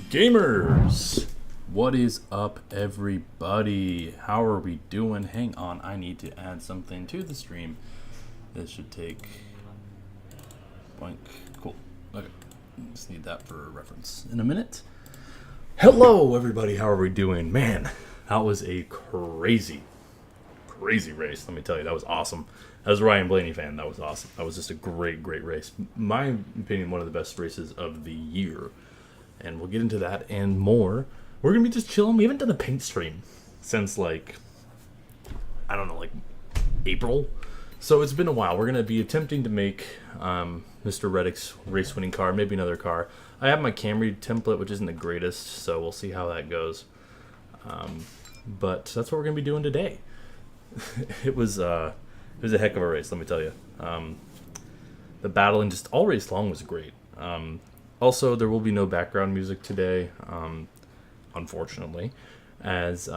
Gamers! What is up, everybody? How are we doing? Hang on, I need to add something to the stream. This should take... Boink. Cool. Okay. Just need that for reference in a minute. Hello, everybody. How are we doing? Man, that was a crazy race. Let me tell you, that was awesome. As a Ryan Blaney fan, that was awesome. That was just a great race. My opinion, one of the best races of the year. And we'll get into that and more. We're going to be just chilling. We haven't done a paint stream since, April. So it's been a while. We're going to be attempting to make Mr. Reddick's race-winning car, maybe another car. I have my Camry template, which isn't the greatest, so we'll see how that goes. But that's what we're going to be doing today. It was a heck of a race, let me tell you. The battling just all race long was great. Also, there will be no background music today, unfortunately, as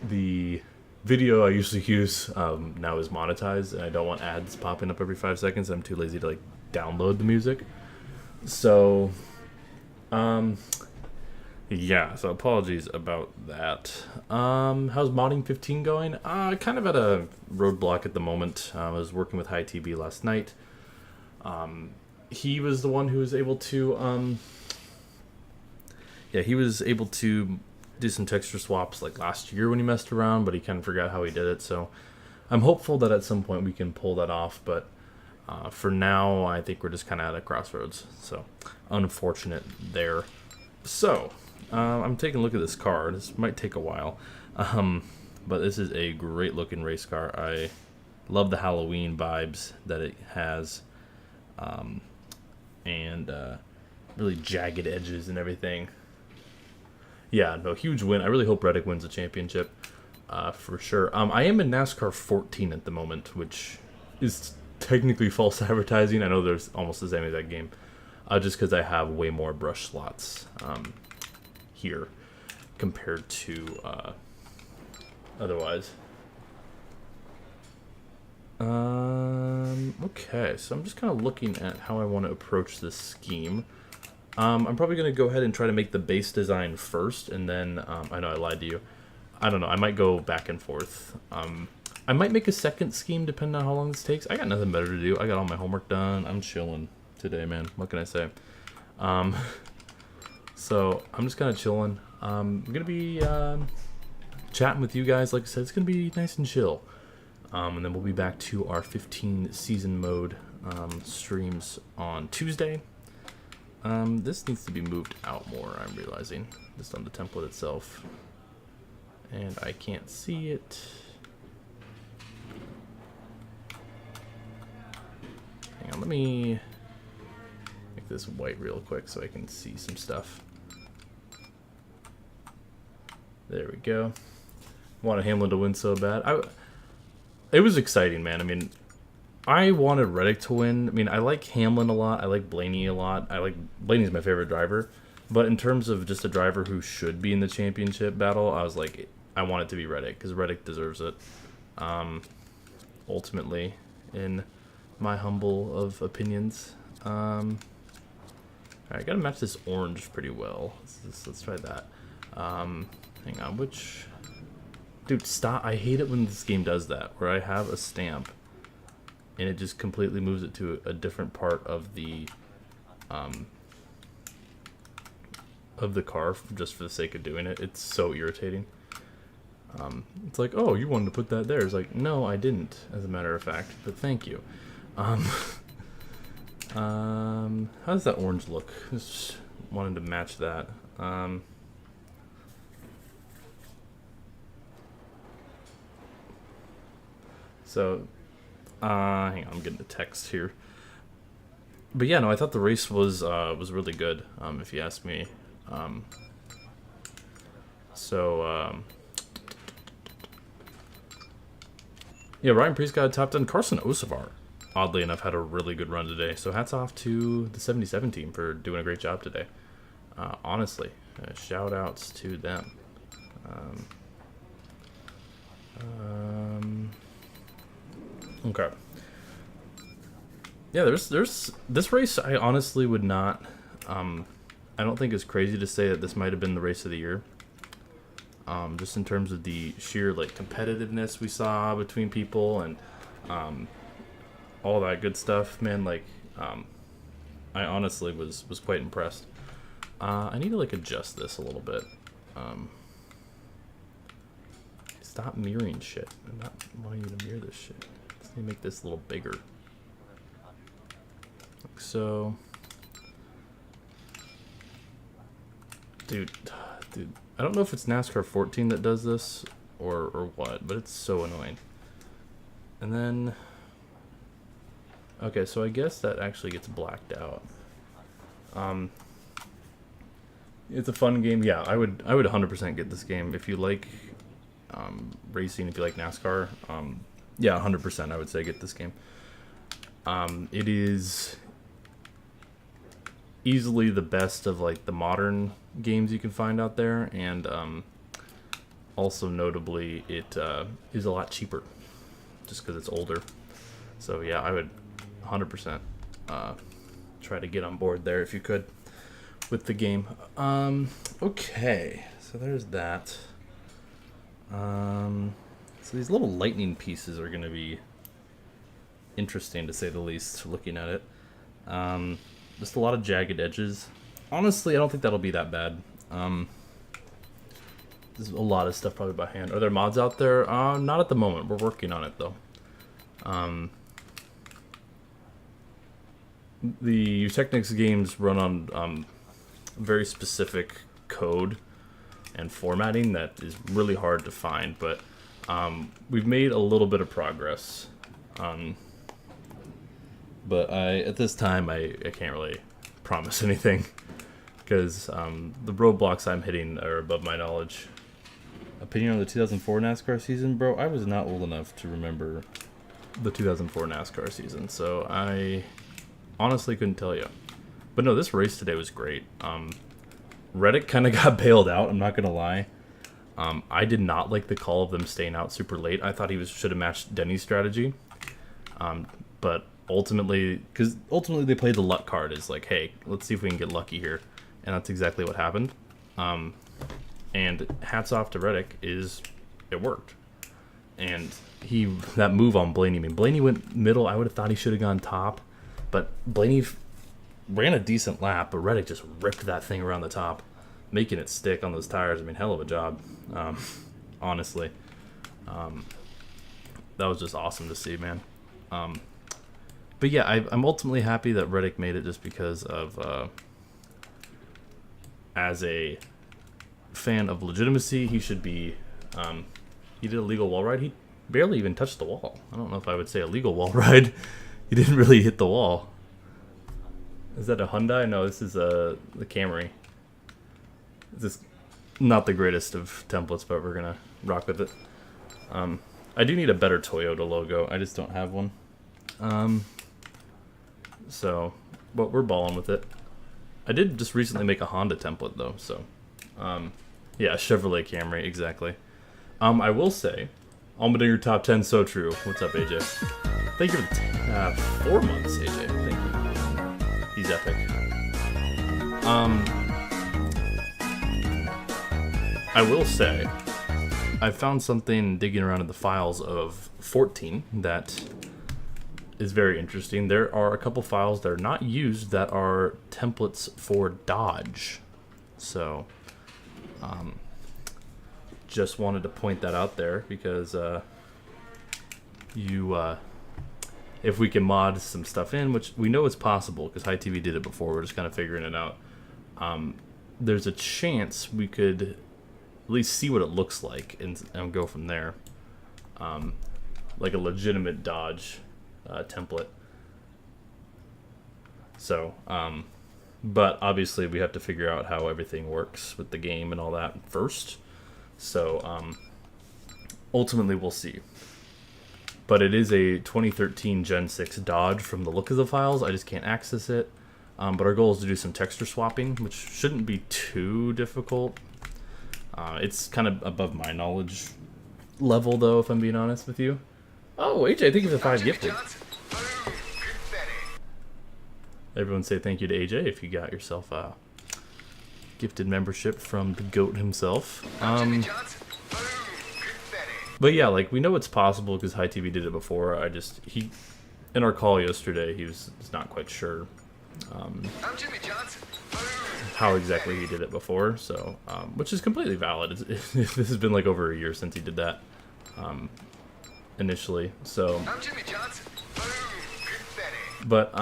the video I usually use now is monetized, and I don't want ads popping up every 5 seconds. I'm too lazy to download the music. So, yeah, so apologies about that. How's modding 15 going? Kind of at a roadblock at the moment. I was working with High TB last night. He was the one who was able to, he was able to do some texture swaps last year when he messed around, but he kind of forgot how he did it. So I'm hopeful that at some point we can pull that off, but for now, I think we're just kind of at a crossroads. So unfortunate there. So I'm taking a look at this car. This might take a while, but this is a great looking race car. I love the Halloween vibes that it has. And really jagged edges and everything. Yeah, no, huge win. I really hope Reddick wins the championship for sure. I am in NASCAR 14 at the moment, which is technically false advertising. I know there's almost the same as that game, just because I have way more brush slots here compared to otherwise. Okay, so I'm just kind of looking at how I want to approach this scheme. I'm probably going to go ahead and try to make the base design first, and then, I know I lied to you. I don't know, I might go back and forth. I might make a second scheme depending on how long this takes. I got nothing better to do. I got all my homework done. I'm chilling today, man. What can I say? So, I'm just kind of chilling. I'm going to be, chatting with you guys. Like I said, it's going to be nice and chill. And then we'll be back to our 15 season mode streams on Tuesday. This needs to be moved out more, I'm realizing, just on the template itself. And I can't see it. Hang on, let me make this white real quick so I can see some stuff. There we go. Wanted Hamlin to win so bad. It was exciting, man. I mean, I wanted Reddick to win. I mean, I like Hamlin a lot. I like Blaney a lot. Blaney's my favorite driver. But in terms of just a driver who should be in the championship battle, I was like, I want it to be Reddick because Reddick deserves it. Ultimately, in my humble of opinions. Alright, I gotta match this orange pretty well. Let's try that. Hang on, which... Dude, stop. I hate it when this game does that, where I have a stamp and it just completely moves it to a different part of the car just for the sake of doing it. It's so irritating. It's like, oh, you wanted to put that there. It's like, no, I didn't, as a matter of fact, but thank you. How does that orange look? Just wanted to match that. So, hang on, I'm getting the text here. But yeah, no, I thought the race was really good, if you ask me. Yeah, Ryan Priest got a top 10. Carson Osavar, oddly enough, had a really good run today. So hats off to the 77 team for doing a great job today. Honestly, shout outs to them. Okay. Yeah, there's this race I honestly would not I don't think it's crazy to say that this might have been the race of the year. Just in terms of the sheer like competitiveness we saw between people and all that good stuff, man. Like, I honestly was quite impressed. I need to like adjust this a little bit. Stop mirroring shit. I'm not wanting you to mirror this shit. Let's make this a little bigger. Like so. Dude, I don't know if it's NASCAR 14 that does this or what, but it's so annoying. And then, okay, so I guess that actually gets blacked out. It's a fun game. Yeah, I would 100% get this game if you like racing. If you like NASCAR, yeah, 100%. I would say get this game. It is easily the best of like the modern games you can find out there, and also notably it is a lot cheaper just because it's older. So yeah, I would 100% try to get on board there if you could with the game. Okay, so there's that. So these little lightning pieces are going to be interesting to say the least, looking at it. Just a lot of jagged edges. Honestly, I don't think that'll be that bad. There's a lot of stuff probably by hand. Are there mods out there? Not at the moment. We're working on it, though. The Technics games run on very specific code and formatting that is really hard to find, but we've made a little bit of progress. But at this time, I can't really promise anything because the roadblocks I'm hitting are above my knowledge. Opinion on the 2004 NASCAR season, bro? I was not old enough to remember the 2004 NASCAR season, so I honestly couldn't tell you. But no, this race today was great. Reddick kind of got bailed out, I'm not going to lie. I did not like the call of them staying out super late. I thought he should have matched Denny's strategy. But ultimately they played the luck card as like, hey, let's see if we can get lucky here. And that's exactly what happened. And hats off to Reddick, it worked. And that move on Blaney, I mean, Blaney went middle. I would have thought he should have gone top. But Blaney ran a decent lap, but Reddick just ripped that thing around the top, making it stick on those tires. I mean, hell of a job, honestly. That was just awesome to see, man. But yeah, I'm ultimately happy that Reddick made it just because of, as a fan of legitimacy, he should be, he did a legal wall ride. He barely even touched the wall. I don't know if I would say a legal wall ride. He didn't really hit the wall. Is that a Hyundai? No, this is the Camry. This is not the greatest of templates, but we're gonna rock with it. I do need a better Toyota logo. I just don't have one. So, but we're balling with it. I did just recently make a Honda template though, so yeah, Chevrolet Camry, exactly. I will say, Allmendinger top 10, so true. What's up, AJ? Thank you for the 4 months, AJ. Thank you. He's epic. I will say, I found something digging around in the files of 14 that is very interesting. There are a couple files that are not used that are templates for Dodge. So, just wanted to point that out there because if we can mod some stuff in, which we know is possible because High TV did it before, we're just kind of figuring it out. There's a chance we could at least see what it looks like and go from there. Like a legitimate Dodge template. So, but obviously we have to figure out how everything works with the game and all that first. So, ultimately we'll see. But it is a 2013 Gen 6 Dodge from the look of the files. I just can't access it. But our goal is to do some texture swapping, which shouldn't be too difficult. It's kind of above my knowledge level, though, if I'm being honest with you. Oh, AJ, thank you for the 5 gifted. Everyone say thank you to AJ if you got yourself gifted membership from the GOAT himself. But yeah, like, we know it's possible because High TV did it before. In our call yesterday, he was not quite sure how exactly he did it before, so, which is completely valid. This has been like over a year since he did that initially, so. But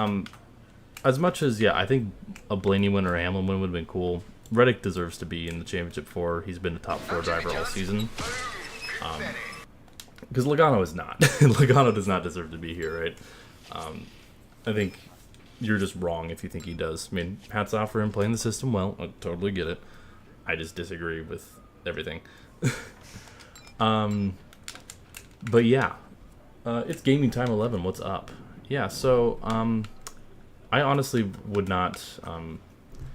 as much as, yeah, I think a Blaney win or a Hamlin win would have been cool. Reddick deserves to be in the championship 4. He's been the top 4 driver all season. Because Logano is not. Logano does not deserve to be here, right? I think you're just wrong if you think he does. I mean, hats off for him playing the system well. I totally get it. I just disagree with everything. But yeah, it's gaming time 11. What's up? Yeah, so I honestly would not.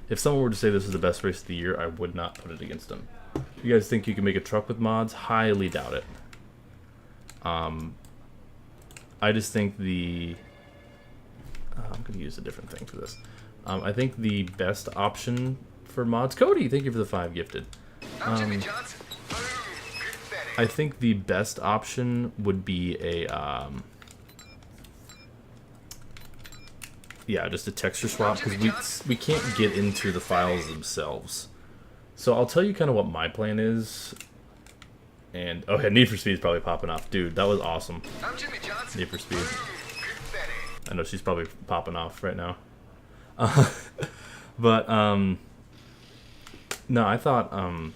If someone were to say this is the best race of the year, I would not put it against him. You guys think you can make a truck with mods? Highly doubt it. I just think I'm going to use a different thing for this. I think the best option for mods... Cody, thank you for the 5 gifted. I think the best option would be a... yeah, just a texture swap, because we can't get into the files themselves. So I'll tell you kind of what my plan is. And, okay, Need for Speed is probably popping off. Dude, that was awesome. Need for Speed. I know she's probably popping off right now. But, no, I thought, let me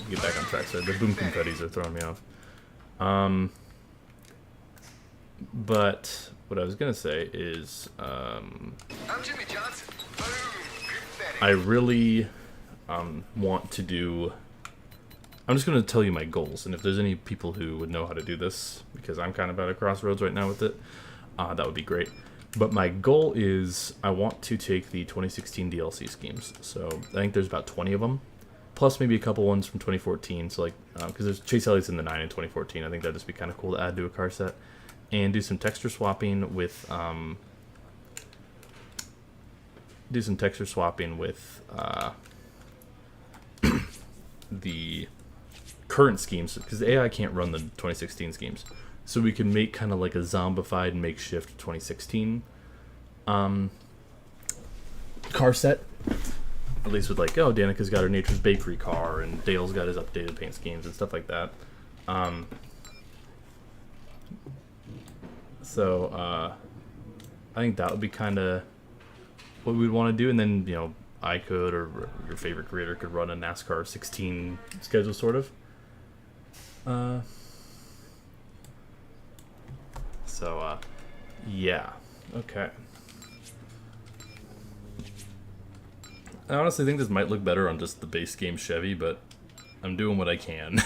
get back on track. So the boom confettis are throwing me off. But what I was going to say is, I really want to do... I'm just going to tell you my goals, and if there's any people who would know how to do this, because I'm kind of at a crossroads right now with it, that would be great. But my goal is I want to take the 2016 DLC schemes. So I think there's about 20 of them, plus maybe a couple ones from 2014. So like, because there's Chase Elliott's in the 9 in 2014. I think that'd just be kind of cool to add to a car set, and do some texture swapping with the current schemes, because the AI can't run the 2016 schemes. So we can make kind of like a zombified makeshift 2016 car set. At least with like, oh, Danica's got her Nature's Bakery car, and Dale's got his updated paint schemes and stuff like that. So I think that would be kind of what we'd want to do. And then, you know, I could, or your favorite creator could run a NASCAR 16 schedule, sort of. Yeah. Okay. I honestly think this might look better on just the base game Chevy, but I'm doing what I can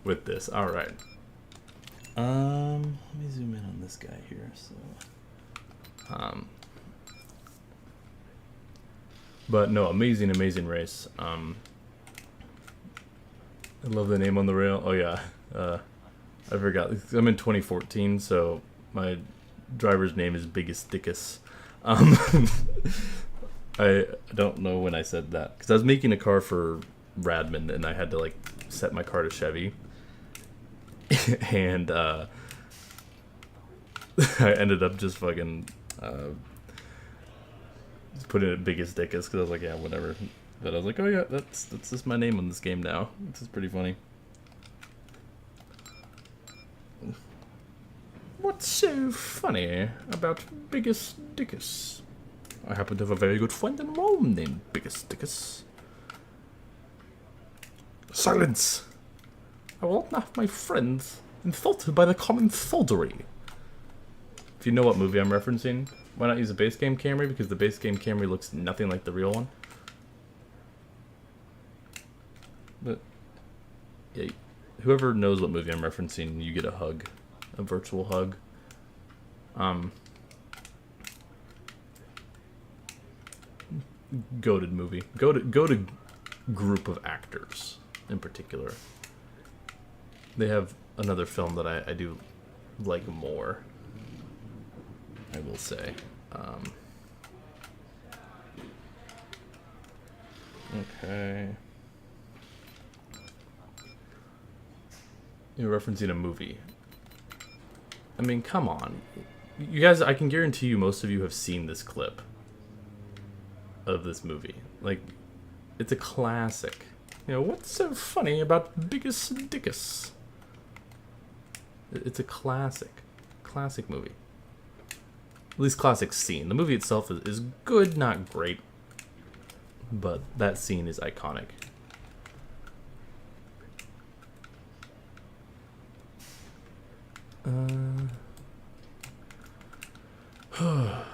with this. Alright. Let me zoom in on this guy here. But no, amazing race. I love the name on the rail. Oh yeah, I forgot. I'm in 2014, so my driver's name is Biggest Dickus. I don't know when I said that, because I was making a car for Radman, and I had to like set my car to Chevy, and I ended up just fucking just putting it Biggest Dickus, because I was like, yeah, whatever. But I was like, oh yeah, that's just my name on this game now. This is pretty funny. What's so funny about Biggest Dickus? I happen to have a very good friend in Rome named Biggest Dickus. Silence! I will not have my friends insulted by the common soldiery. If you know what movie I'm referencing, why not use a base game Camry? Because the base game Camry looks nothing like the real one. But yeah, whoever knows what movie I'm referencing, you get a hug, a virtual hug. Goated movie, goated group of actors in particular. They have another film that I do like more, I will say. Okay. You're referencing a movie. I mean, come on. You guys, I can guarantee you most of you have seen this clip of this movie. Like, it's a classic. You know, what's so funny about Biggest Dickus? It's a classic. Classic movie. At least classic scene. The movie itself is good, not great. But that scene is iconic. Oh,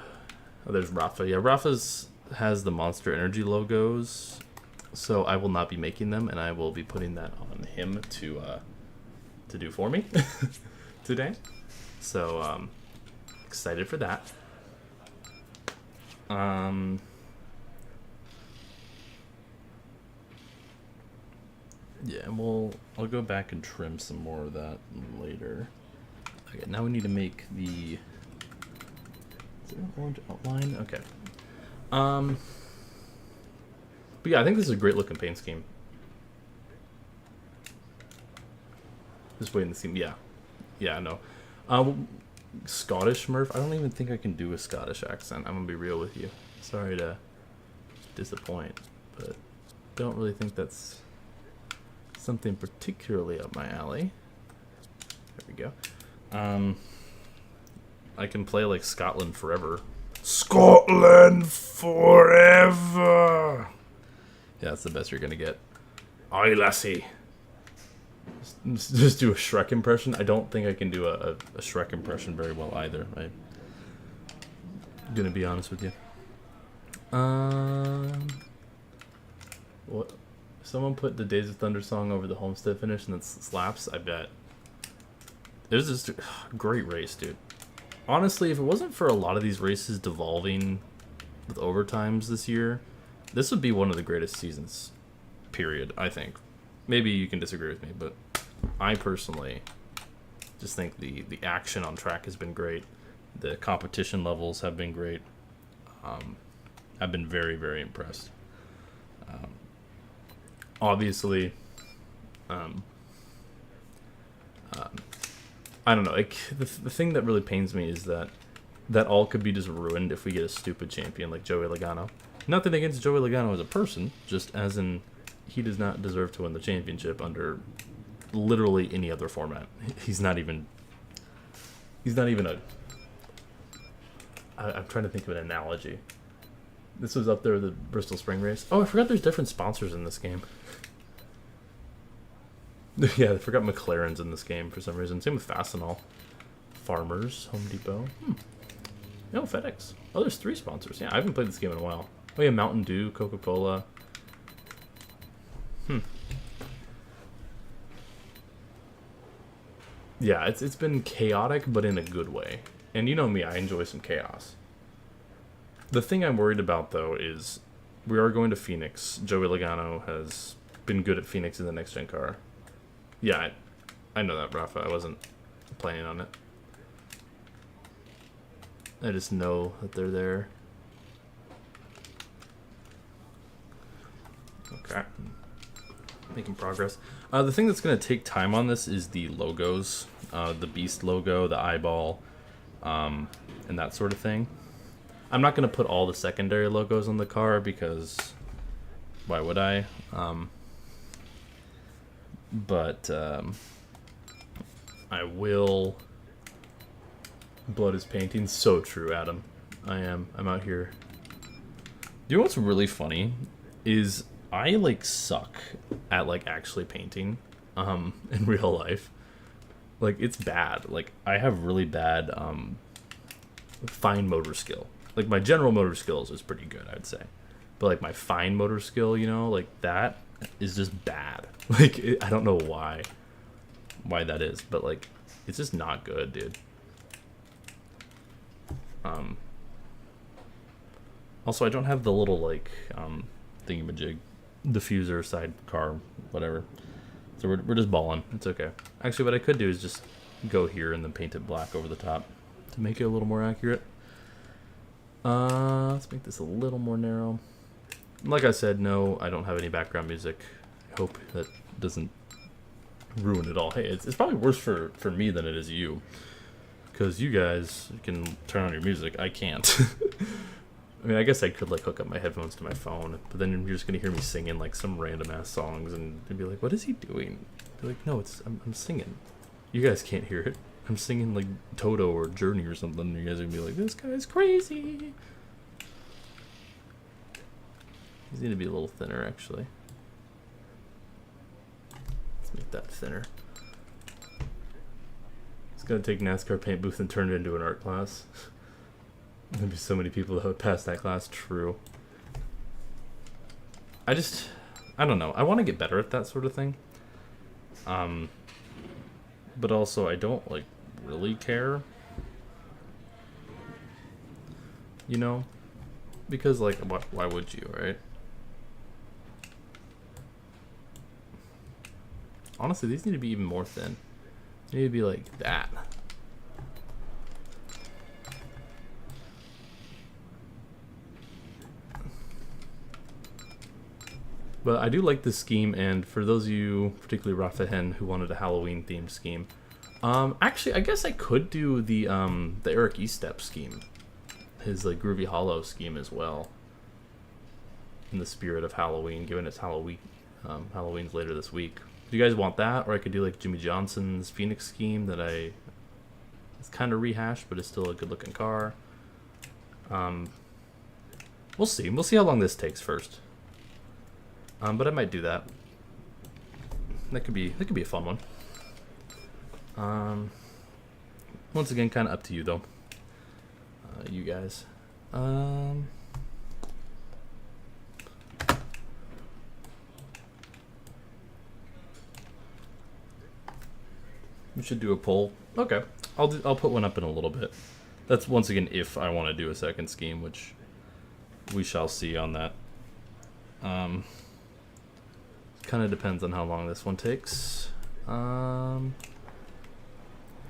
there's Rafa. Yeah, Rafa's has the Monster Energy logos, so I will not be making them, and I will be putting that on him to do for me today. So excited for that. Yeah, I'll go back and trim some more of that later. Okay, now we need to make the. Is there an orange outline? Okay. But yeah, I think this is a great looking paint scheme. Just waiting to see. Yeah, no. Scottish Murph. I don't even think I can do a Scottish accent. I'm gonna be real with you. Sorry to disappoint, but don't really think that's something particularly up my alley. There we go. I can play like Scotland Forever. Scotland Forever! Yeah, that's the best you're gonna get. Aye, lassie. Just do a Shrek impression. I don't think I can do a Shrek impression very well either. I'm gonna be honest with you. What? Someone put the Days of Thunder song over the Homestead finish and it slaps. I bet. It was just a great race, dude. Honestly, if it wasn't for a lot of these races devolving with overtimes this year, this would be one of the greatest seasons, period, I think. Maybe you can disagree with me, but I personally just think the action on track has been great. The competition levels have been great. I've been very, very impressed. Obviously, I don't know. Like the thing that really pains me is that all could be just ruined if we get a stupid champion like Joey Logano. Nothing against Joey Logano as a person, just as in he does not deserve to win the championship under literally any other format. He's not even a. I'm trying to think of an analogy. This was up there with the Bristol Spring Race. Oh, I forgot there's different sponsors in this game. Yeah, I forgot McLaren's in this game for some reason. Same with Fastenal. Farmers, Home Depot. No, FedEx. Oh, there's 3 sponsors. Yeah, I haven't played this game in a while. Oh yeah, Mountain Dew, Coca-Cola. Yeah, it's been chaotic, but in a good way. And you know me, I enjoy some chaos. The thing I'm worried about, though, is we are going to Phoenix. Joey Logano has been good at Phoenix in the next-gen car. Yeah, I know that, Rafa. I wasn't planning on it. I just know that they're there. Okay. Making progress. The thing that's going to take time on this is the logos. The Beast logo, the eyeball, and that sort of thing. I'm not going to put all the secondary logos on the car because why would I? But I will. Blood is painting. So true, Adam. I'm out here. You know what's really funny is I like suck at like actually painting in real life. Like it's bad. Like I have really bad fine motor skill. Like my general motor skills is pretty good, I'd say. But like my fine motor skill, you know, like that is just bad. Like I don't know why that is, but like it's just not good, dude. Also, I don't have the little like thingamajig diffuser sidecar, whatever. So we're just balling. It's okay. Actually, what I could do is just go here and then paint it black over the top to make it a little more accurate. Let's make this a little more narrow. Like I said, no, I don't have any background music. I hope that doesn't ruin it all. Hey, it's probably worse for me than it is you. Because you guys can turn on your music. I can't. I mean, I guess I could like hook up my headphones to my phone, but then you're just gonna hear me singing like some random ass songs, and they'd be like, "What is he doing?" Be like, "No, I'm singing. You guys can't hear it. I'm singing like Toto or Journey or something." And you guys are gonna be like, "This guy's crazy." These need to be a little thinner, actually. Let's make that thinner. It's gonna take NASCAR paint booth and turn it into an art class. There'd be so many people that would pass that class. True. I don't know. I want to get better at that sort of thing. But also I don't like really care. You know? Because like, why would you, right? Honestly, these need to be even more thin. They need to be like that. But I do like this scheme, and for those of you, particularly Rafahen, who wanted a Halloween-themed scheme, actually, I guess I could do the Eric E-Step scheme, his like Groovy Hollow scheme as well, in the spirit of Halloween, given it's Halloween, Halloween's later this week. Do you guys want that, or I could do like Jimmy Johnson's Phoenix scheme that it's kind of rehashed, but it's still a good-looking car. We'll see. We'll see how long this takes first. But I might do that. That could be a fun one. Once again, kind of up to you though. You guys. We should do a poll. Okay, I'll put one up in a little bit. That's once again if I want to do a second scheme, which we shall see on that. Kind of depends on how long this one takes. I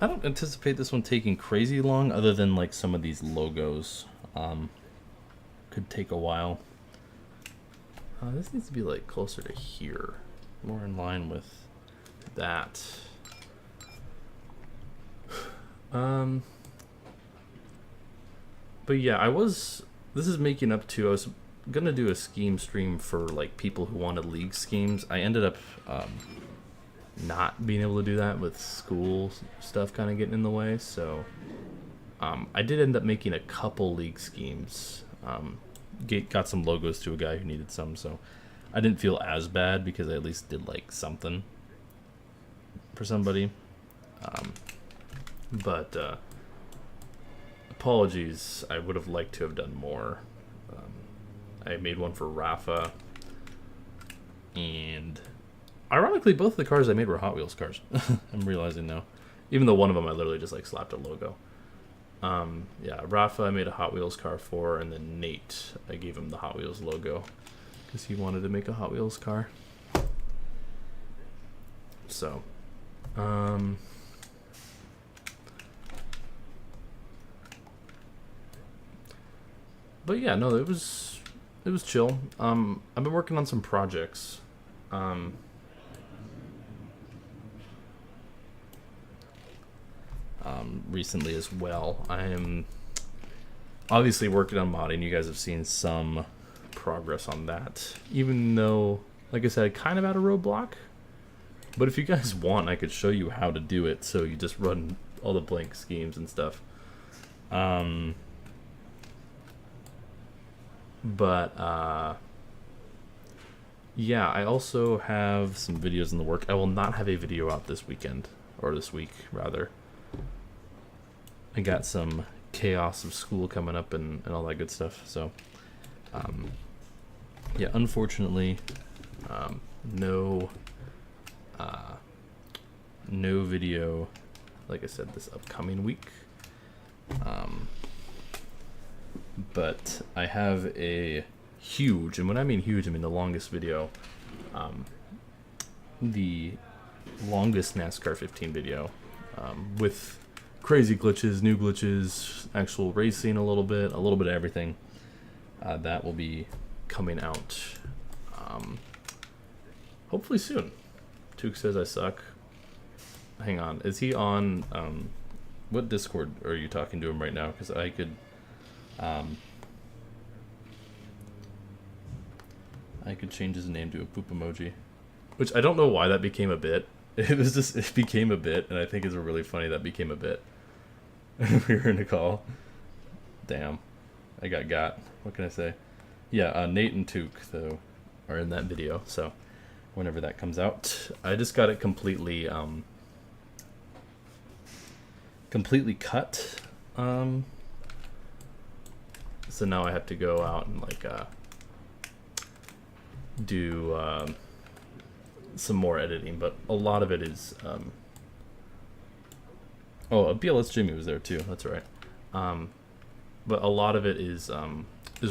don't anticipate this one taking crazy long, other than like some of these logos. Could take a while. This needs to be like closer to here, more in line with that. But yeah, this is making up to, I was gonna do a scheme stream for like people who wanted league schemes. I ended up not being able to do that with school stuff kind of getting in the way, so I did end up making a couple league schemes. Got some logos to a guy who needed some, so I didn't feel as bad because I at least did like something for somebody. But apologies, I would have liked to have done more. I made one for Rafa, and ironically, both of the cars I made were Hot Wheels cars. I'm realizing now, even though one of them I literally just like slapped a logo. Yeah, Rafa I made a Hot Wheels car for, and then Nate I gave him the Hot Wheels logo because he wanted to make a Hot Wheels car. So, but yeah, no, it was chill. I've been working on some projects. Recently as well. I am obviously working on modding. You guys have seen some progress on that, even though, like I said, kind of at a roadblock. But if you guys want, I could show you how to do it, so you just run all the blank schemes and stuff. Yeah, I also have some videos in the work. I will not have a video out this weekend, or this week rather. I got some chaos of school coming up and all that good stuff, so yeah, unfortunately, no video, like I said, this upcoming week. But I have a huge, and when I mean huge, I mean the longest video, the longest NASCAR 15 video, with crazy glitches, new glitches, actual racing a little bit of everything. That will be coming out hopefully soon. Took says I suck. Hang on, is he on what Discord are you talking to him right now? Because I could change his name to a poop emoji, which I don't know why that became a bit. It became a bit, and I think it's really funny that became a bit. We were in a call. Damn, I got. What can I say? Yeah, Nate and Took though are in that video, so whenever that comes out, I just got it completely cut. So now I have to go out and like do some more editing, but a lot of it is oh, BLS Jimmy was there too, that's right. But a lot of it is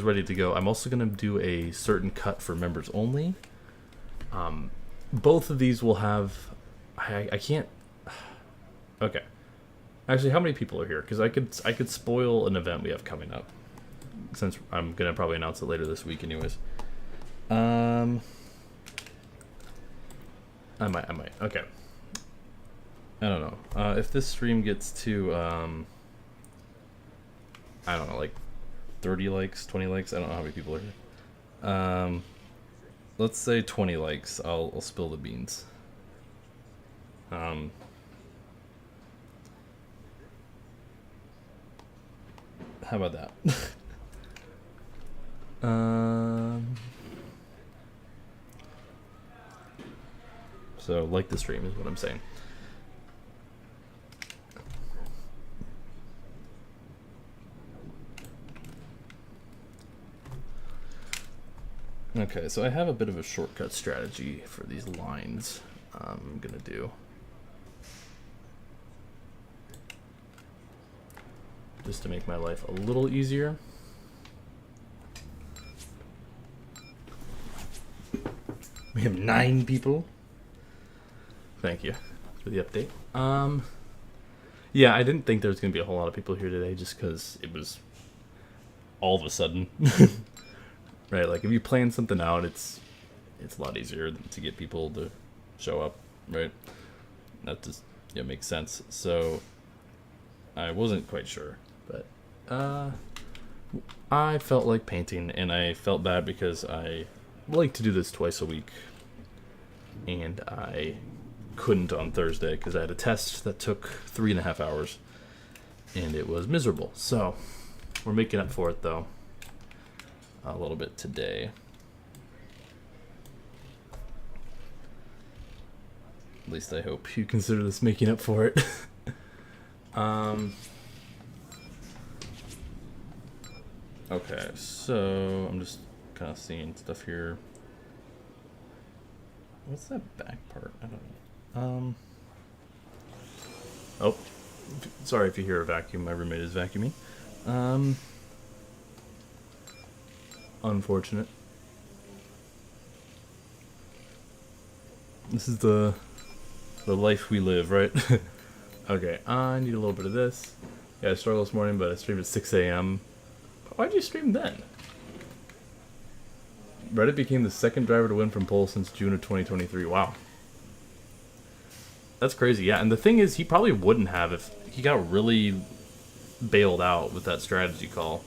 ready to go. I'm also gonna do a certain cut for members only. Both of these will have I can't okay, actually, how many people are here? Because I could spoil an event we have coming up, since I'm gonna probably announce it later this week anyways. I might. Okay. I don't know. If this stream gets to, I don't know, like 30 likes, 20 likes. I don't know how many people are here. Let's say 20 likes. I'll spill the beans. How about that? So like the stream is what I'm saying. Okay, so I have a bit of a shortcut strategy for these lines I'm gonna do. Just to make my life a little easier. We have 9 people. Thank you for the update. Yeah, I didn't think there was gonna be a whole lot of people here today, just because it was all of a sudden. Right, like if you plan something out, it's a lot easier to get people to show up, right? That just makes sense. So I wasn't quite sure, but I felt like painting, and I felt bad because I like to do this twice a week, and I couldn't on Thursday because I had a test that took 3.5 hours, and it was miserable. So we're making up for it though a little bit today. At least I hope you consider this making up for it. Okay, so I'm just kind of seeing stuff here. What's that back part? I don't know. Oh, sorry if you hear a vacuum. My roommate is vacuuming. Unfortunate. This is the life we live, right? Okay, I need a little bit of this. Yeah, I struggled this morning, but I streamed at 6 a.m. Why'd you stream then? Reddit became the second driver to win from polls since June of 2023. Wow. That's crazy, yeah. And the thing is, he probably wouldn't have if he got really bailed out with that strategy call.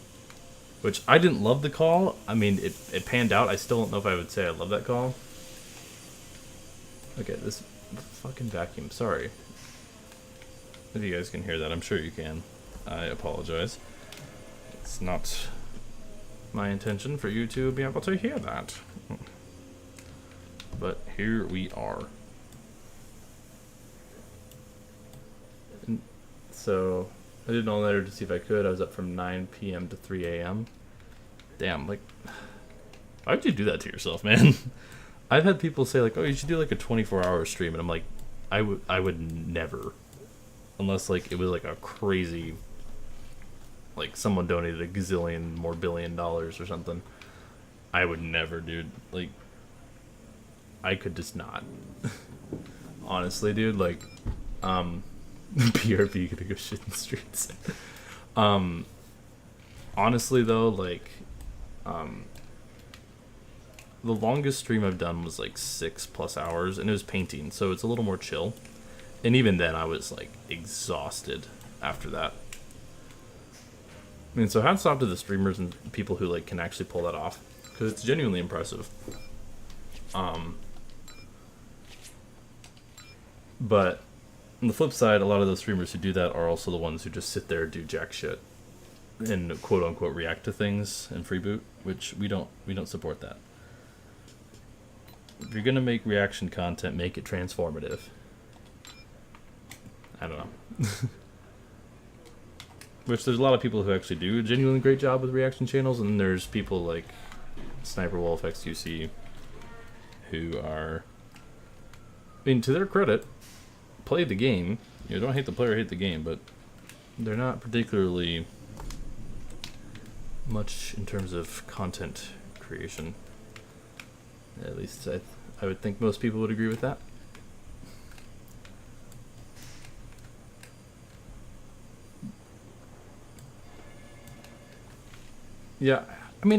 Which, I didn't love the call. I mean, it panned out. I still don't know if I would say I love that call. Okay, this fucking vacuum. Sorry. If you guys can hear that, I'm sure you can. I apologize. It's not my intention for you to be able to hear that. But here we are. And so I did an all-nighter to see if I could. I was up from 9 p.m. to 3 a.m. Damn, like, why would you do that to yourself, man? I've had people say, like, oh, you should do, like, a 24-hour stream. And I'm like, I would never. Unless, like, it was, like, a crazy, like, someone donated a gazillion more $billion or something. I would never, dude. Like, I could just not. Honestly, dude, like, PRP gonna go shit in the streets. Honestly though, like, the longest stream I've done was like 6+ hours, and it was painting, so it's a little more chill. And even then, I was like exhausted after that. I mean, so hats off to the streamers and people who like can actually pull that off, because it's genuinely impressive. But on the flip side, a lot of those streamers who do that are also the ones who just sit there and do jack shit and quote unquote react to things and freeboot, which we don't support that. If you're gonna make reaction content, make it transformative. I don't know. Which there's a lot of people who actually do a genuinely great job with reaction channels, and there's people like Sniper Wolf XQC who are, I mean, to their credit, play the game. You know, don't hate the player, hate the game, but they're not particularly much in terms of content creation. At least I would think most people would agree with that. Yeah, I mean,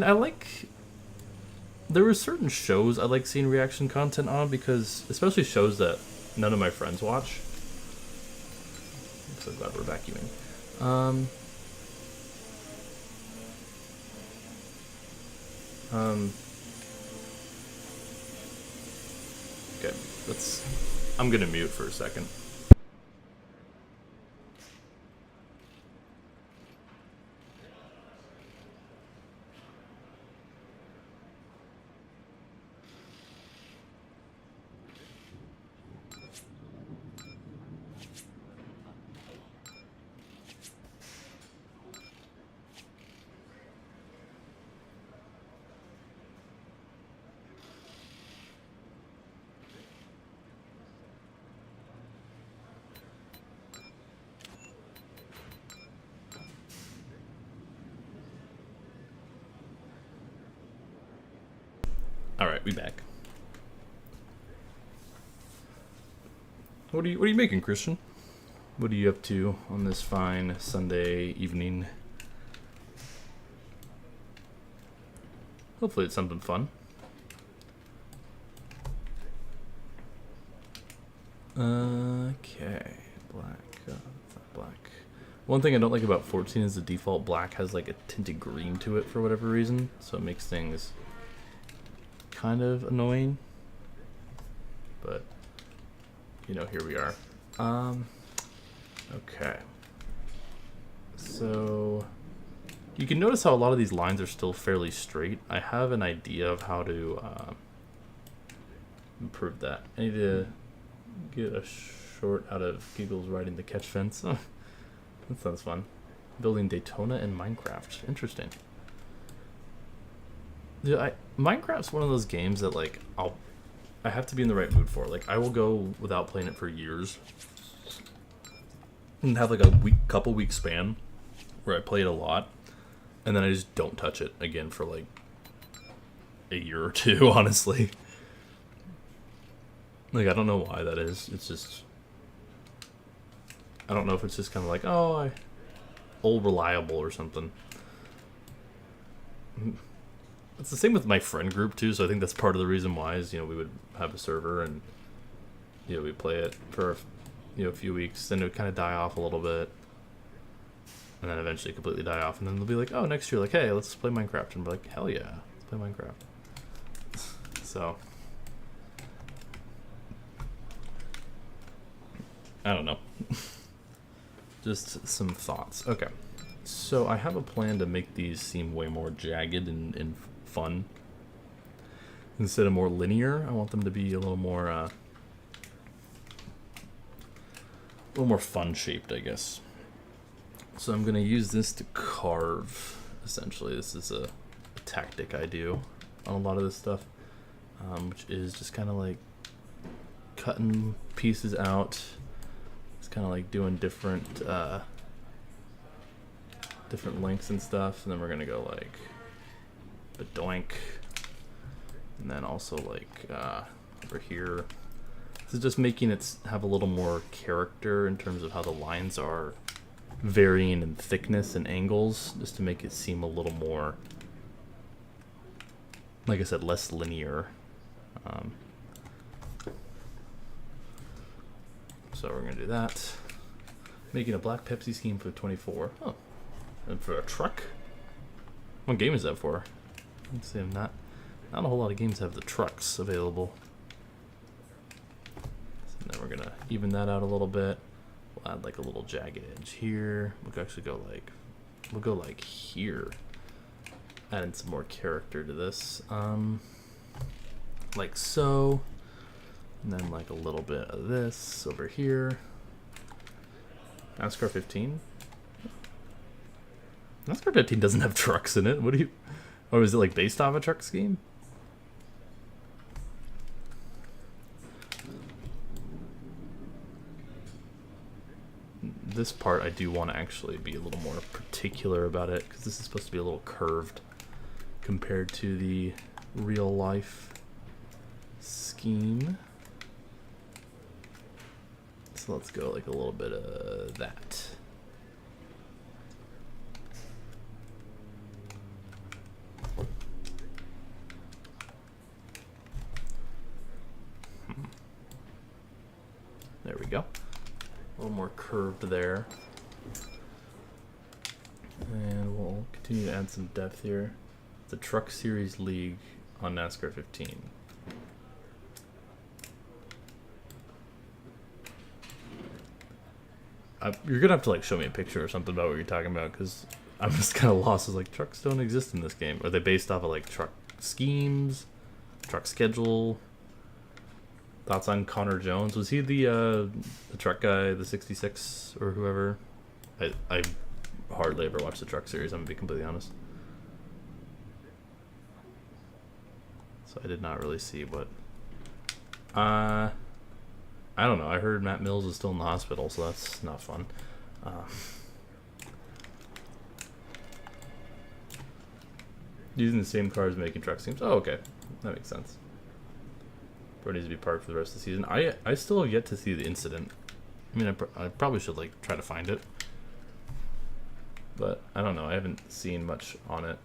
there were certain shows I like seeing reaction content on, because, especially shows that none of my friends watch. I'm so glad we're vacuuming. Okay, I'm gonna mute for a second. Alright, we back. What are you making, Christian? What are you up to on this fine Sunday evening? Hopefully it's something fun. Okay, black. One thing I don't like about 14 is the default black has like a tinted green to it for whatever reason, so it makes things kind of annoying, but you know, here we are. Okay, so you can notice how a lot of these lines are still fairly straight. I have an idea of how to improve that. I need to get a short out of Giggles riding the catch fence. That sounds fun. Building Daytona in Minecraft. Interesting. Dude, Minecraft's one of those games that like I have to be in the right mood for. Like, I will go without playing it for years and have like a couple week span where I play it a lot, and then I just don't touch it again for like a year or two, honestly. Like, I don't know why that is. It's just, I don't know if it's just kind of like, oh, old reliable or something. It's the same with my friend group too, so I think that's part of the reason why is, you know, we would have a server and, you know, we play it for, you know, a few weeks, then it would kind of die off a little bit, and then eventually completely die off, and then they'll be like, oh, next year, like, hey, let's play Minecraft, and we're like, hell yeah, let's play Minecraft. So, I don't know. Just some thoughts. Okay, so I have a plan to make these seem way more jagged and fun. Instead of more linear, I want them to be a little more fun shaped, I guess. So I'm gonna use this to carve. Essentially, this is a tactic I do on a lot of this stuff, which is just kind of like cutting pieces out. It's kind of like doing different lengths and stuff, and then we're gonna go like a doink, and then also like over here. This is just making it have a little more character in terms of how the lines are varying in thickness and angles, just to make it seem a little more like I said, less linear. So we're gonna do that. Making a black Pepsi scheme for 24. Oh, and for a truck. What game is that for? Let's see. Not a whole lot of games have the trucks available. So then we're gonna even that out a little bit. We'll add like a little jagged edge here. We'll actually go like, we'll go like here. Adding some more character to this. Like so. And then like a little bit of this over here. NASCAR 15? NASCAR 15 doesn't have trucks in it. What do you... Or is it like based off a truck scheme? This part I do want to actually be a little more particular about it, because this is supposed to be a little curved compared to the real life scheme. So let's go like a little bit of that. There we go. A little more curved there. And we'll continue to add some depth here. The Truck Series League on NASCAR 15. You're gonna have to like show me a picture or something about what you're talking about, because I'm just kind of lost. It's like trucks don't exist in this game. Are they based off of like truck schemes, truck schedule? Thoughts on Connor Jones? Was he the truck guy, the 66 or whoever? I hardly ever watched the Truck Series. I'm gonna be completely honest. So I did not really see what. I don't know. I heard Matt Mills is still in the hospital, so that's not fun. Using the same cars making truck schemes. Oh, okay. That makes sense. Bro needs to be parked for the rest of the season. I still have yet to see the incident. I mean, I probably should like try to find it. But I don't know. I haven't seen much on it.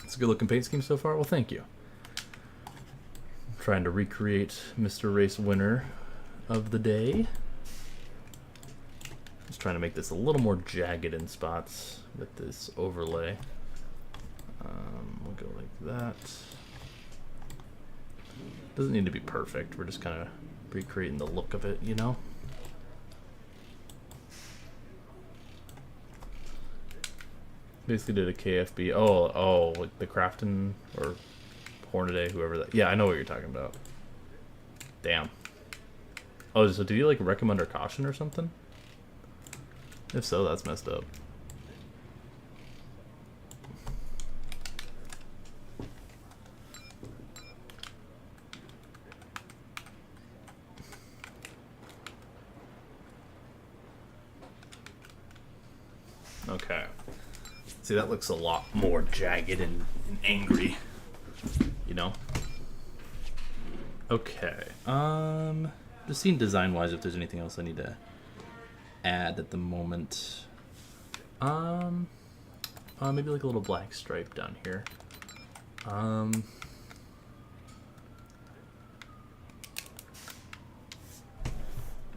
It's a good looking paint scheme so far. Well, thank you. Trying to recreate Mr. Race winner of the day. Just trying to make this a little more jagged in spots with this overlay. We'll go like that. Doesn't need to be perfect. We're just kind of recreating the look of it, you know? Basically did a KFB. Oh, like the Crafton or Hornaday, whoever that. Yeah, I know what you're talking about. Damn. Oh, so did you like wreck him under caution or something? If so, that's messed up. Okay. See, that looks a lot more jagged and angry. You know? Okay. Just seeing design-wise if there's anything else I need to add at the moment. Maybe like a little black stripe down here.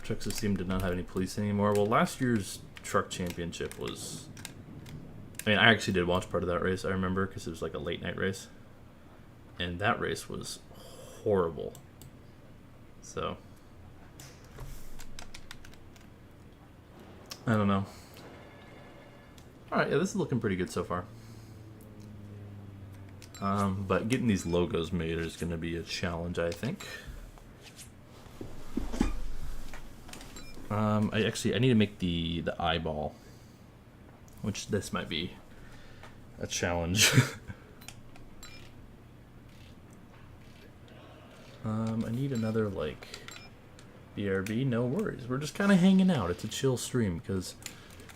Trucks seem to not have any police anymore. Well, last year's truck championship was... I mean, I actually did watch part of that race, I remember, because it was like a late night race. And that race was horrible. So... I don't know. Alright, yeah, this is looking pretty good so far. But getting these logos made is going to be a challenge, I think. I need to make the eyeball, which this might be a challenge. I need another, like, BRB. No worries. We're just kind of hanging out. It's a chill stream because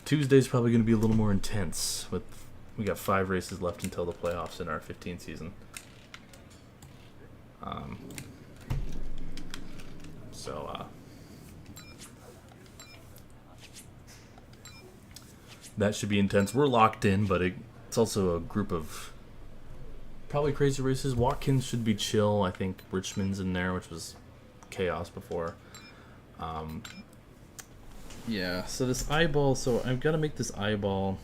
Tuesday's probably going to be a little more intense. We got 5 races left until the playoffs in our 15th season. That should be intense. We're locked in, but it's also a group of Probably crazy races. Watkins should be chill. I think Richmond's in there, which was chaos before. Yeah, so this eyeball, so I've got to make this eyeball,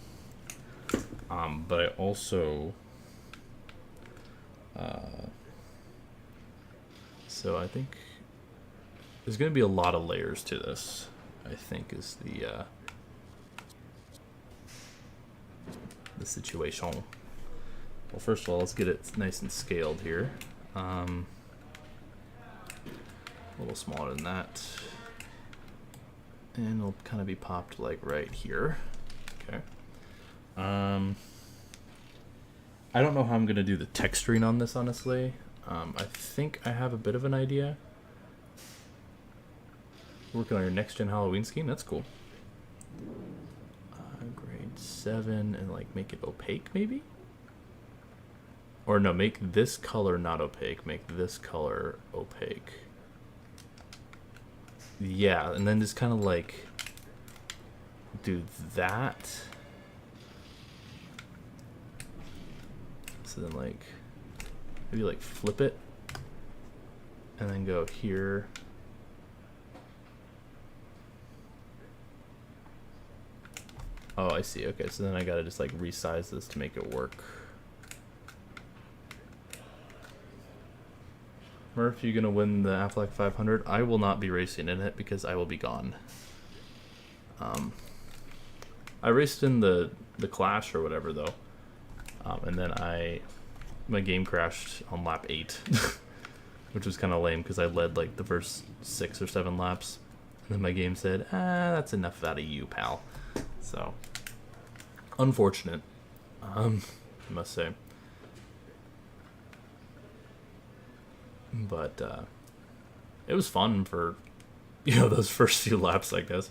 but I also, so I think there's going to be a lot of layers to this, I think is the situation. Well, first of all, let's get it nice and scaled here. A little smaller than that. And it'll kind of be popped like right here. Okay. I don't know how I'm going to do the texturing on this, honestly. I think I have a bit of an idea. Working on your next gen Halloween scheme, that's cool. Grade 7 and like make it opaque maybe? Or no, make this color not opaque, make this color opaque. Yeah, and then just kind of like do that. So then like maybe like flip it and then go here. Oh, I see. Okay, so then I gotta just like resize this to make it work. Murph, you gonna win the Aflac 500? I will not be racing in it because I will be gone. I raced in the Clash or whatever though, and then my game crashed on lap 8, which was kind of lame because I led like the first 6 or 7 laps, and then my game said, that's enough out of you, pal." So unfortunate, I must say. But it was fun for, those first few laps, I guess.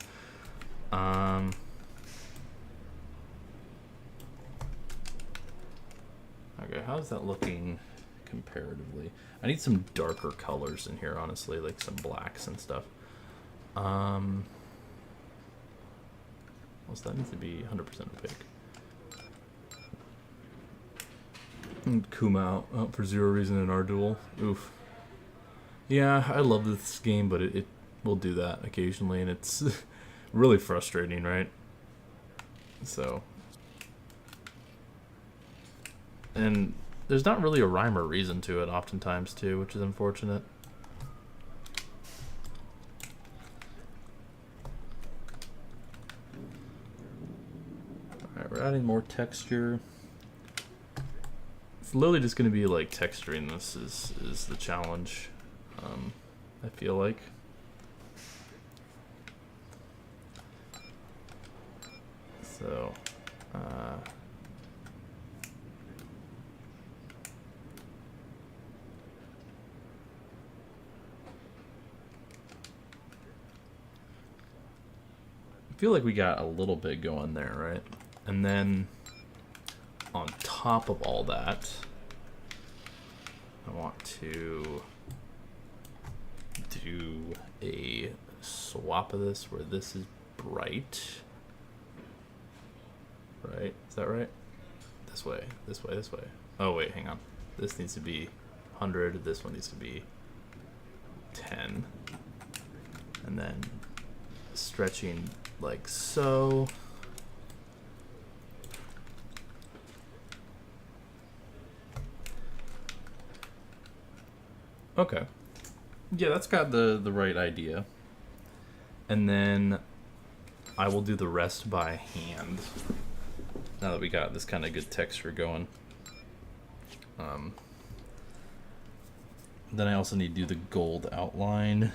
Okay, how's that looking comparatively? I need some darker colors in here, honestly, like some blacks and stuff. Well, so that needs to be 100% opaque. And Kuma out for 0 reason in our duel. Oof. Yeah, I love this game, but it will do that occasionally, and it's really frustrating, right? So, and there's not really a rhyme or reason to it oftentimes too, which is unfortunate. Alright, we're adding more texture. It's literally just going to be like texturing this is the challenge, I feel like. So, I feel like we got a little bit going there, right? And then on top of all that, I want to do a swap of this where this is bright. Right? Is that right? This way, this way, this way. Oh wait, hang on. This needs to be 100, this one needs to be 10. And then stretching like so. Okay. Yeah, that's got the right idea. And then I will do the rest by hand. Now that we got this kind of good texture going. Then I also need to do the gold outline.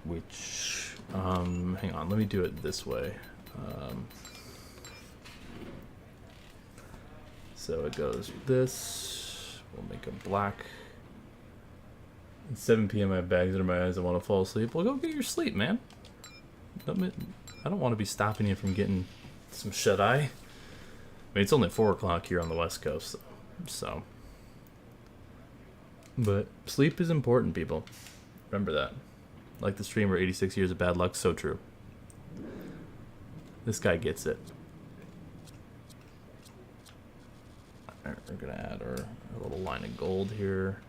Which, hang on, let me do it this way. So it goes this. We'll make a black. It's 7 p.m. I have bags under my eyes. I want to fall asleep. Well, go get your sleep, man. I don't want to be stopping you from getting some shut-eye. I mean, it's only 4 o'clock here on the West Coast, so. But sleep is important, people. Remember that. Like the streamer, 86 years of bad luck. So true. This guy gets it. Alright, we're gonna add our little line of gold here.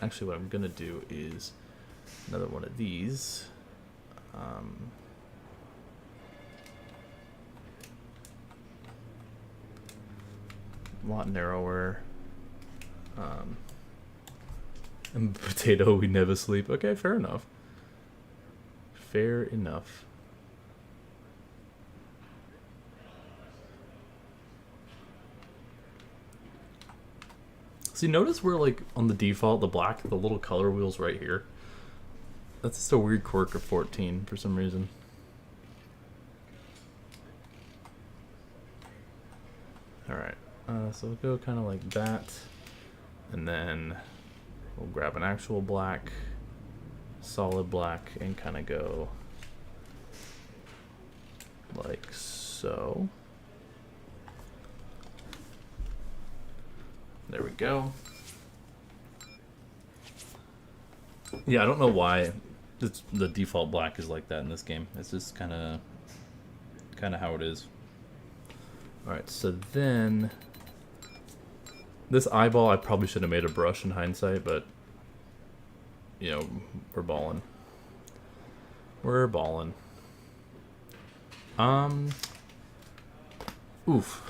Actually, what I'm gonna do is another one of these. A lot narrower. And potato, we never sleep. Okay, fair enough. Fair enough. See, notice where, like, on the default, the black, the little color wheel's right here. That's just a weird quirk of 14 for some reason. Alright, so we'll go kind of like that. And then we'll grab an actual black, solid black, and kind of go like so. There we go. Yeah, I don't know why the default black is like that in this game. It's just kind of how it is. Alright, so then this eyeball, I probably should have made a brush in hindsight, but you know, we're balling. We're balling. Oof.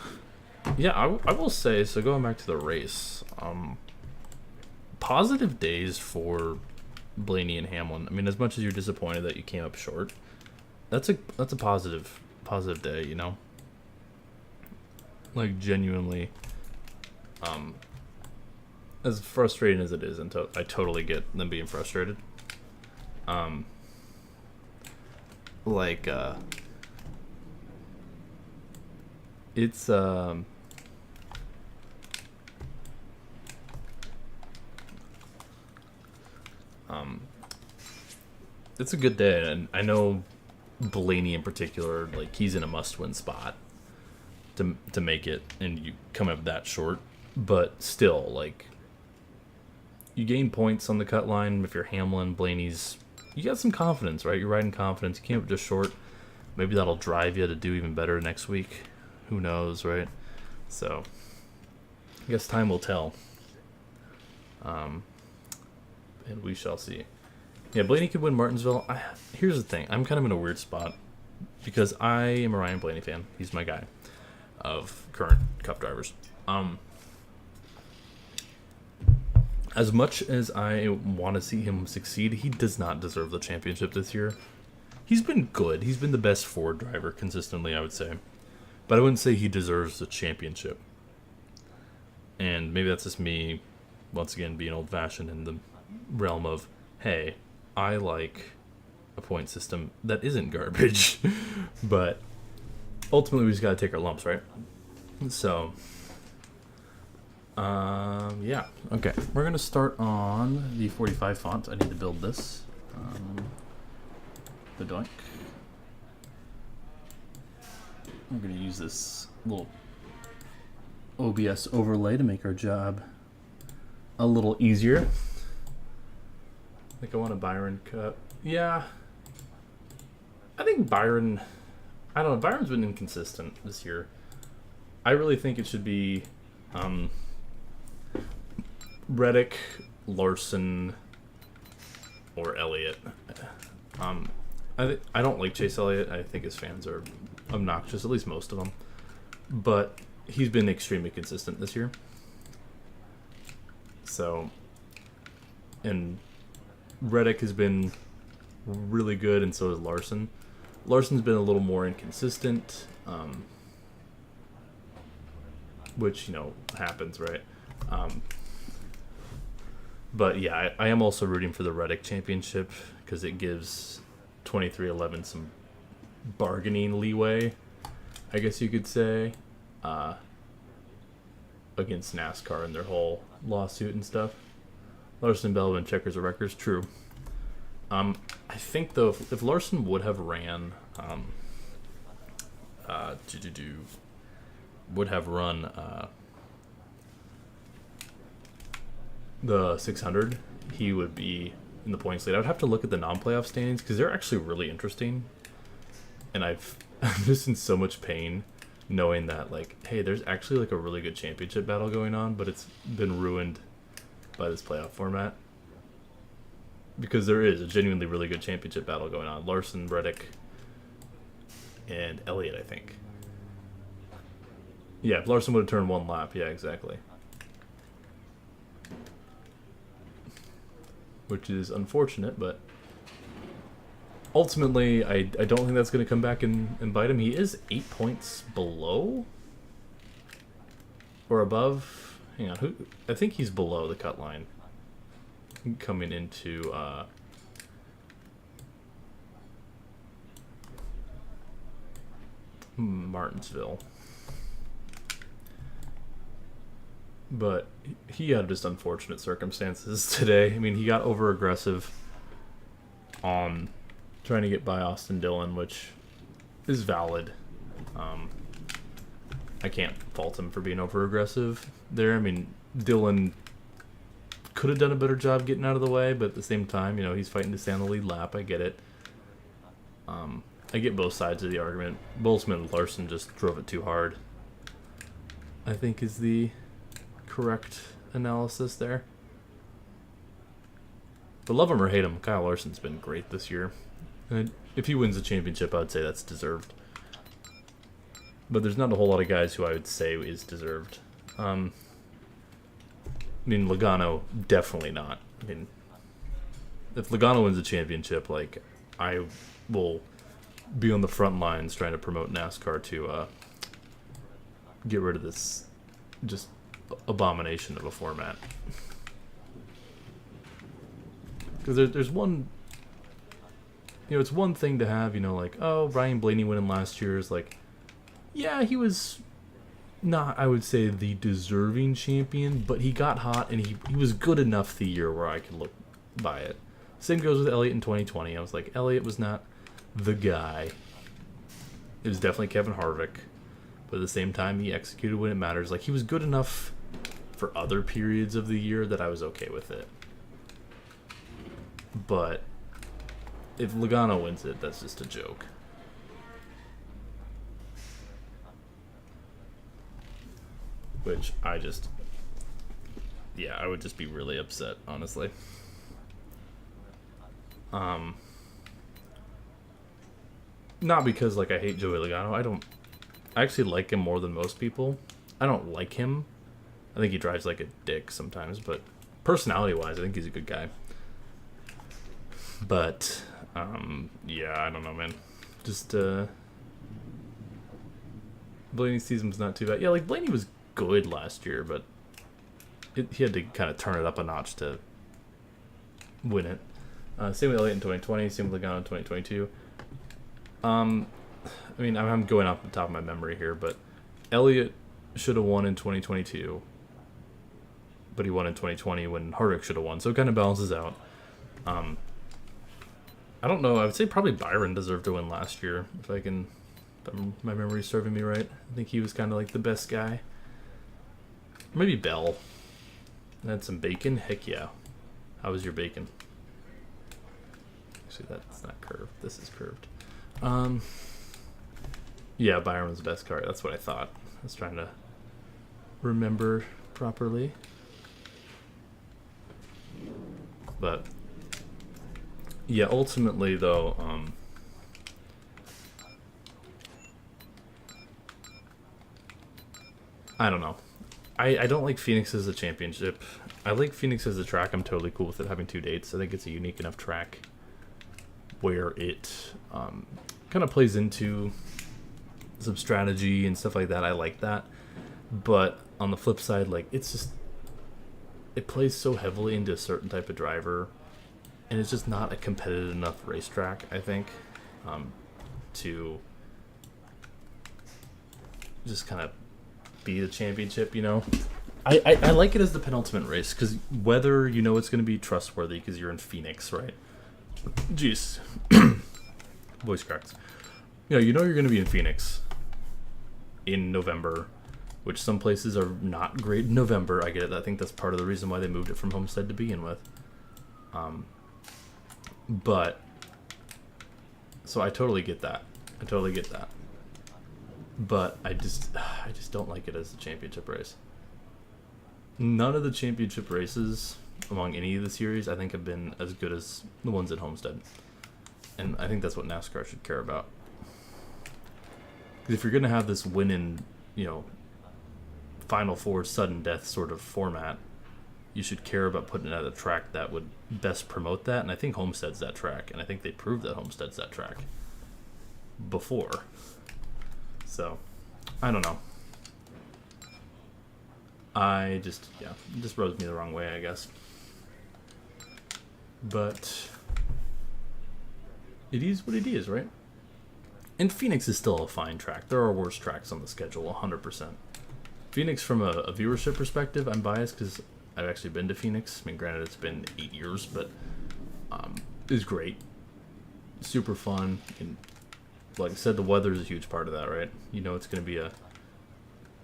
Yeah, I will say, so going back to the race, positive days for Blaney and Hamlin. I mean, as much as you're disappointed that you came up short, that's a positive day, you know? Like, genuinely, as frustrating as it is, and I totally get them being frustrated. It's it's a good day, and I know Blaney in particular, like, he's in a must-win spot to make it, and you come up that short. But still, like, you gain points on the cut line. If you're Hamlin, Blaney's, you got some confidence, right? You're riding confidence. You came up just short. Maybe that'll drive you to do even better next week. Who knows, right? So, I guess time will tell. And we shall see. Yeah, Blaney could win Martinsville. Here's the thing. I'm kind of in a weird spot because I am a Ryan Blaney fan. He's my guy of current Cup drivers. As much as I want to see him succeed, he does not deserve the championship this year. He's been good. He's been the best Ford driver consistently, I would say. But I wouldn't say he deserves the championship. And maybe that's just me, once again, being old-fashioned in the realm of, hey, I like a point system that isn't garbage. But ultimately, we just got to take our lumps, right? So, yeah. Okay, we're going to start on the 45 font. I need to build this. The doink. We're going to use this little OBS overlay to make our job a little easier. I think I want a Byron cut. Yeah. I think Byron, I don't know, Byron's been inconsistent this year. I really think it should be Reddick, Larson, or Elliott. I don't like Chase Elliott. I think his fans are obnoxious, at least most of them. But he's been extremely consistent this year. So, and Reddick has been really good, and so has Larson. Larson's been a little more inconsistent, which, you know, happens, right? But yeah, I am also rooting for the Reddick championship because it gives 2311 some bargaining leeway, I guess you could say, against NASCAR and their whole lawsuit and stuff. Larson, Bell, and checkers of records, true. I think though, if Larson would have ran, the 600, he would be in the points lead. I would have to look at the non-playoff standings because they're actually really interesting, and I'm just in so much pain knowing that, like, hey, there's actually like a really good championship battle going on, but it's been ruined by this playoff format. Because there is a genuinely really good championship battle going on. Larson, Reddick, and Elliott, I think. Yeah, if Larson would have turned one lap. Yeah, exactly. Which is unfortunate, but ultimately, I don't think that's going to come back and bite him. He is 8 points below or above. Hang on, I think he's below the cut line coming into Martinsville. But he had just unfortunate circumstances today. I mean, he got over aggressive on trying to get by Austin Dillon, which is valid. I can't fault him for being over aggressive there. I mean, Dillon could have done a better job getting out of the way, but at the same time, you know, he's fighting to stay on the lead lap. I get it. I get both sides of the argument. Boltzmann and Larson just drove it too hard, I think, is the correct analysis there. But love him or hate him, Kyle Larson's been great this year. And if he wins the championship, I would say that's deserved. But there's not a whole lot of guys who I would say is deserved. I mean, Logano, definitely not. I mean, if Logano wins the championship, like, I will be on the front lines trying to promote NASCAR to get rid of this just abomination of a format. Because there's one, you know, it's one thing to have, you know, like, oh, Ryan Blaney winning last year is like, yeah, he was not, I would say, the deserving champion, but he got hot and he was good enough the year where I could look by it. Same goes with Elliott in 2020. I was like, Elliott was not the guy. It was definitely Kevin Harvick, but at the same time, he executed when it matters. Like, he was good enough for other periods of the year that I was okay with it. But if Logano wins it, that's just a joke. Which I just, yeah, I would just be really upset, honestly. Not because, like, I hate Joey Logano. I actually like him more than most people. I don't like him. I think he drives like a dick sometimes, but personality-wise, I think he's a good guy. But, yeah, I don't know, man. Just, Blaney's season was not too bad. Yeah, like, Blaney was good last year, but he had to kind of turn it up a notch to win it. Same with Elliott in 2020, same with Logano in 2022. I mean, I'm going off the top of my memory here, but Elliott should have won in 2022, but he won in 2020 when Harvick should have won, so it kind of balances out. I don't know, I would say probably Byron deserved to win last year, if my memory's serving me right. I think he was kind of like the best guy. Maybe Bell. Had some bacon? Heck yeah. How was your bacon? Actually, that's not curved. This is curved. Yeah, Byron was the best car. That's what I thought. I was trying to remember properly. But yeah, ultimately though, I don't know. I don't like Phoenix as a championship. I like Phoenix as a track. I'm totally cool with it having 2 dates. I think it's a unique enough track where it kind of plays into some strategy and stuff like that. I like that. But on the flip side, like, it's just, it plays so heavily into a certain type of driver, and it's just not a competitive enough racetrack, I think, to just kind of be the championship, you know? I like it as the penultimate race, because whether you know it's going to be trustworthy, because you're in Phoenix, right? Jeez. Voice cracks. You know you're going to be in Phoenix in November, which some places are not great in November. I get it. I think that's part of the reason why they moved it from Homestead to begin with. But, so I totally get that. but I just don't like it as a championship race. None of the championship races among any of the series I think have been as good as the ones at Homestead, and I think that's what NASCAR should care about. Because if you're gonna have this win in, Final Four sudden death sort of format, you should care about putting it at a track that would best promote that, and I think Homestead's that track, and I think they proved that Homestead's that track before. So, I don't know. It just rubs me the wrong way, I guess. But it is what it is, right? And Phoenix is still a fine track. There are worse tracks on the schedule, 100%. Phoenix, from a viewership perspective, I'm biased because I've actually been to Phoenix. I mean, granted, it's been 8 years, but it's great. Super fun. And like I said, the weather is a huge part of that, right? It's going to be a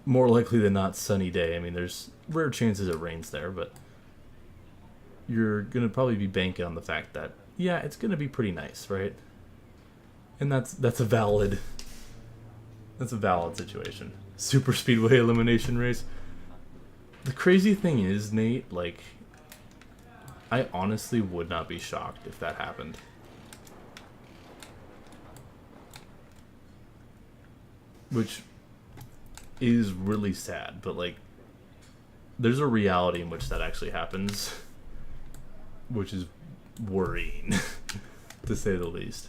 more likely than not sunny day. I mean, there's rare chances it rains there, but you're going to probably be banking on the fact that, yeah, it's going to be pretty nice, right? And that's a valid situation. Super speedway elimination race. The crazy thing is, Nate, like, I honestly would not be shocked if that happened. Which is really sad, but like, there's a reality in which that actually happens, which is worrying, to say the least.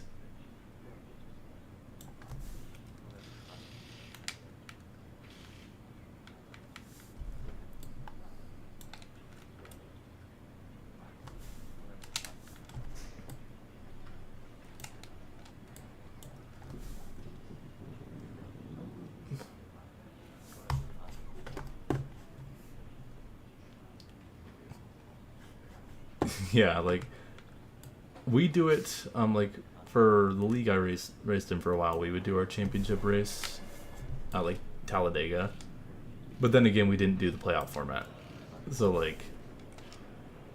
Yeah, like, we do it, like, for the league I raced in for a while, we would do our championship race at, like, Talladega. But then again, we didn't do the playoff format. So, like,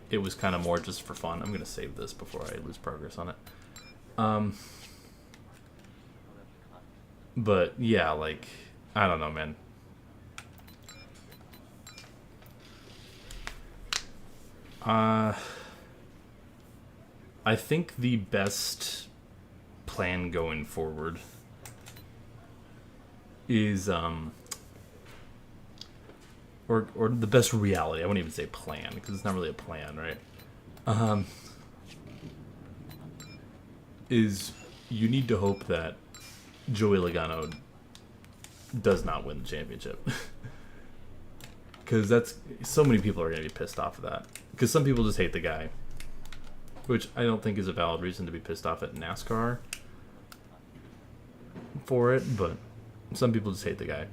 it was kind of more just for fun. I'm going to save this before I lose progress on it. But, yeah, like, I don't know, man. I think the best plan going forward is or the best reality. I wouldn't even say plan because it's not really a plan, right? Is you need to hope that Joey Logano does not win the championship. Because that's so many people are going to be pissed off of that. Because some people just hate the guy, which I don't think is a valid reason to be pissed off at NASCAR for it, but some people just hate the guy.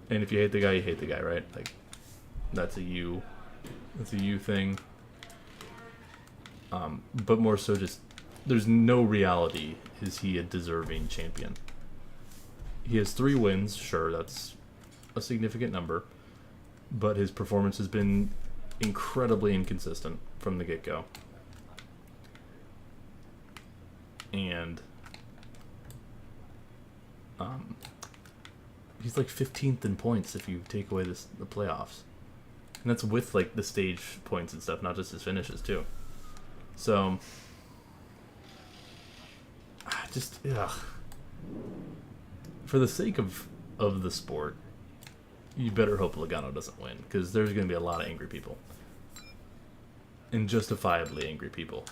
And if you hate the guy, you hate the guy, right? Like, that's a you thing. But more so just, there's no reality. Is he a deserving champion? He has 3 wins, sure, that's a significant number, but his performance has been incredibly inconsistent from the get-go. And he's like 15th in points if you take away the playoffs, and that's with like the stage points and stuff, not just his finishes too. So just for the sake of the sport, you better hope Logano doesn't win, because there's going to be a lot of angry people, and justifiably angry people.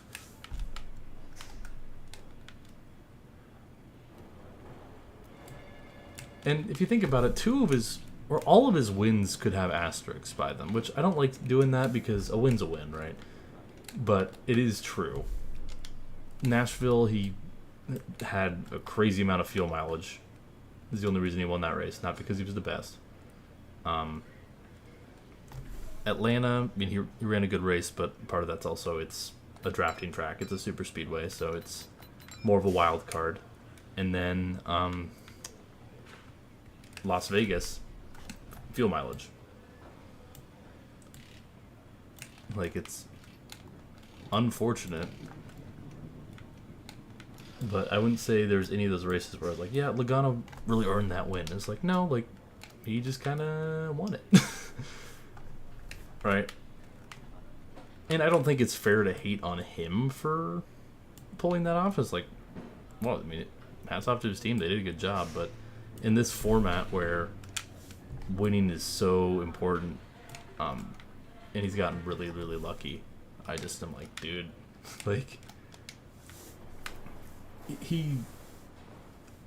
And if you think about it, all of his wins could have asterisks by them, which I don't like doing that because a win's a win, right? But it is true. Nashville, he had a crazy amount of fuel mileage. Is the only reason he won that race, not because he was the best. Atlanta, I mean, he ran a good race, but part of that's also it's a drafting track. It's a super speedway, so it's more of a wild card. And then Las Vegas, fuel mileage. Like, it's unfortunate But I wouldn't say there's any of those races where I was like, yeah, Logano really earned that win. It's like, no, like, he just kind of won it. Right? And I don't think it's fair to hate on him for pulling that off. It's like, well, I mean, hats off to his team. They did a good job. But in this format where winning is so important, and he's gotten really, really lucky, I just am like, dude, like, he,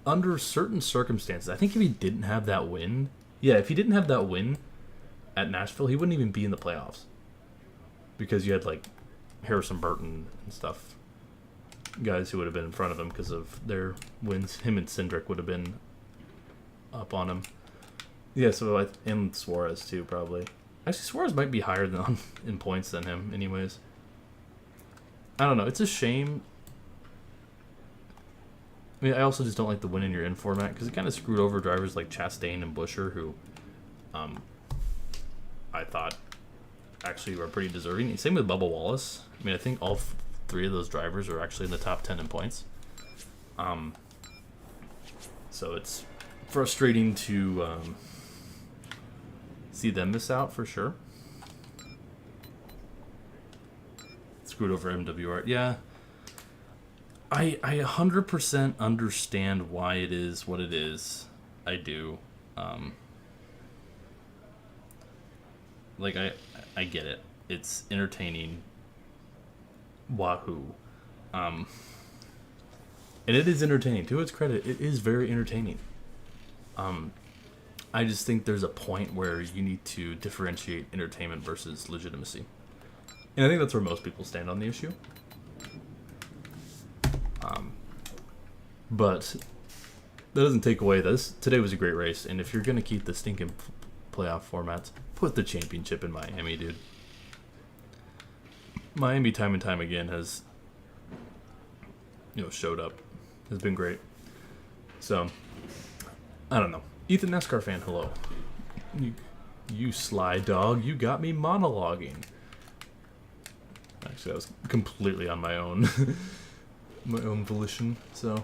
under certain circumstances, I think if he didn't have that win, if he didn't have that win at Nashville, he wouldn't even be in the playoffs. Because you had, like, Harrison Burton and stuff, guys who would have been in front of him because of their wins. Him and Cindric would have been up on him. Yeah, so and Suarez, too, probably. Actually, Suarez might be higher in points than him, anyways. I don't know. It's a shame. I mean, I also just don't like the win in your in format because it kind of screwed over drivers like Chastain and Buescher, who I thought actually were pretty deserving. Same with Bubba Wallace. I mean, I think all three of those drivers are actually in the top 10 in points. So it's frustrating to see them miss out for sure. Screwed over MWR. Yeah. I 100% understand why it is what it is. I do. Like, I get it. It's entertaining. Wahoo. And it is entertaining. To its credit, it is very entertaining. I just think there's a point where you need to differentiate entertainment versus legitimacy. And I think that's where most people stand on the issue. But that doesn't take away this. Today was a great race, and if you're going to keep the stinking playoff formats, put the championship in Miami, dude. Miami time and time again has, showed up. Has been great. So, I don't know. Ethan, NASCAR fan, hello. You sly dog, you got me monologuing. Actually, that was completely on my own, my own volition, so.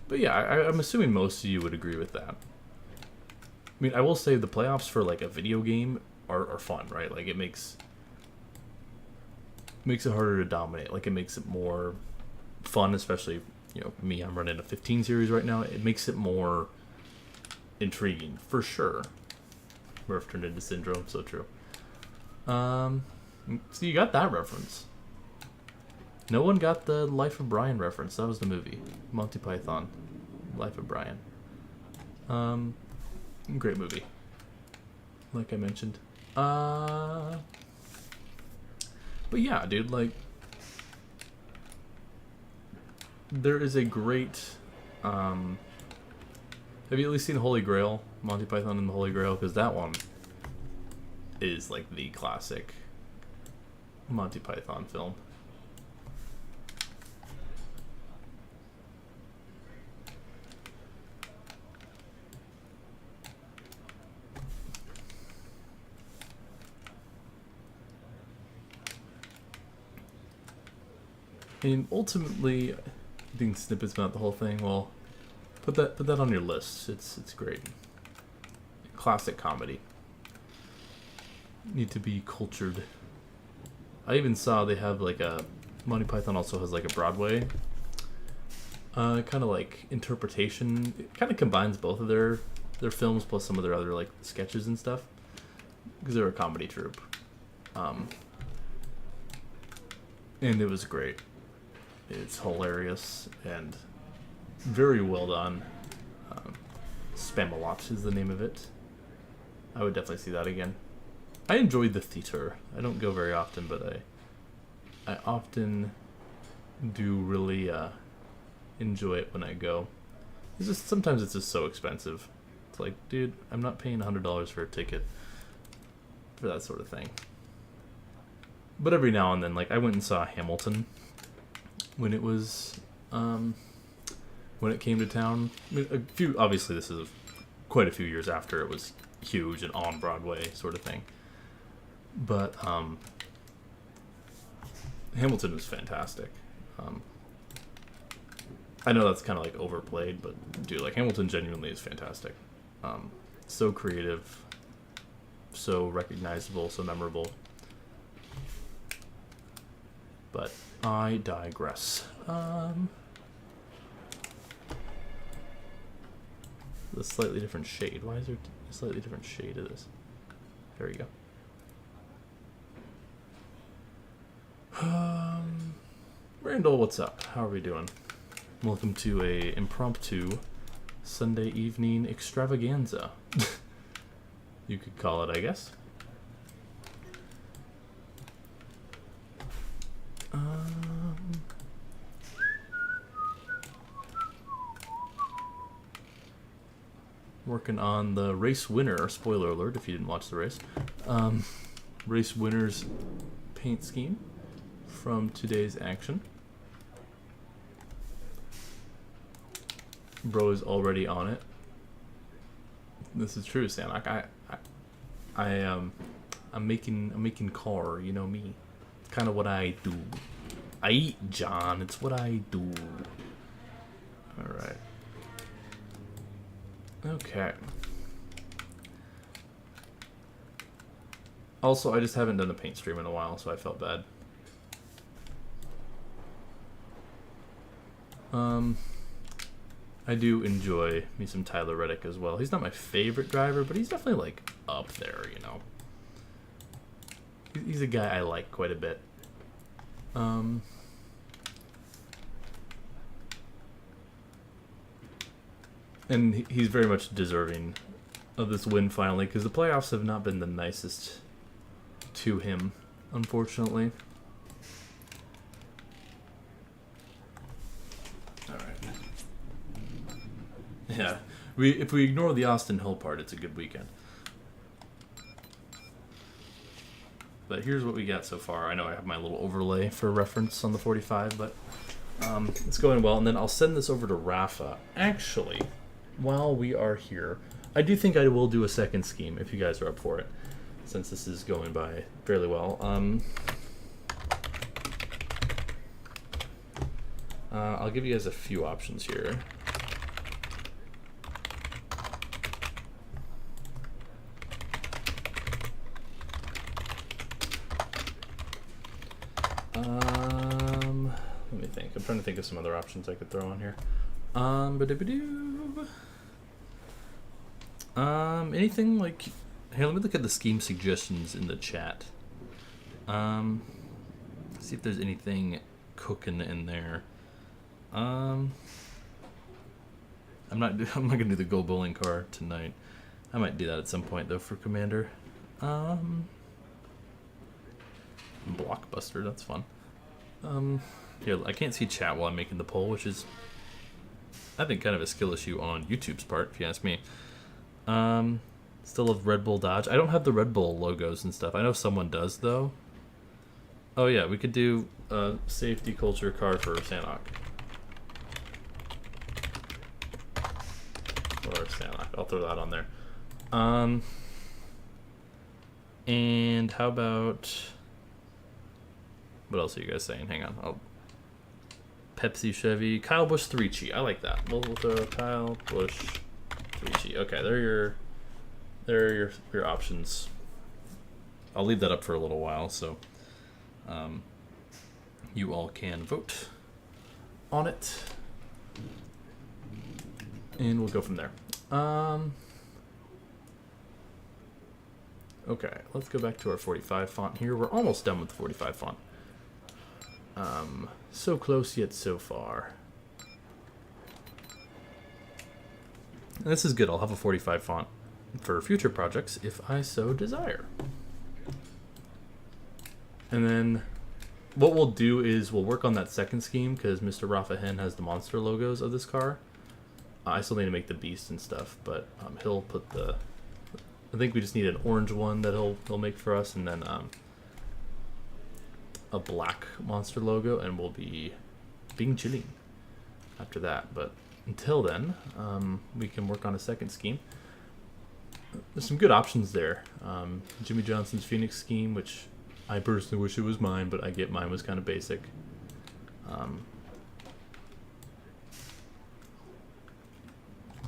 But yeah, I'm assuming most of you would agree with that. I mean, I will say the playoffs for, like, a video game are fun, right? Like, it makes it harder to dominate. Like, it makes it more fun, especially, me, I'm running a 15 series right now. It makes it more intriguing, for sure. Murph turned into Syndrome, so true. So you got that reference. No one got the Life of Brian reference. That was the movie. Monty Python. Life of Brian. Great movie. Like I mentioned. But yeah, dude, like, there is a great, have you at least seen Holy Grail? Monty Python and the Holy Grail? Because that one is, like, the classic Monty Python film. And ultimately, doing snippets about the whole thing, well, put that on your list. It's great. Classic comedy. Need to be cultured. I even saw they have, like, a Monty Python also has, like, a Broadway kind of, like, interpretation. It kind of combines both of their films plus some of their other, like, sketches and stuff, because they're a comedy troupe. And it was great. It's hilarious and very well done. Spamalot is the name of it. I would definitely see that again. I enjoyed the theater. I don't go very often, but I often do really enjoy it when I go. It's just sometimes it's just so expensive. It's like, dude, I'm not paying $100 for a ticket for that sort of thing. But every now and then, like, I went and saw Hamilton when it was when it came to town. I mean, obviously this is quite a few years after it was huge and on Broadway sort of thing. But Hamilton was fantastic. I know that's kind of like overplayed, but dude, like Hamilton genuinely is fantastic. So creative, so recognizable, so memorable. But I digress. The slightly different shade. Why is there a slightly different shade of this? There you go. Randall, what's up? How are we doing? Welcome to a impromptu Sunday evening extravaganza. You could call it, I guess. Working on the race winner, spoiler alert if you didn't watch the race, race winner's paint scheme from today's action. Bro is already on it. This is true, Sanok. I'm making car, you know me. It's kind of what I do. I eat, John. It's what I do. All right. Okay. Also, I just haven't done a paint stream in a while, so I felt bad. I do enjoy me some Tyler Reddick as well. He's not my favorite driver, but he's definitely like up there, you know. He's a guy I like quite a bit. And he's very much deserving of this win finally, because the playoffs have not been the nicest to him, unfortunately. Yeah, if we ignore the Austin Hill part, it's a good weekend. But here's what we got so far. I know I have my little overlay for reference on the 45, but it's going well. And then I'll send this over to Rafa. Actually, while we are here, I do think I will do a second scheme if you guys are up for it, since this is going by fairly well. I'll give you guys a few options here. Let me think. I'm trying to think of some other options I could throw on here. Anything like... Here, let me look at the scheme suggestions in the chat. See if there's anything cooking in there. I'm not gonna do the Go Bowling car tonight. I might do that at some point though for Commander. Blockbuster, that's fun. Here, I can't see chat while I'm making the poll, which is, I think, kind of a skill issue on YouTube's part, if you ask me. Still have Red Bull Dodge. I don't have the Red Bull logos and stuff. I know someone does, though. Oh, yeah, we could do a safety culture car for Sanok. Or Sanok. I'll throw that on there. And how about... What else are you guys saying? Hang on. Pepsi, Chevy, Kyle Busch, 3Chi. I like that. We'll throw Kyle Busch, 3Chi. Okay, there are your options. I'll leave that up for a little while, so you all can vote on it, and we'll go from there. Okay, let's go back to our 45 font here. We're almost done with the 45 font. So close yet so far. And this is good. I'll have a 45 font for future projects if I so desire. And then what we'll do is we'll work on that second scheme because Mr. Rafa Hen has the monster logos of this car. I still need to make the beast and stuff, but he'll put the... I think we just need an orange one that he'll make for us, and then a black monster logo, and we'll be being chilling after that. But until then, we can work on a second scheme. There's some good options there. Jimmy Johnson's Phoenix scheme, which I personally wish it was mine, but I get mine was kind of basic.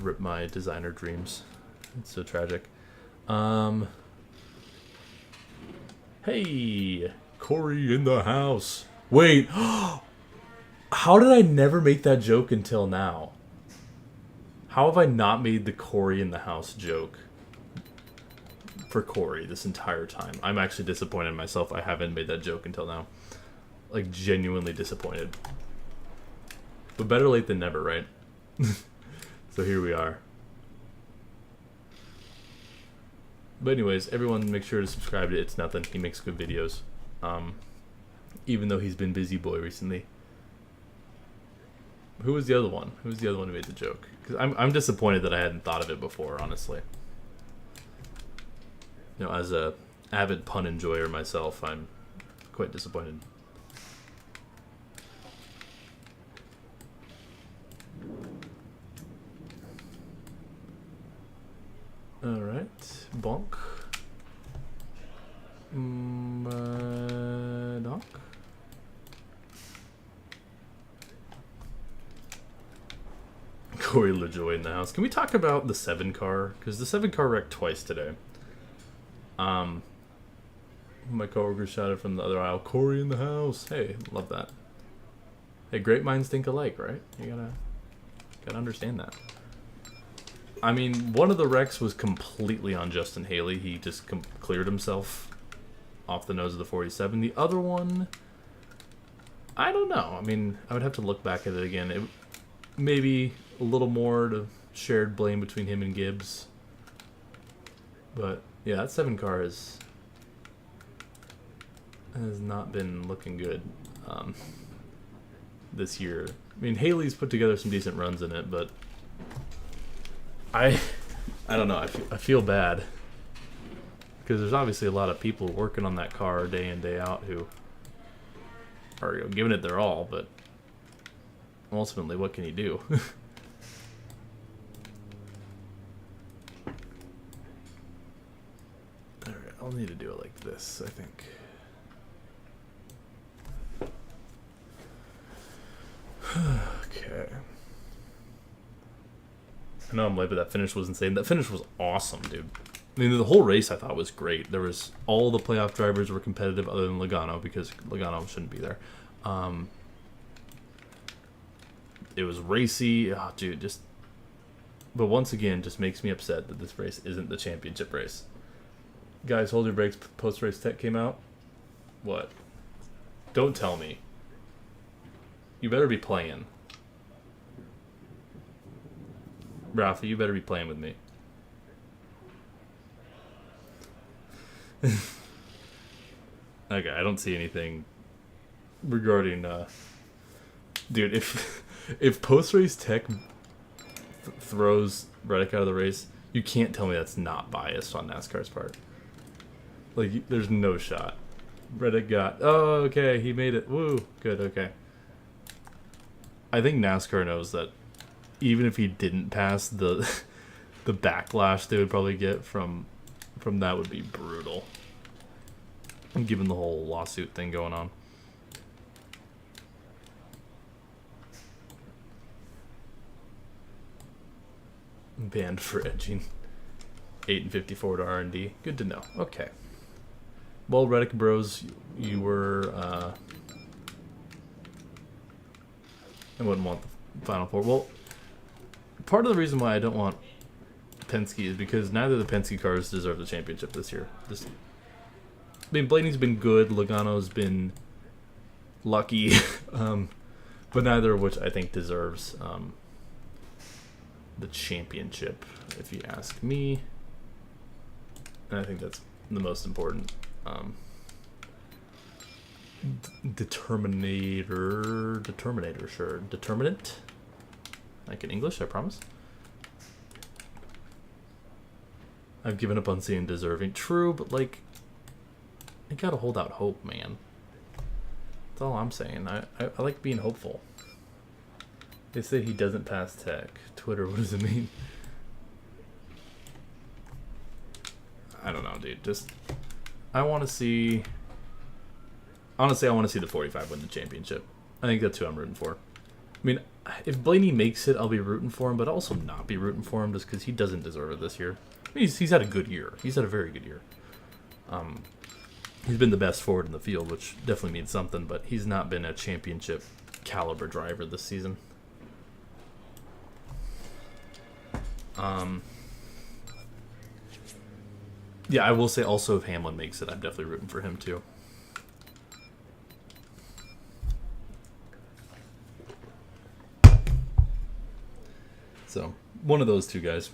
Rip my designer dreams. It's so tragic. Hey, Corey in the house. Wait, how did I never make that joke until now? How have I not made the Corey in the house joke for Corey this entire time? I'm actually disappointed in myself. I haven't made that joke until now. Like, genuinely disappointed. But better late than never, right? So here we are. But anyways, everyone make sure to subscribe to It's Nothing. He makes good videos. Even though he's been busy boy recently. Who was the other one? Who was the other one who made the joke? Because I'm disappointed that I hadn't thought of it before, honestly. You know, as a avid pun enjoyer myself, I'm quite disappointed. Alright, bonk. Donk. Corey LaJoy in the house. Can we talk about the 7 car? Because the 7 car wrecked twice today. My coworker shouted from the other aisle, Corey in the house. Hey, love that. Hey, great minds think alike, right? You gotta understand that. I mean, one of the wrecks was completely on Justin Haley. He just cleared himself off the nose of the 47. The other one, I don't know. I mean, I would have to look back at it again. It maybe a little more to shared blame between him and Gibbs. But yeah, that 7 car has not been looking good this year. I mean, Haley's put together some decent runs in it, but I don't know. I feel bad because there's obviously a lot of people working on that car day in, day out who are giving it their all, but ultimately, what can you do? Alright, I'll need to do it like this, I think. Okay. I know I'm late, but that finish was insane. That finish was awesome, dude. I mean, the whole race I thought was great. There was all the playoff drivers were competitive other than Logano because Logano shouldn't be there. It was racy. Oh, dude, just... But once again, just makes me upset that this race isn't the championship race. Guys, hold your brakes. Post-race tech came out. What? Don't tell me. You better be playing. Rafa, you better be playing with me. Okay, I don't see anything regarding... Dude, if post-race tech throws Reddick out of the race, you can't tell me that's not biased on NASCAR's part. Like, there's no shot. Reddick got... Oh, okay, he made it. Woo, good, okay. I think NASCAR knows that even if he didn't pass, the backlash they would probably get from that would be brutal. Given the whole lawsuit thing going on. Banned for edging. 8 and 54 to R&D. Good to know. Okay. Well, Reddick Bros, you were... I wouldn't want the Final Four. Well, part of the reason why I don't want Penske is because neither of the Penske cars deserve the championship this year. I mean, Blaney's been good. Logano's been lucky. But neither of which I think deserves the championship, if you ask me. And I think that's the most important. Determinator, sure. Determinant? Like in English, I promise. I've given up on seeing deserving. True, but like, you gotta hold out hope, man. That's all I'm saying. I like being hopeful. They say he doesn't pass tech. Twitter, what does it mean? I don't know, dude. Just, I want to see... Honestly, I want to see the 45 win the championship. I think that's who I'm rooting for. I mean, if Blaney makes it, I'll be rooting for him, but also not be rooting for him just because he doesn't deserve it this year. I mean, he's had a good year. He's had a very good year. He's been the best forward in the field, which definitely means something, but he's not been a championship caliber driver this season. Yeah, I will say also if Hamlin makes it, I'm definitely rooting for him too. So, one of those two guys.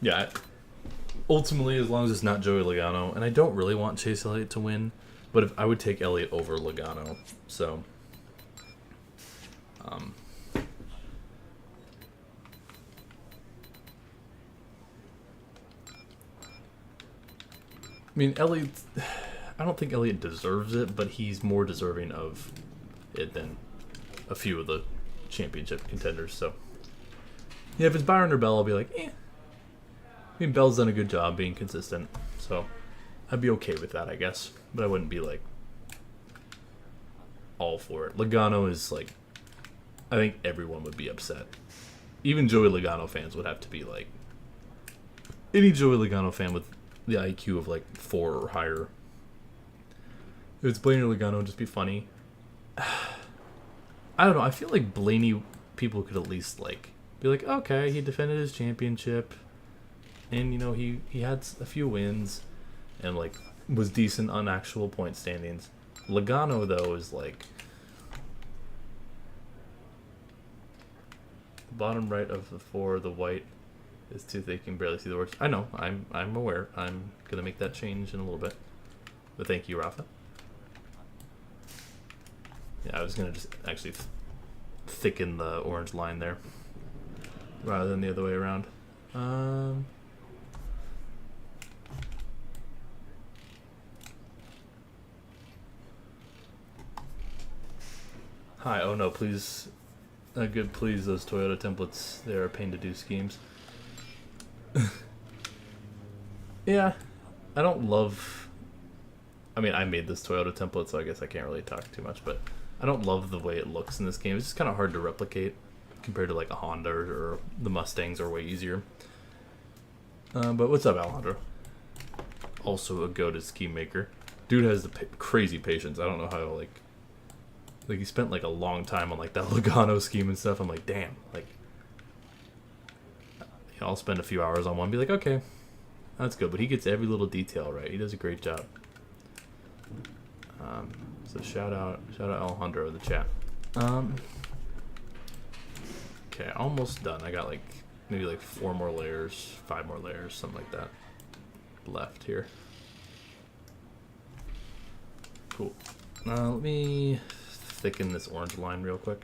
Yeah, ultimately, as long as it's not Joey Logano, and I don't really want Chase Elliott to win, but if I would take Elliott over Logano, so... I mean, Elliott... I don't think Elliott deserves it, but he's more deserving of it than a few of the championship contenders, so... Yeah, if it's Byron or Bell, I'll be like, eh. I mean, Bell's done a good job being consistent, so I'd be okay with that, I guess. But I wouldn't be, like, all for it. Logano is, like... I think everyone would be upset. Even Joey Logano fans would have to be, like... Any Joey Logano fan with the IQ of, like, 4 or higher. If it's Blaney or Logano, it'd just be funny. I don't know, I feel like Blaney people could at least, like... Be like, okay, he defended his championship, and you know he had a few wins, and like was decent on actual point standings. Logano though is like the bottom right of the 4. The white is too thick, you can barely see the words. I know, I'm aware. I'm gonna make that change in a little bit. But thank you, Rafa. Yeah, I was gonna just actually thicken the orange line there, rather than the other way around. Hi, oh no, please. Good, please, those Toyota templates, they're a pain to do schemes. Yeah, I don't love... I mean, I made this Toyota template, so I guess I can't really talk too much, but I don't love the way it looks in this game. It's just kind of hard to replicate. Compared to like a Honda or the Mustangs are way easier. But what's up, Alejandro? Also a goated scheme maker. Dude has the crazy patience. I don't know how like he spent like a long time on like that Logano scheme and stuff. I'm like, damn. Like, you know, I'll spend a few hours on one, be like, okay, that's good. But he gets every little detail right. He does a great job. So shout out Alejandro in the chat. Okay, almost done. I got like maybe like 4 more layers, 5 more layers, something like that left here. Cool. Let me thicken this orange line real quick.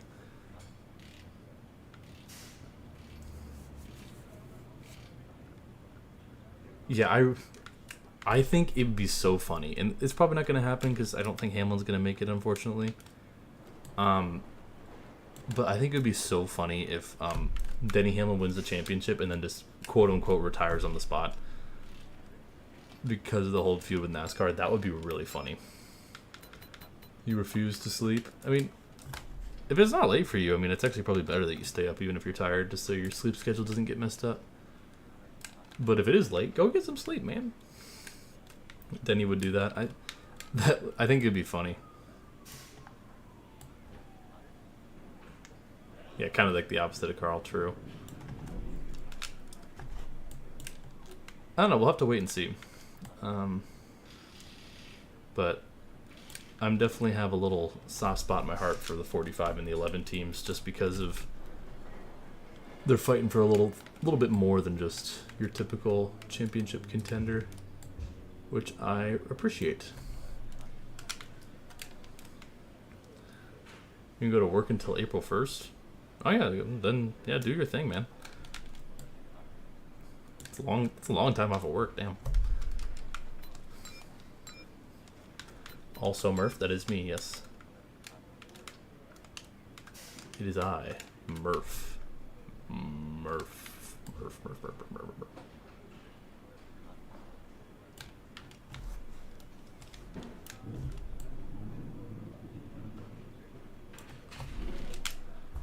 Yeah, I think it'd be so funny, and it's probably not going to happen because I don't think Hamlin's going to make it, unfortunately. But I think it would be so funny if Denny Hamlin wins the championship and then just quote-unquote retires on the spot because of the whole feud with NASCAR. That would be really funny. You refuse to sleep? I mean, if it's not late for you, I mean, it's actually probably better that you stay up even if you're tired just so your sleep schedule doesn't get messed up. But if it is late, go get some sleep, man. Denny would do that. I think it'd be funny. Yeah, kind of like the opposite of Carl, true. I don't know, we'll have to wait and see. But I'm definitely have a little soft spot in my heart for the 45 and the 11 teams just because of they're fighting for a little bit more than just your typical championship contender, which I appreciate. You can go to work until April 1st. Oh yeah, then yeah, do your thing, man. It's a long time off of work, damn. Also Murph, that is me, yes. It is I, Murph. Murph.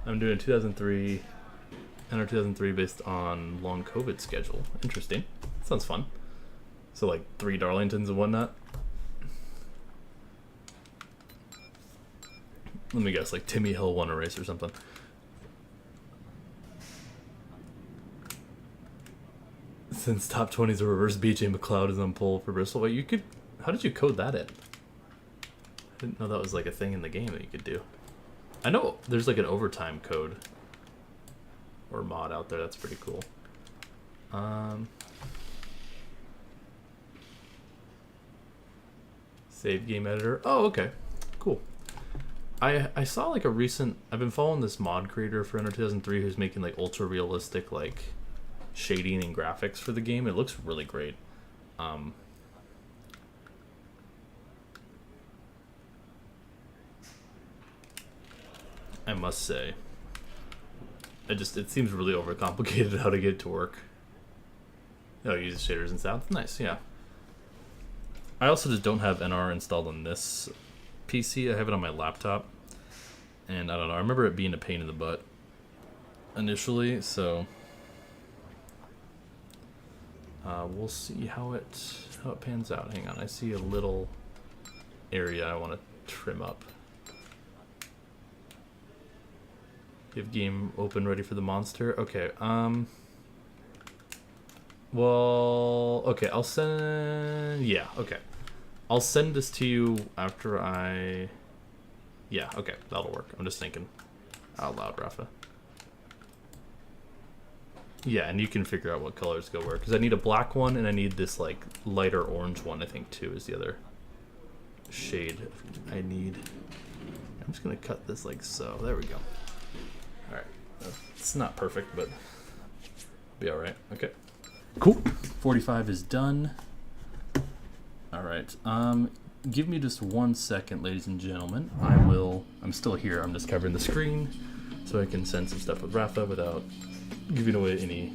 I'm doing 2003, NR 2003 based on long COVID schedule. Interesting. Sounds fun. So like 3 Darlingtons and whatnot. Let me guess, like Timmy Hill won a race or something. Since top 20s are reverse, BJ McLeod is on pole for Bristol. Wait, you could... How did you code that in? I didn't know that was like a thing in the game that you could do. I know there's like an overtime code or mod out there. That's pretty cool. Save game editor. Oh, okay. Cool. I saw like a recent... I've been following this mod creator for Enter 2003 who's making like ultra realistic like shading and graphics for the game. It looks really great. I must say, it seems really overcomplicated how to get it to work. Oh, use shaders and sounds. Nice, yeah. I also just don't have NR installed on this PC. I have it on my laptop, and I don't know. I remember it being a pain in the butt initially, so we'll see how it pans out. Hang on, I see a little area I want to trim up. Give game open ready for the monster. Okay, well, okay, I'll send... Yeah, okay. I'll send this to you after I... Yeah, okay, that'll work. I'm just thinking out loud, Rafa. Yeah, and you can figure out what colors go where. Because I need a black one, and I need this, like, lighter orange one, I think, too, is the other shade I need. I'm just going to cut this like so. There we go. Alright. It's not perfect, but be alright. Okay. Cool. 45 is done. Alright. Give me just 1 second, ladies and gentlemen. I'm still here. I'm just covering the screen so I can send some stuff with Rafa without giving away any...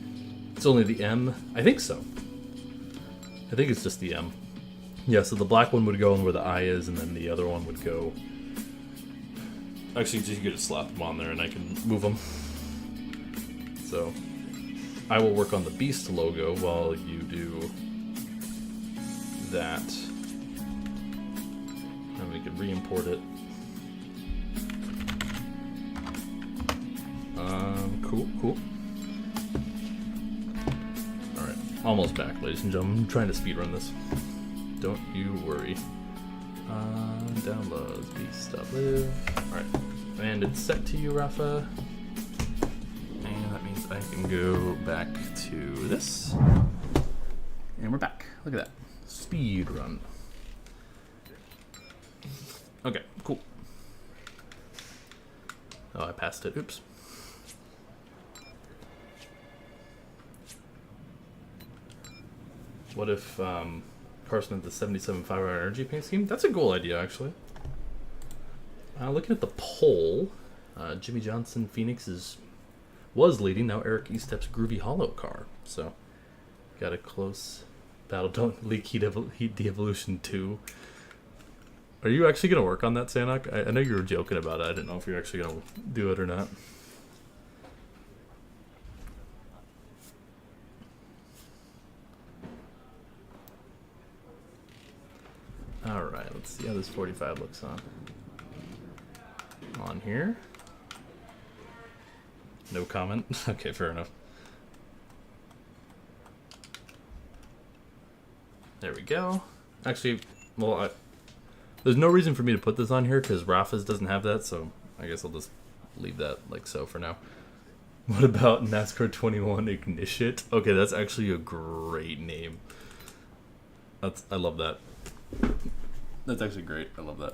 It's only the M? I think so. I think it's just the M. Yeah, so the black one would go in where the I is, and then the other one would go... Actually, you could just slap them on there and I can move them. So, I will work on the Beast logo while you do that. And we can re-import it. Cool. Alright, almost back, ladies and gentlemen. I'm trying to speedrun this. Don't you worry. Downloads, beast.live. Alright, and it's set to you, Rafa. And that means I can go back to this. And we're back. Look at that. Speed run. Okay, cool. Oh, I passed it. Oops. What if Carson had the 77 5-hour energy paint scheme? That's a cool idea, actually. Looking at the poll, Jimmy Johnson Phoenix was leading. Now Eric Estep's Groovy Hollow car. So, got a close battle. Don't leak Heat De-Evolution 2. Are you actually going to work on that, Sanok? I know you were joking about it. I didn't know if you're actually going to do it or not. Alright, let's see how this 45 looks on here. No comment? Okay, fair enough. There we go. Actually, well, there's no reason for me to put this on here because Rafa's doesn't have that, so I guess I'll just leave that like so for now. What about NASCAR 21 Ignition? Okay, that's actually a great name. I love that. That's actually great. I love that.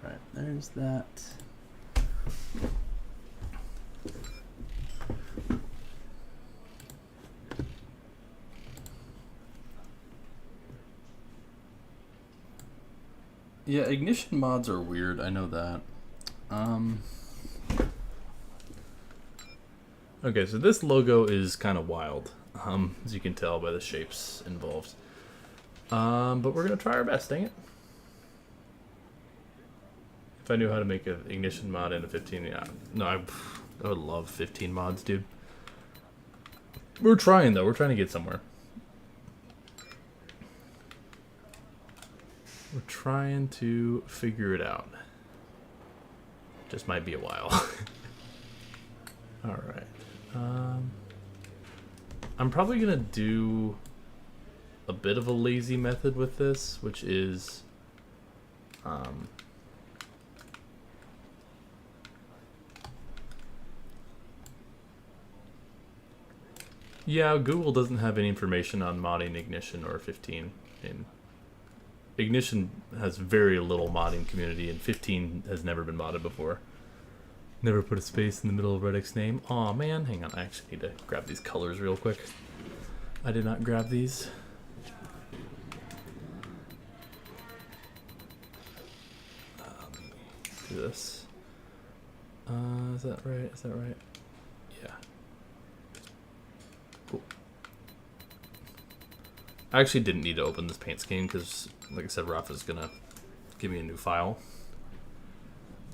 Alright, there's that. Yeah, ignition mods are weird, I know that. Okay, so this logo is kind of wild, as you can tell by the shapes involved. But we're going to try our best, dang it. If I knew how to make an ignition mod in a 15, yeah. No, I would love 15 mods, dude. We're trying, though. We're trying to get somewhere. We're trying to figure it out. Just might be a while. Alright. I'm probably going to do a bit of a lazy method with this, which is... yeah, Google doesn't have any information on modding Ignition or 15. And Ignition has very little modding community, and 15 has never been modded before. Never put a space in the middle of Reddick's name. Aw, man. Hang on. I actually need to grab these colors real quick. I did not grab these. Do this. Is that right? Is that right? Yeah. Cool. I actually didn't need to open this paint scheme because, like I said, Rafa's gonna give me a new file.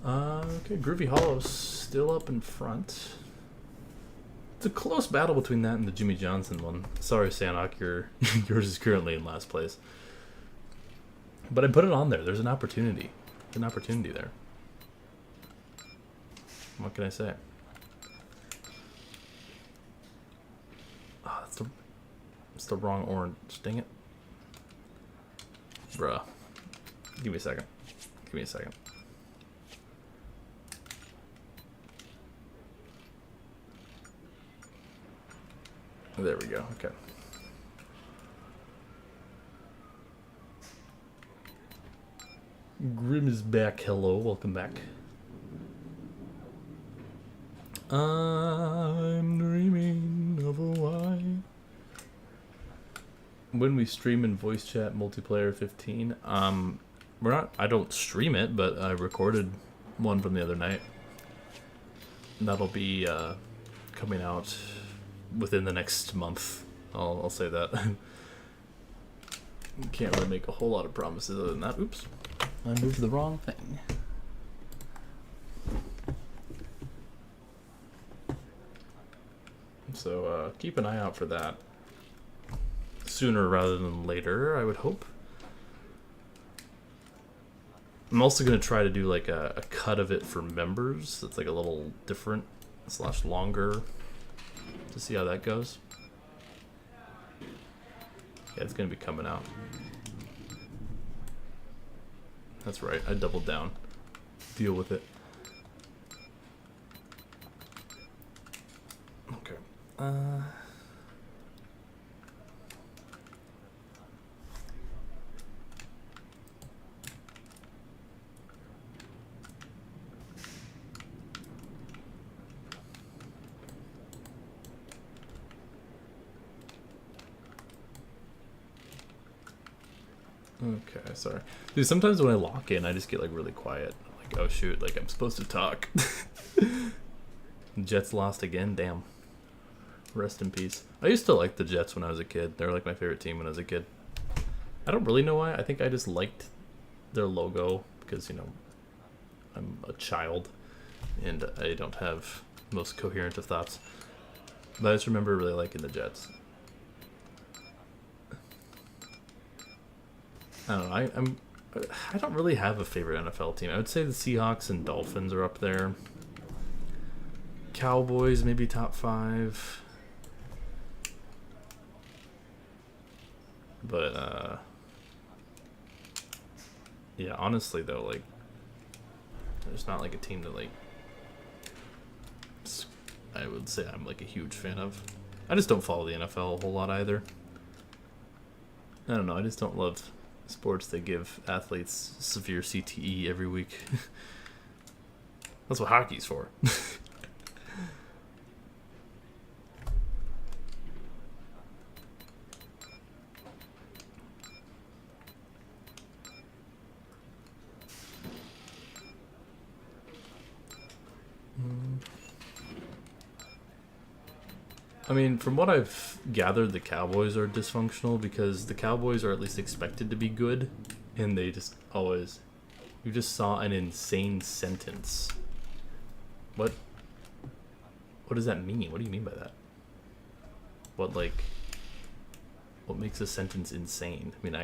Okay, Groovy Hollow's still up in front. It's a close battle between that and the Jimmy Johnson one. Sorry, Sanok, yours is currently in last place. But I put it on there. There's an opportunity. There's an opportunity there. What can I say? Oh, that's the wrong orange. Dang it. Bruh. Give me a second. Give me a second. There we go. Okay. Grim is back. Hello. Welcome back. I'm dreaming of a why. When we stream in voice chat multiplayer 15, we're not. I don't stream it, but I recorded one from the other night. That'll be coming out within the next month. I'll say that. Can't really make a whole lot of promises other than that. Oops, I moved the wrong thing. So keep an eye out for that. Sooner rather than later, I would hope. I'm also going to try to do like a cut of it for members that's like a little different / longer to see how that goes. Yeah, it's going to be coming out. That's right, I doubled down. Deal with it. Okay. Okay, sorry. Dude, sometimes when I lock in, I just get like really quiet. I'm like, oh shoot, like I'm supposed to talk. Jets lost again, damn. Rest in peace. I used to like the Jets when I was a kid. They were like my favorite team when I was a kid. I don't really know why. I think I just liked their logo because, you know, I'm a child and I don't have most coherent of thoughts. But I just remember really liking the Jets. I don't know. I don't really have a favorite NFL team. I would say the Seahawks and Dolphins are up there. Cowboys maybe top 5. But yeah, honestly though, like there's not like a team that like I would say I'm like a huge fan of. I just don't follow the NFL a whole lot either. I don't know. I just don't love sports that give athletes severe CTE every week. That's what hockey's for. I mean, from what I've gathered, the Cowboys are dysfunctional because the Cowboys are at least expected to be good, and they just always You just saw an insane sentence. What does that mean? What do you mean by that? What makes a sentence insane? I mean,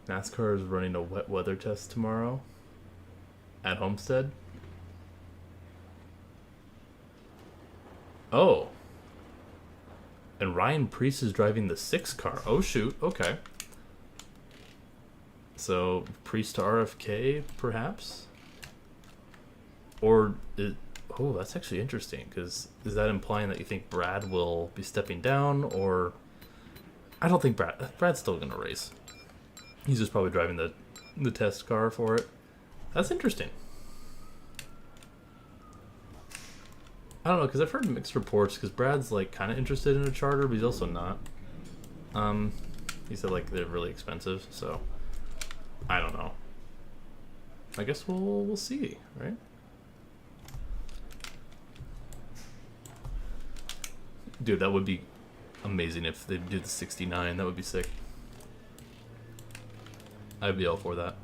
NASCAR is running a wet weather test tomorrow at Homestead. Oh. And Ryan Preece is driving the 6 car. Oh, shoot. Okay. So, Preece to RFK, perhaps? Or, oh, that's actually interesting, because is that implying that you think Brad will be stepping down, or... I don't think Brad's still going to race. He's just probably driving the test car for it. That's interesting. I don't know, because I've heard mixed reports, because Brad's, like, kind of interested in a charter, but he's also not. He said, like, they're really expensive, so... I don't know. I guess we'll see, right? Dude, that would be amazing if they did the 69. That would be sick. I'd be all for that.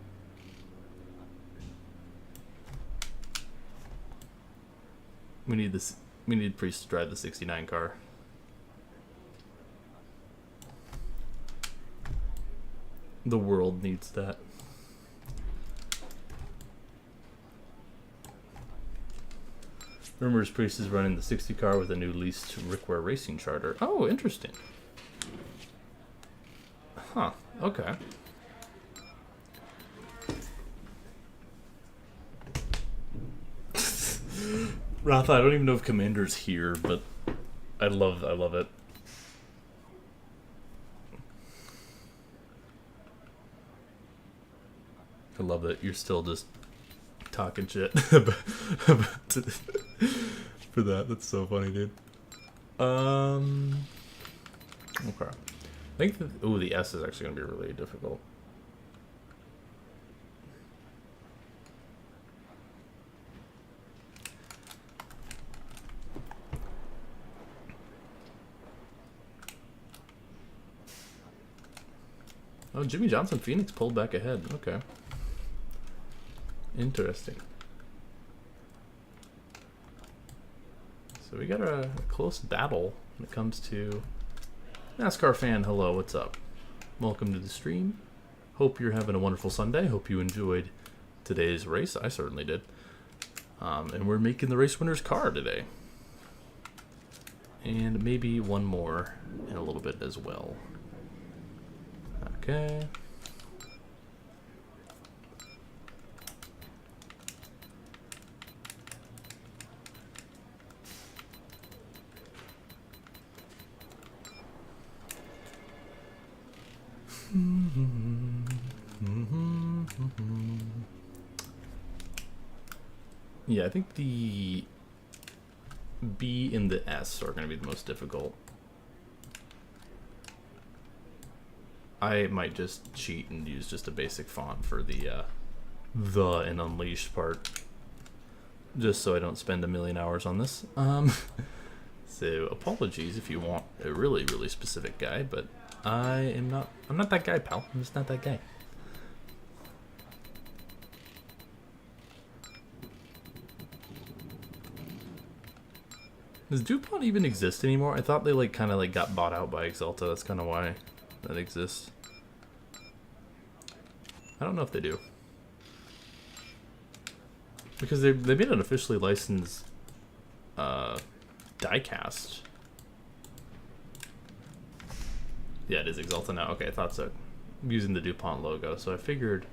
We need this. We need Priest to drive the 69 car. The world needs that. Rumors Priest is running the 60 car with a new leased Rickware Racing charter. Oh, interesting. Huh. Okay. Ratha, I don't even know if Commander's here, but I love it. I love that you're still just talking shit about for that. That's so funny, dude. Okay. I think the S is actually gonna be really difficult. Oh, Jimmy Johnson Phoenix pulled back ahead. Okay. Interesting. So we got a close battle when it comes to NASCAR fan. Hello, what's up? Welcome to the stream. Hope you're having a wonderful Sunday. Hope you enjoyed today's race. I certainly did. And we're making the race winner's car today. And maybe one more in a little bit as well. Okay. Yeah, I think the B and the S are going to be the most difficult. I might just cheat and use just a basic font for the and unleashed part, just so I don't spend a million hours on this. So apologies if you want a really, really specific guy, but I'm not that guy, pal. I'm just not that guy. Does DuPont even exist anymore? I thought they kind of got bought out by Axalta. That's kind of why that exists. I don't know if they do, because they made an officially licensed diecast. Yeah, it is Axalta now. Okay, I thought so. I'm using the DuPont logo, so I figured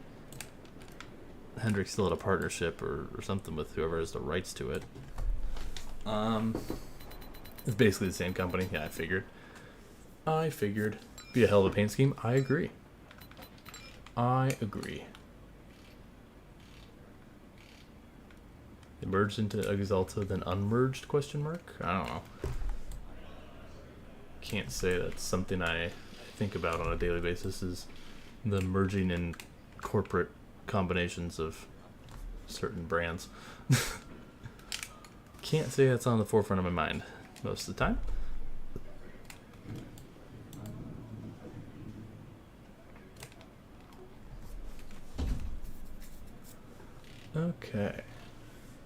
Hendrick still had a partnership or something with whoever has the rights to it. It's basically the same company. Yeah, I figured. Be a hell of a paint scheme. I agree. They merged into Axalta, then unmerged, question mark? I don't know. Can't say that's something I think about on a daily basis, is the merging in corporate combinations of certain brands. Can't say that's on the forefront of my mind. most of the time. Okay.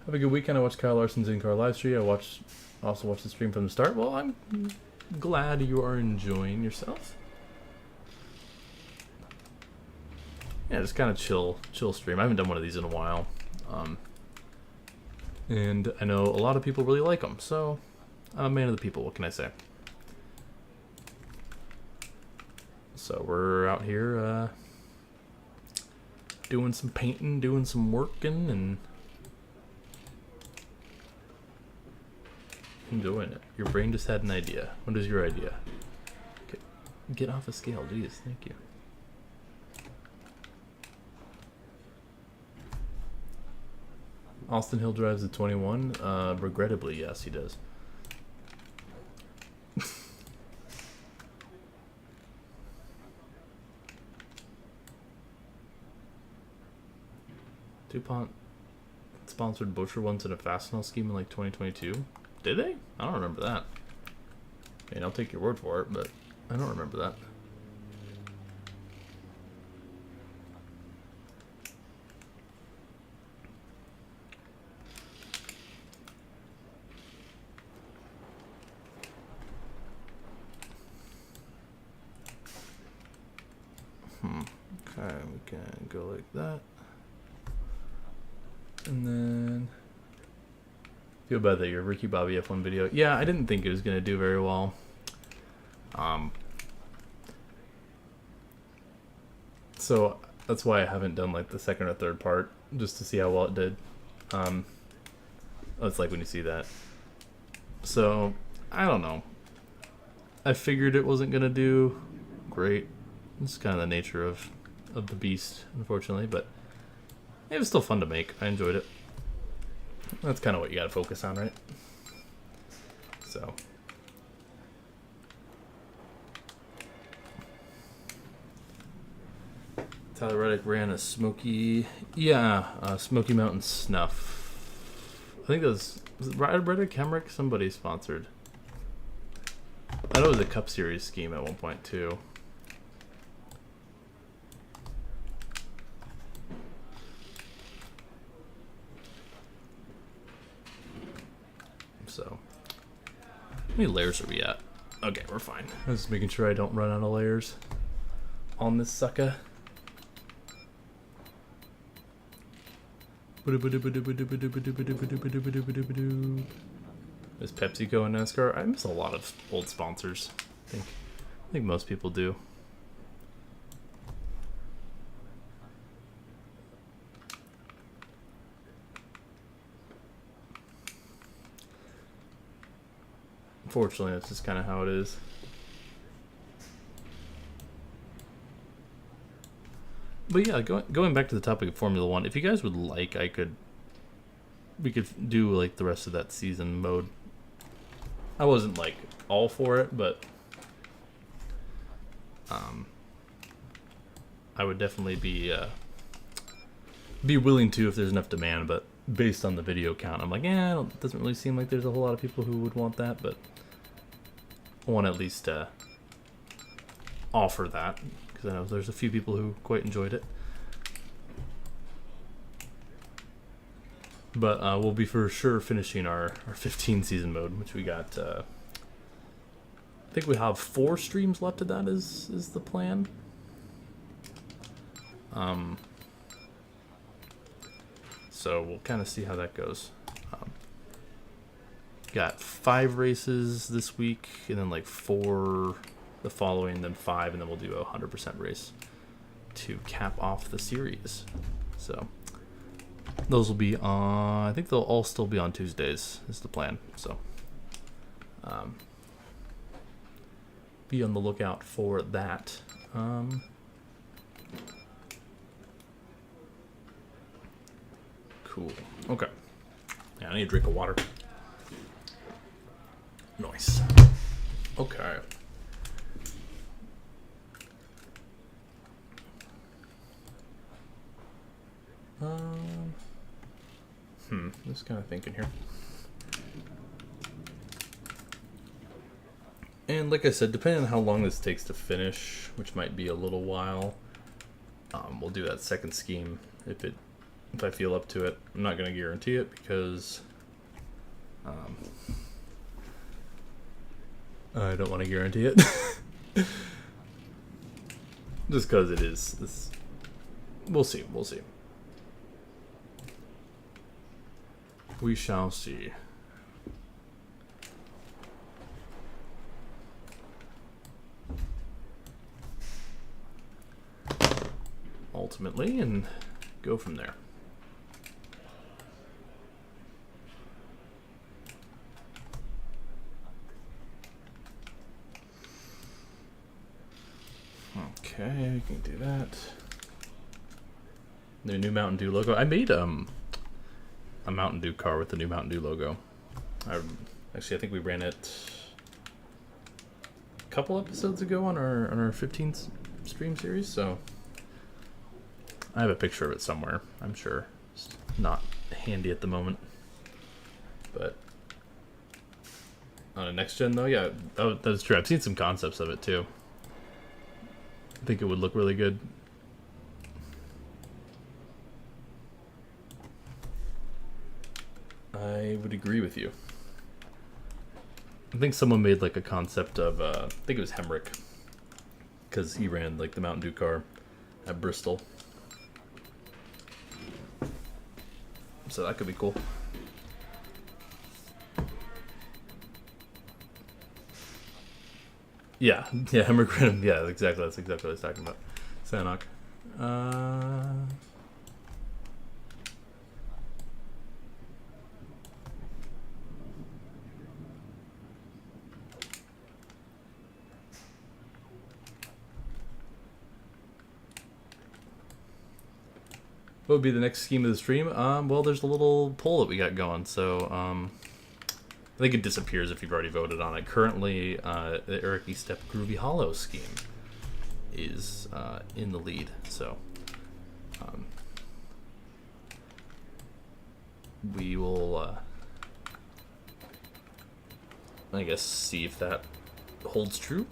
Have a good weekend. I watched Kyle Larson's in-car live stream. I also watched the stream from the start. Well, I'm glad you are enjoying yourself. Yeah, just kind of chill stream. I haven't done one of these in a while. And I know a lot of people really like them, so I'm a man of the people. What can I say? So we're out here doing some painting, doing some working, and enjoying it. Your brain just had an idea. What is your idea? Okay. Get off a scale, jeez. Thank you. Austin Hill drives the 21. Regrettably, yes, he does. DuPont sponsored Butcher once in a Fastenal scheme in like 2022. Did they? I don't remember that. I mean, I'll take your word for it, but I don't remember that. Okay, we can go like that. And then feel bad that your Ricky Bobby F1 video. Yeah, I didn't think it was gonna do very well. So that's why I haven't done like the second or third part, just to see how well it did. It's like when you see that. So I don't know. I figured it wasn't gonna do great. It's kind of the nature of the beast, unfortunately, but it was still fun to make. I enjoyed it. That's kind of what you got to focus on, right? So. Tyler Reddick ran a Smoky Mountain Snuff. I think that was it Reddick, Hemrick? Somebody sponsored. I know it was a Cup Series scheme at one point, too. So, how many layers are we at? Okay, we're fine. I'm just making sure I don't run out of layers on this sucker. Is PepsiCo and NASCAR? I miss a lot of old sponsors. I think most people do. Unfortunately, that's just kind of how it is. But yeah, going back to the topic of Formula One, if you guys would like, we could do like the rest of that season mode. I wasn't like all for it, but I would definitely be willing to if there's enough demand. But based on the video count, I'm like, it doesn't really seem like there's a whole lot of people who would want that, but I want to at least offer that, because I know there's a few people who quite enjoyed it. But we'll be for sure finishing our 15 season mode, which we got, I think we have 4 streams left of that is the plan. So we'll kind of see how that goes. Got 5 races this week, and then like 4 the following, then 5, and then we'll do a 100% race to cap off the series. So those will be on, I think they'll all still be on Tuesdays is the plan. So be on the lookout for that. Cool. Okay. Yeah, I need a drink of water. Nice. Okay. Just kind of thinking here. And like I said, depending on how long this takes to finish, which might be a little while, we'll do that second scheme if I feel up to it. I'm not going to guarantee it because I don't want to guarantee it. Just because it is this. We'll see. We'll see. We shall see. Ultimately, and go from there. Okay, we can do that. The new Mountain Dew logo. I made a Mountain Dew car with the new Mountain Dew logo. Actually, I think we ran it a couple episodes ago on our 15 stream series. So I have a picture of it somewhere. I'm sure it's not handy at the moment, but on a next gen though, yeah, that's true. I've seen some concepts of it too. I think it would look really good. I would agree with you. I think someone made like a concept of, I think it was Hemrick, because he ran like the Mountain Dew car at Bristol. So that could be cool. Yeah, Hemrick ran him. Yeah, exactly. That's exactly what I was talking about. Sanok. What would be the next scheme of the stream? Well, there's a little poll that we got going, so I think it disappears if you've already voted on it. Currently, the Eric E. Step Groovy Hollow scheme is in the lead, so we will, I guess, see if that holds true.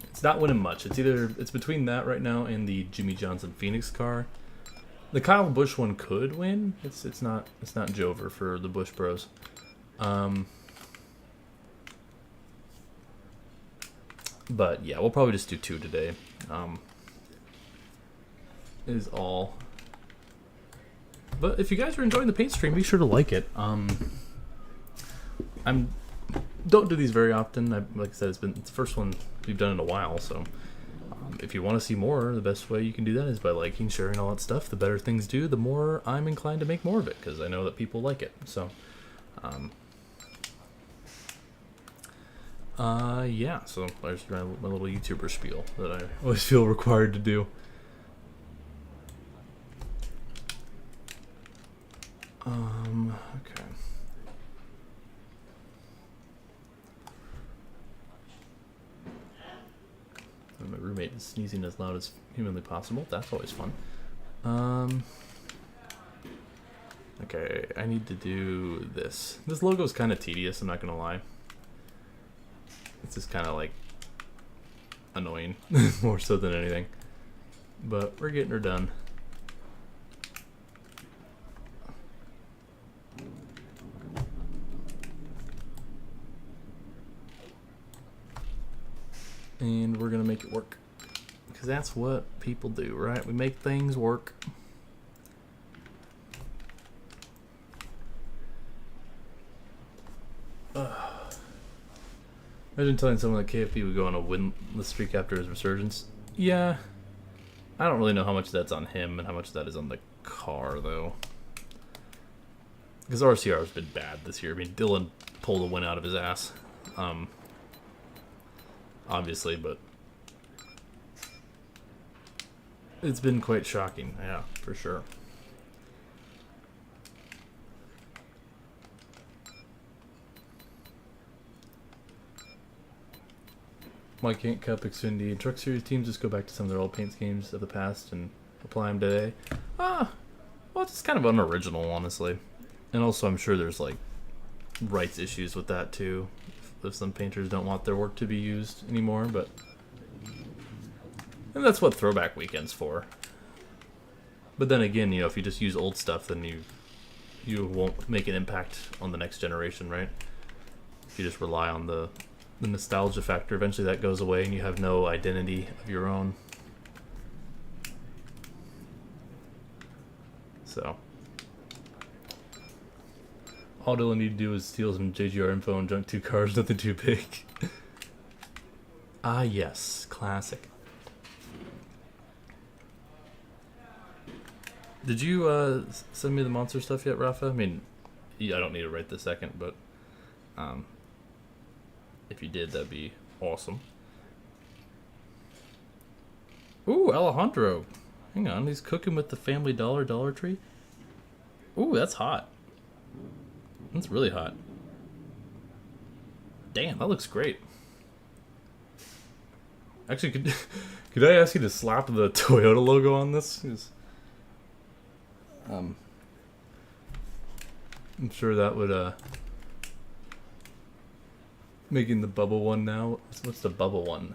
It's not winning much. It's between that right now and the Jimmy Johnson Phoenix car. The Kyle Busch one could win. It's not Jover for the Busch Bros. But yeah, we'll probably just do 2 today. Is all. But if you guys are enjoying the paint stream, be sure to like it. Don't do these very often. Like I said, it's the first one we've done in a while, so. If you want to see more, the best way you can do that is by liking, sharing, all that stuff. The better things do, the more I'm inclined to make more of it, because I know that people like it. So, yeah, so there's my little YouTuber spiel that I always feel required to do. Okay. My roommate is sneezing as loud as humanly possible. That's always fun. Okay, I need to do this. This logo is kind of tedious, I'm not going to lie. It's just kind of like annoying, more so than anything. But we're getting her done. And we're going to make it work. Because that's what people do, right? We make things work. Imagine telling someone that KFB would go on a winless streak after his resurgence. Yeah. I don't really know how much that's on him and how much that is on the car, though. Because RCR has been bad this year. I mean, Dylan pulled a win out of his ass. Obviously, but it's been quite shocking, yeah, for sure. Why can't Cup, Xfinity, and Truck Series teams just go back to some of their old paint schemes of the past and apply them today? Well, it's kind of unoriginal, honestly. And also, I'm sure there's, like, rights issues with that, too. if some painters don't want their work to be used anymore, but and that's what throwback weekend's for. But then again, if you just use old stuff, then you won't make an impact on the next generation, right? If you just rely on the nostalgia factor, eventually that goes away and you have no identity of your own. So all Dylan need to do is steal some JGR info and junk 2 cars, nothing too big. Ah yes, classic. Did you send me the monster stuff yet, Rafa? I mean, yeah, I don't need it right this second, but if you did, that'd be awesome. Ooh, Alejandro. Hang on, he's cooking with the Family Dollar Tree. Ooh, that's hot. That's really hot. Damn, that looks great. Actually, could I ask you to slap the Toyota logo on this? I'm sure that would making the bubble one now. What's the bubble one?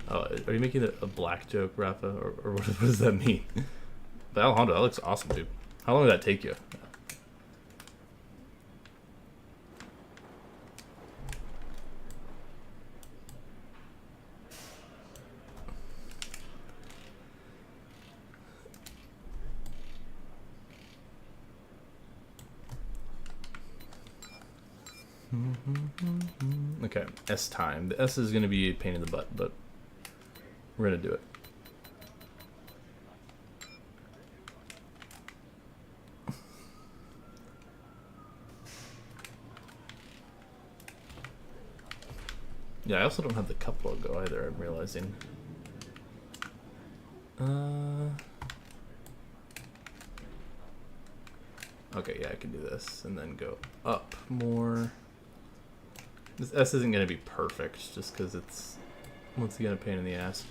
Oh, are you making a black joke, Rafa, or what does that mean? But Alejandro, that looks awesome, dude. How long did that take you? Okay, S time. The S is going to be a pain in the butt, but we're going to do it. Yeah, I also don't have the cup logo either, I'm realizing. Okay, yeah, I can do this and then go up more. This S isn't going to be perfect just because it's, once again, a pain in the ass.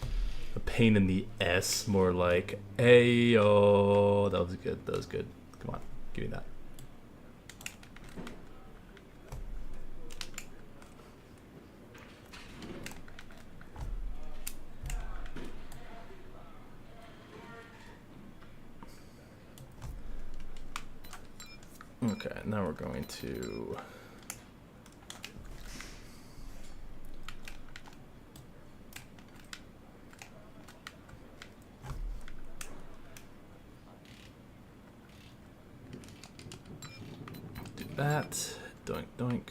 A pain in the S, more like, ayo. That was good, that was good. Come on, give me that. Okay, now we're going to do that. Doink, doink.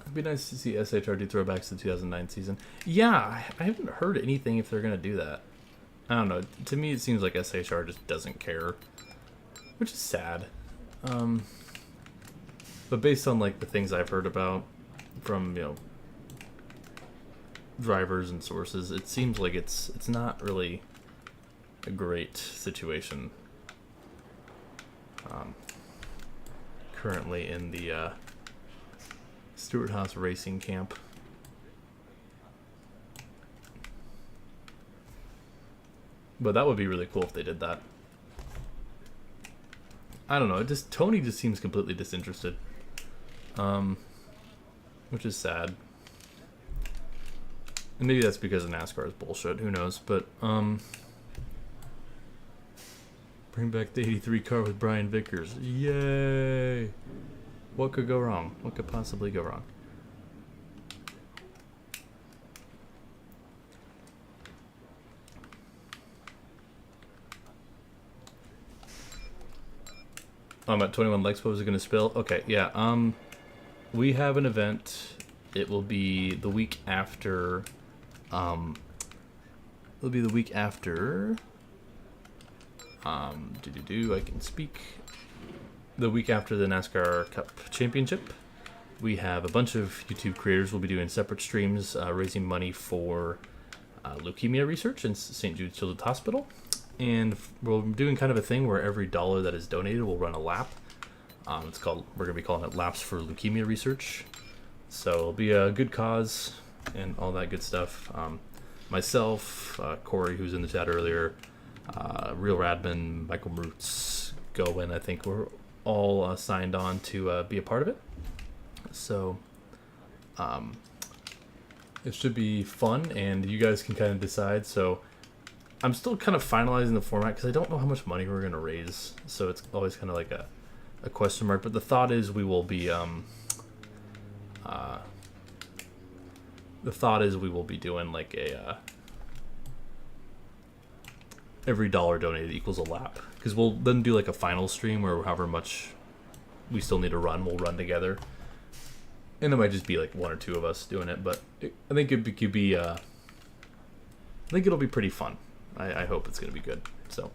It'd be nice to see SHR do throwbacks to the 2009 season. Yeah, I haven't heard anything if they're going to do that. I don't know. To me, it seems like SHR just doesn't care, which is sad. But based on like the things I've heard about from drivers and sources, it seems like it's not really a great situation currently in the Stewart Haas Racing camp. But that would be really cool if they did that. I don't know. Tony just seems completely disinterested, which is sad. And maybe that's because of NASCAR is bullshit. Who knows? But bring back the '83 car with Brian Vickers. Yay! What could go wrong? What could possibly go wrong? I'm at 21 Lexpo is going to spill. Okay, yeah. We have an event. It will be the week after. It'll be the week after. I can speak. The week after the NASCAR Cup Championship, we have a bunch of YouTube creators. We'll be doing separate streams, raising money for leukemia research in St. Jude Children's Hospital. And we're doing kind of a thing where every dollar that is donated will run a lap. We're going to be calling it Laps for Leukemia Research. So it'll be a good cause and all that good stuff. Myself, Corey, who's in the chat earlier, Real Radman, Michael Roots, go in. I think we're all signed on to be a part of it. So it should be fun, and you guys can kind of decide. So I'm still kind of finalizing the format because I don't know how much money we're going to raise. So it's always kind of like a question mark. But the thought is we will be doing like a every dollar donated equals a lap, because we'll then do like a final stream where however much we still need to run, we'll run together, and it might just be like one or two of us doing it. But I think it could be I think it'll be pretty fun. I hope it's gonna be good. So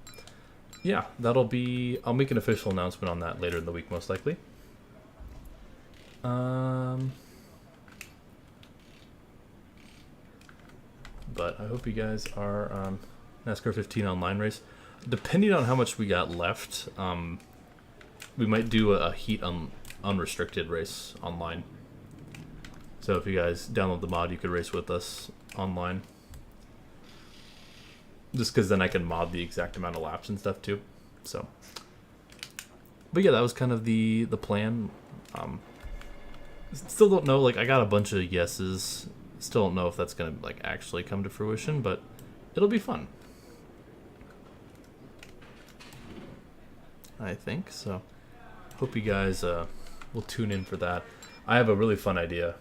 yeah, that'll be, I'll make an official announcement on that later in the week, most likely. But I hope you guys are NASCAR 15 online race. Depending on how much we got left, we might do a heat unrestricted race online. So if you guys download the mod, you could race with us online. Just because then I can mod the exact amount of laps and stuff too. So, but yeah, that was kind of the plan. Still don't know. Like, I got a bunch of yeses. Still don't know if that's gonna like actually come to fruition, but it'll be fun. I think so. Hope you guys will tune in for that. I have a really fun idea.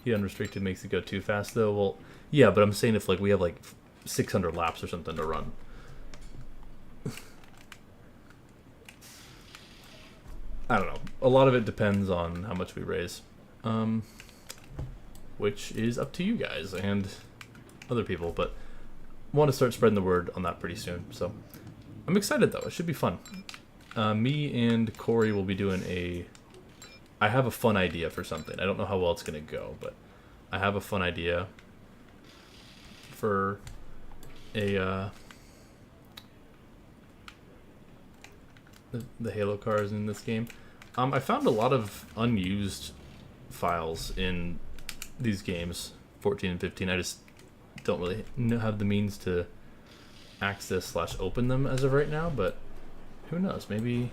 Heat unrestricted makes it go too fast, though. Well, yeah, but I'm saying if like we have like 600 laps or something to run. I don't know. A lot of it depends on how much we raise, which is up to you guys and other people. But I want to start spreading the word on that pretty soon. So I'm excited, though. It should be fun. Me and Corey will be doing I have a fun idea for something. I don't know how well it's going to go, but I have a fun idea for the Halo cars in this game. I found a lot of unused files in these games, 14 and 15. I just don't really have the means to access / open them as of right now, but who knows? Maybe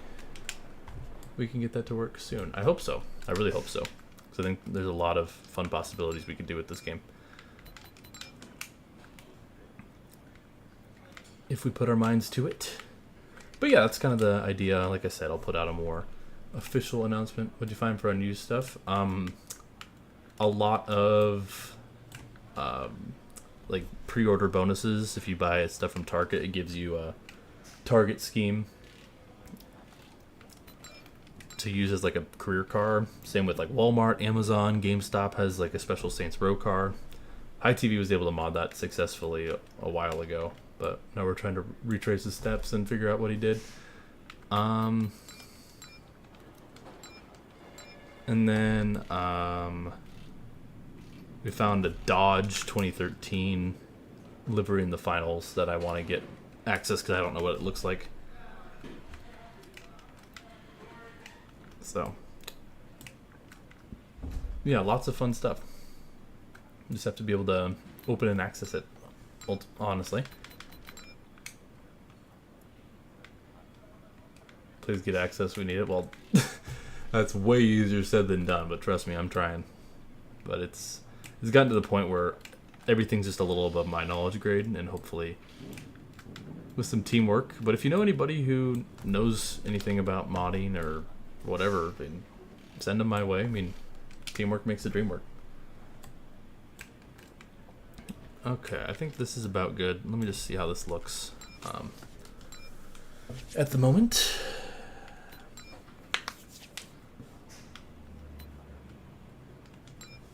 we can get that to work soon. I hope so. I really hope so, because I think there's a lot of fun possibilities we could do with this game if we put our minds to it. But yeah, that's kind of the idea. Like I said, I'll put out a more official announcement. What'd you find for unused stuff? A lot of like pre-order bonuses. If you buy stuff from Target, it gives you a Target scheme to use as like a career car. Same with like Walmart, Amazon, GameStop has like a special Saints Row car. HiTV was able to mod that successfully a while ago, but now we're trying to retrace his steps and figure out what he did. And then we found a Dodge 2013 livery in the finals that I want to get access because I don't know what it looks like. So, yeah, lots of fun stuff. You just have to be able to open and access it, honestly. Please get access, we need it. Well, that's way easier said than done, but trust me, I'm trying. But it's gotten to the point where everything's just a little above my knowledge grade, and hopefully with some teamwork. But if you know anybody who knows anything about modding or whatever, I mean, send them my way. I mean, teamwork makes the dream work. Okay, I think this is about good. Let me just see how this looks at the moment.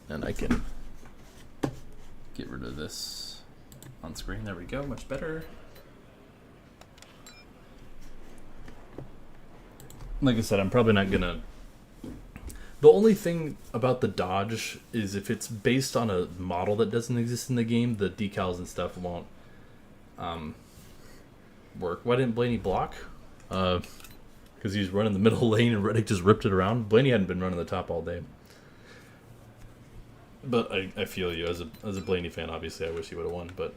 And I can get rid of this on screen. There we go, much better. Like I said, I'm probably not gonna... The only thing about the Dodge is if it's based on a model that doesn't exist in the game, the decals and stuff won't work. Why didn't Blaney block? Because he was running the middle lane and Reddick just ripped it around. Blaney hadn't been running the top all day. But I feel you. As a Blaney fan, obviously I wish he would have won, but...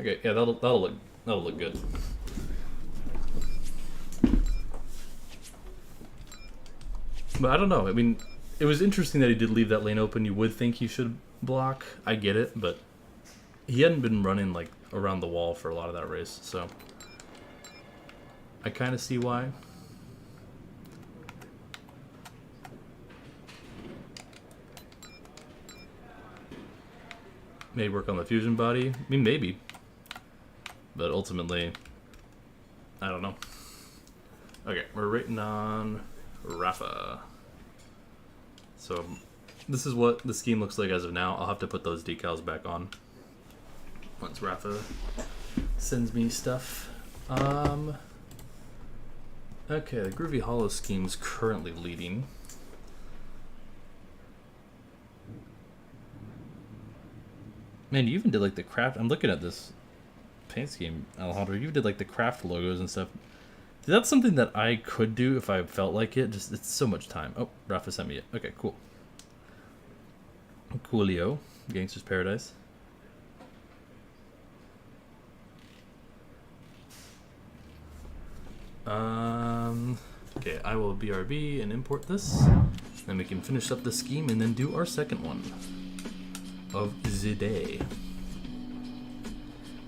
Okay, yeah, that'll look good. But I don't know. I mean, it was interesting that he did leave that lane open. You would think he should block. I get it, but he hadn't been running like around the wall for a lot of that race, so I kind of see why. Maybe work on the fusion body. I mean, maybe. But ultimately, I don't know. Okay, we're rating on Rafa. So this is what the scheme looks like as of now. I'll have to put those decals back on once Rafa sends me stuff. Okay, the Groovy Hollow scheme's currently leading. Man, you even did like the craft. I'm looking at this paint scheme, Alejandro. You did like the craft logos and stuff. That's something that I could do if I felt like it. Just it's so much time. Oh, Rafa sent me it. Okay, cool. Coolio, Gangster's Paradise. Okay, I will BRB and import this. Then we can finish up the scheme and then do our second one of the day,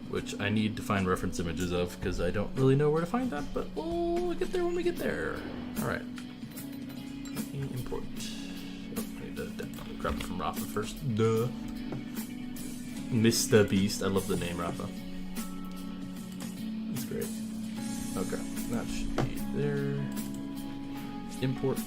which I need to find reference images of because I don't really know where to find that, but we'll get there when we get there. Alright. Import. Oh, I need to grab it from Rafa first. Duh. Mr. Beast. I love the name Rafa. That's great. Okay, that should be there. Import.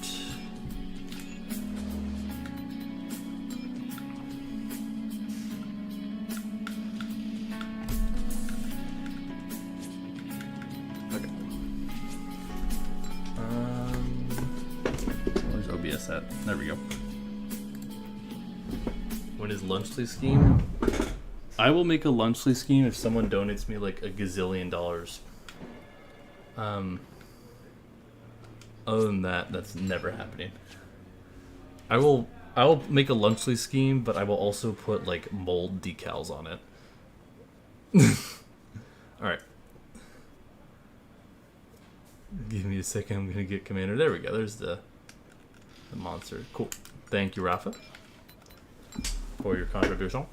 Where's OBS at? There we go. When is Lunchly scheme? I will make a Lunchly scheme if someone donates me like $1 gazillion. Other than that, that's never happening. I will make a Lunchly scheme, but I will also put like mold decals on it. Alright. Give me a second, I'm gonna get Commander. There we go, there's the monster. Cool. Thank you, Rafa, for your contribution.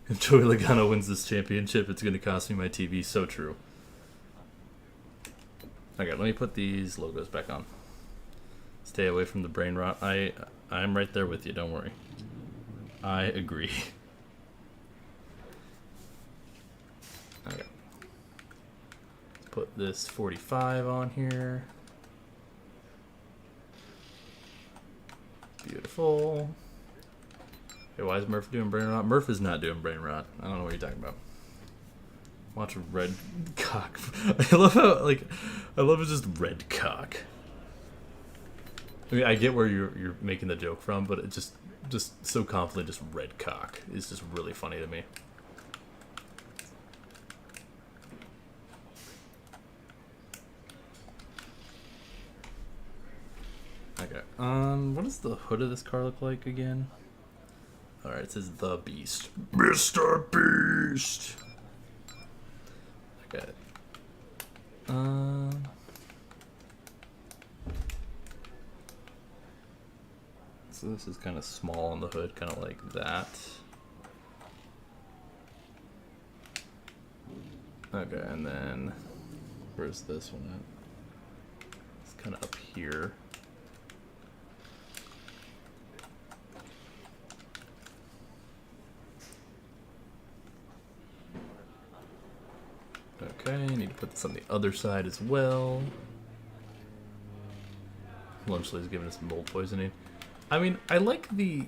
If Joey Logano wins this championship, it's gonna cost me my TV. So true. Okay, let me put these logos back on. Stay away from the brain rot. I'm right there with you, don't worry. I agree. Okay. Let's put this 45 on here. Beautiful. Okay, why is Murph doing brain rot? Murph is not doing brain rot. I don't know what you're talking about. Watch red cock. I love how, like, I love it just red cock. I mean, I get where you're making the joke from, but it just so confidently just red cock is just really funny to me. Okay. What does the hood of this car look like again? Alright, it says The Beast. Mr. Beast! Okay. So this is kind of small on the hood, kind of like that. Okay, and then where's this one at? It's kind of up here. Okay, I need to put this on the other side as well. Lunchley is giving us mold poisoning. I mean, I like the...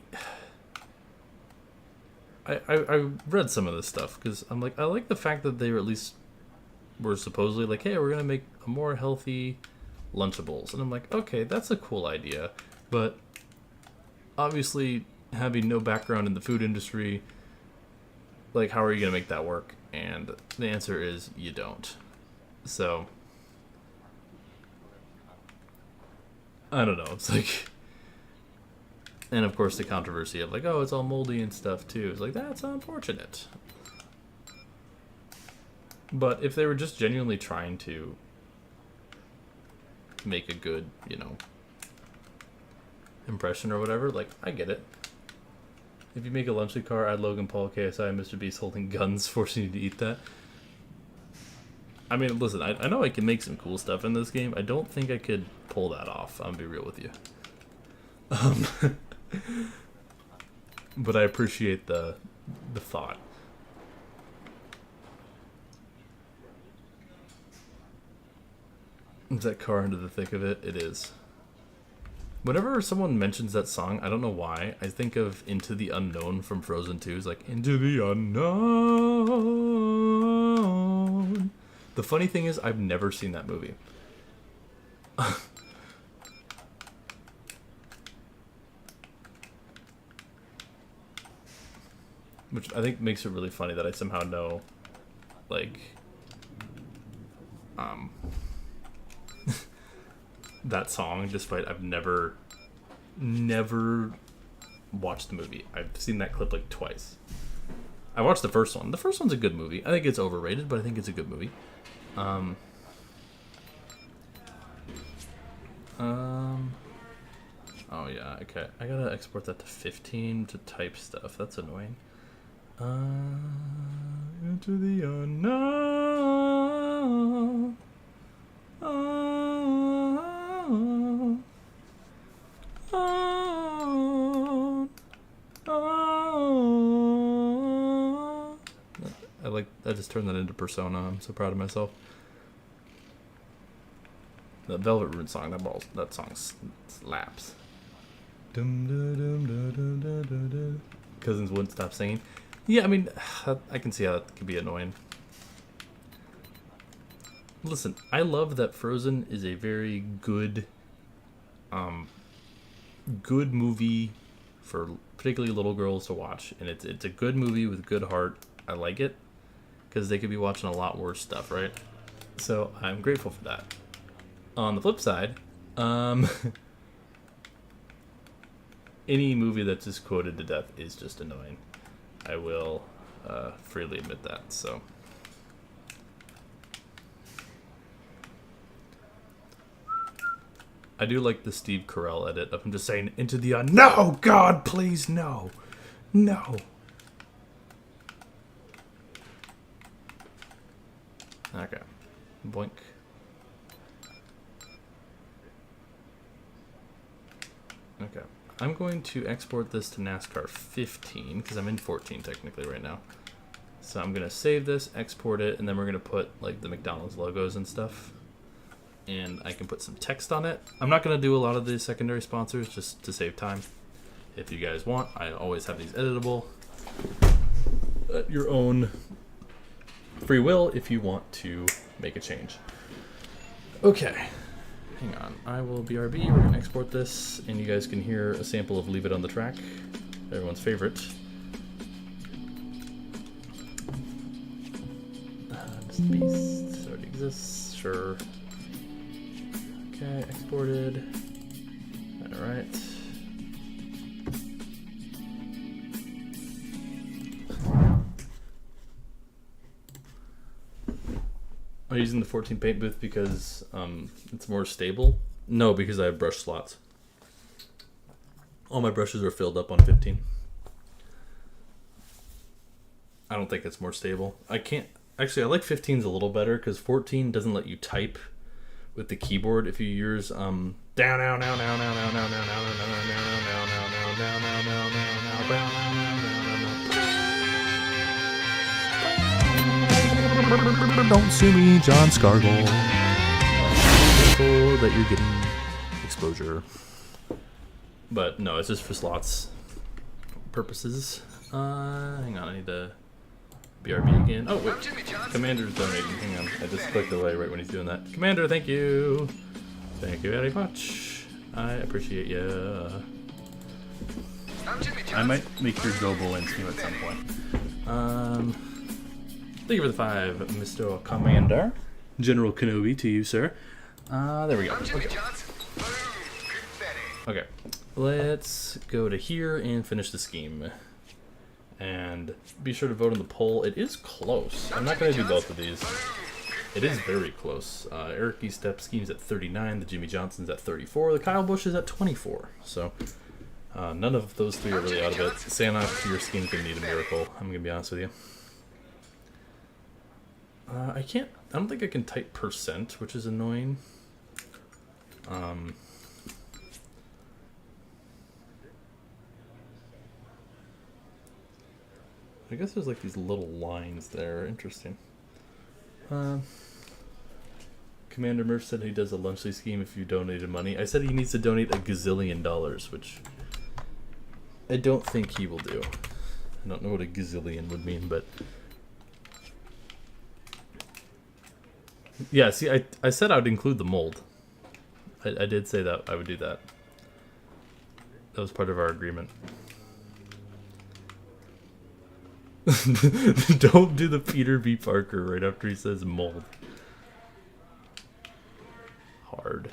I read some of this stuff, because I'm like, I like the fact that they at least were supposedly like, hey, we're going to make a more healthy Lunchables. And I'm like, okay, that's a cool idea. But obviously, having no background in the food industry, like, how are you going to make that work? And the answer is you don't. So, I don't know. It's like, and of course the controversy of like, oh, it's all moldy and stuff too. It's like, that's unfortunate. But if they were just genuinely trying to make a good, you know, impression or whatever, like, I get it. If you make a lumpy car, add Logan Paul, KSI, and Mr. Beast holding guns, forcing you to eat that. I mean, listen, I know I can make some cool stuff in this game. I don't think I could pull that off. I'll be real with you. But I appreciate the thought. Is that car into the thick of it? It is. Whenever someone mentions that song, I don't know why, I think of Into the Unknown from Frozen 2. It's like, Into the Unknown. The funny thing is, I've never seen that movie. Which I think makes it really funny that I somehow know, like, that song, despite I've never watched the movie. I've seen that clip like twice. I watched the first one. The first one's a good movie. I think it's overrated, but I think it's a good movie. Oh yeah, okay. I gotta export that to 15 to type stuff. That's annoying. Into the unknown. I just turned that into Persona. I'm so proud of myself. The Velvet Room song, that song slaps. Cousins wouldn't stop singing. Yeah, I mean, I can see how that could be annoying. Listen, I love that Frozen is a very good movie for particularly little girls to watch, and it's a good movie with good heart. I like it because they could be watching a lot worse stuff, right? So I'm grateful for that. On the flip side, any movie that's just quoted to death is just annoying. I will freely admit that. So. I do like the Steve Carell edit of him just saying, into the no, God, please, no. No. Okay. Boink. Okay. I'm going to export this to NASCAR 15, because I'm in 14 technically right now. So I'm going to save this, export it, and then we're going to put like the McDonald's logos and stuff. And I can put some text on it. I'm not going to do a lot of the secondary sponsors just to save time. If you guys want, I always have these editable at your own free will if you want to make a change. Okay, hang on. I will BRB. We're going to export this, and you guys can hear a sample of Leave It on the Track, everyone's favorite. Mr. Beast already exists, sure. Okay, exported. Alright. Are you using the 14 paint booth because it's more stable? No, because I have brush slots. All my brushes are filled up on 15. I don't think it's more stable. I can't... Actually, I like 15's a little better because 14 doesn't let you type with the keyboard. If you use down now now now now now now now now now now. Don't sue me, John Scargle. Careful that you're getting exposure. But no, it's just for slots purposes. Hang on, I need to BRB again. Oh wait, Commander's donating. Hang on, I just clicked away right when he's doing that. Commander, thank you. Thank you very much. I appreciate you. I might make your Gobo in stream at some point. Thank you for the 5, Mr. Commander. General Kenobi to you, sir. There we go. Okay, let's go to here and finish the scheme. And be sure to vote in the poll. It is close. I'm not going to do both of these. It is very close. Eric E. Step Scheme's at 39. The Jimmy Johnson's at 34. The Kyle Busch is at 24. So none of those three are really out of it. Santa, your scheme's going to need a miracle. I'm going to be honest with you. I don't think I can type percent, which is annoying. I guess there's like these little lines there. Interesting. Commander Murph said he does a monthly scheme if you donated money. I said he needs to donate $1 gazillion, which I don't think he will do. I don't know what a gazillion would mean, but yeah, see, I said I would include the mold. I did say that I would do that. That was part of our agreement. Don't do the Peter B. Parker right after he says mold. Hard.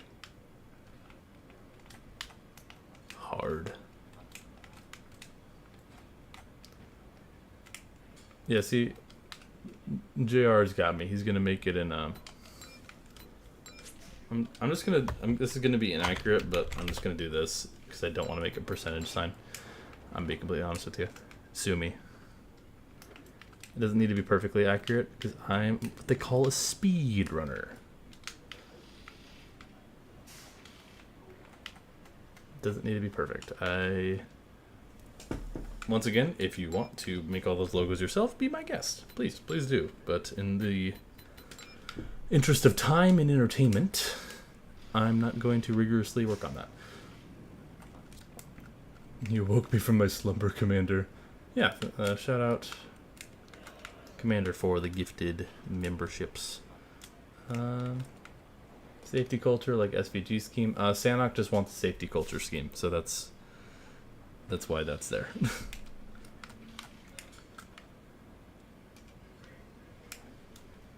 Yeah, see, JR's got me. He's gonna make it in. This is gonna be inaccurate, but I'm just gonna do this because I don't want to make a percentage sign. I'm being completely honest with you. Sue me. It doesn't need to be perfectly accurate because I'm what they call a speed runner. Doesn't need to be perfect. Once again, if you want to make all those logos yourself, be my guest. Please do. But in the interest of time and entertainment, I'm not going to rigorously work on that. You woke me from my slumber, Commander. Yeah, shout out Commander for the gifted memberships. Safety culture like SVG scheme. Sanok just wants a safety culture scheme, so that's why that's there.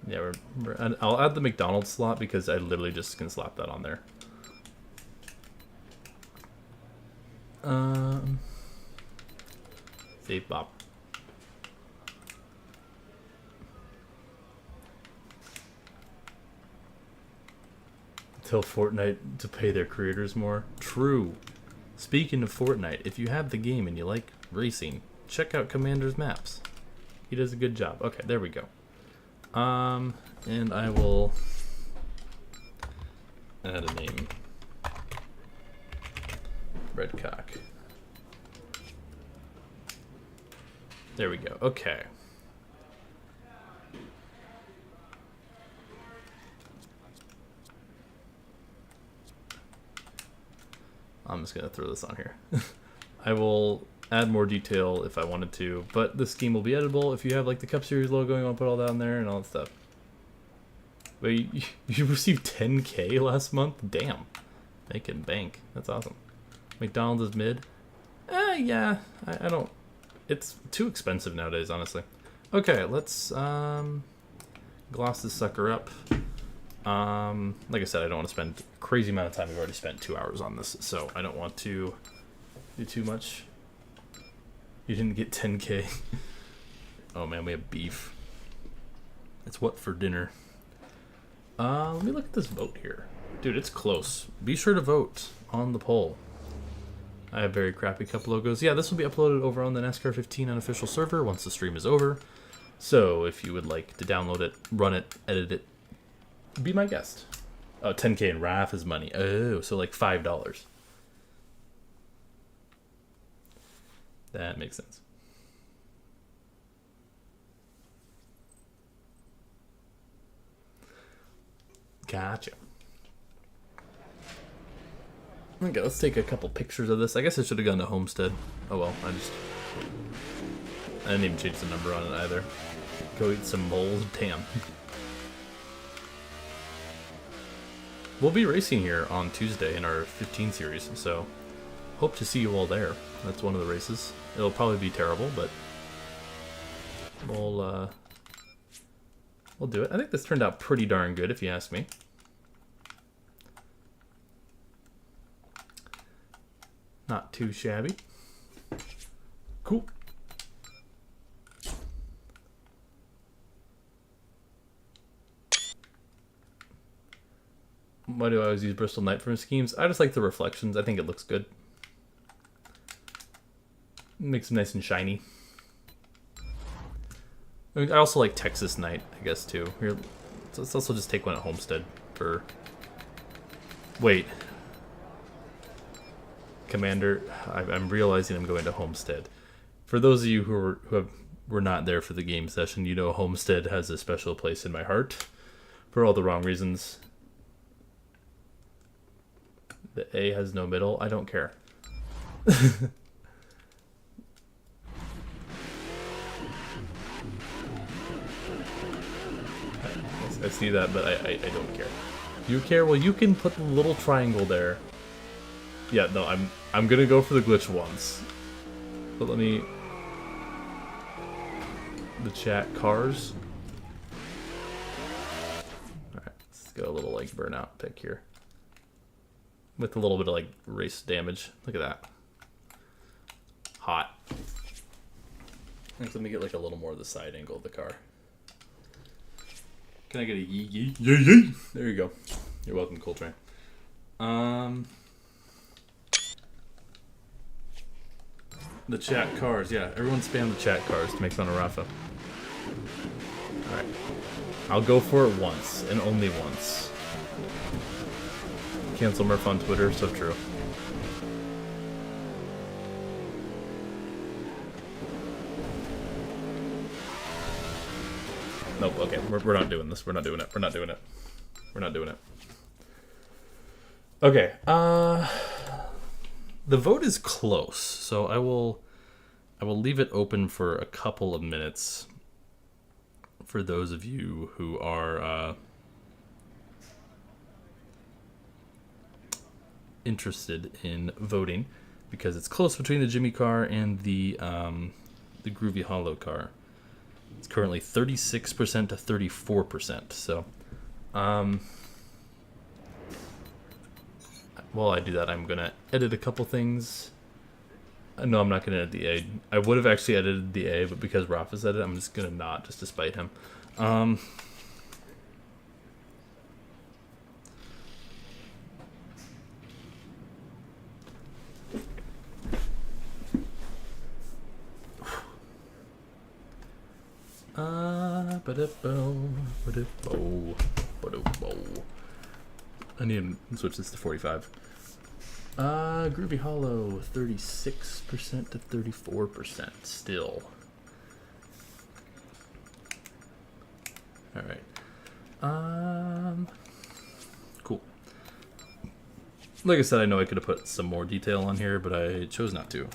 Yeah, I'll add the McDonald's slot because I literally just can slap that on there. Save Bob. Tell Fortnite to pay their creators more. True. Speaking of Fortnite, if you have the game and you like racing, check out Commander's maps. He does a good job. Okay, there we go. And I will add a name. Redcock. There we go. Okay. I'm just gonna throw this on here. I will add more detail if I wanted to, but the scheme will be editable. If you have like the Cup Series logo, you want to put all that on there and all that stuff. But you received 10K last month? Damn. Making bank. That's awesome. McDonald's is mid? Yeah. I don't... It's too expensive nowadays, honestly. Okay, let's gloss this sucker up. Like I said, I don't want to spend a crazy amount of time. We've already spent 2 hours on this, so I don't want to do too much. You didn't get 10K. Oh man, we have beef. It's what for dinner? Let me look at this vote here. Dude, it's close. Be sure to vote on the poll. I have very crappy cup logos. Yeah, this will be uploaded over on the NASCAR 15 unofficial server once the stream is over. So if you would like to download it, run it, edit it, be my guest. Oh, 10K in RAF is money. Oh, so like $5. That makes sense. Gotcha. Okay, let's take a couple pictures of this. I guess I should have gone to Homestead. Oh well, I didn't even change the number on it either. Go eat some mold. Damn. We'll be racing here on Tuesday in our 15 series, so hope to see you all there. That's one of the races. It'll probably be terrible, but we'll do it. I think this turned out pretty darn good, if you ask me. Not too shabby. Cool. Why do I always use Bristol Knight for schemes? I just like the reflections. I think it looks good. Makes them nice and shiny. I mean, I also like Texas Knight, I guess, too. Here, let's also just take one at Homestead for... Wait. Commander, I'm realizing I'm going to Homestead. For those of you who were not there for the game session, you know Homestead has a special place in my heart for all the wrong reasons. The A has no middle. I don't care. I see that, but I don't care. You care? Well, you can put the little triangle there. Yeah, no, I'm gonna go for the glitch once. But let me... The chat cars. Alright, let's go a little like burnout pick here. With a little bit of like race damage. Look at that. Hot. Let me get like a little more of the side angle of the car. Can I get a yee yee? Yee yee! There you go. You're welcome, Coltrane. The chat cars, yeah. Everyone spam the chat cars to make fun of Rafa. Alright. I'll go for it once, and only once. Cancel Murph on Twitter, so true. Nope, okay, we're not doing this. We're not doing it. We're not doing it. We're not doing it. Okay, the vote is close, so I will leave it open for a couple of minutes for those of you who are interested in voting, because it's close between the Jimmy car and the Groovy Hollow car. It's currently 36% to 34%. So, while I do that, I'm gonna edit a couple things. No, I'm not gonna edit the A. I would have actually edited the A, but because Rafa said it, I'm just gonna not, just to spite him. I need to switch this to 45. Groovy Hollow, 36% to 34% still. Alright. Cool. Like I said, I know I could have put some more detail on here, but I chose not to.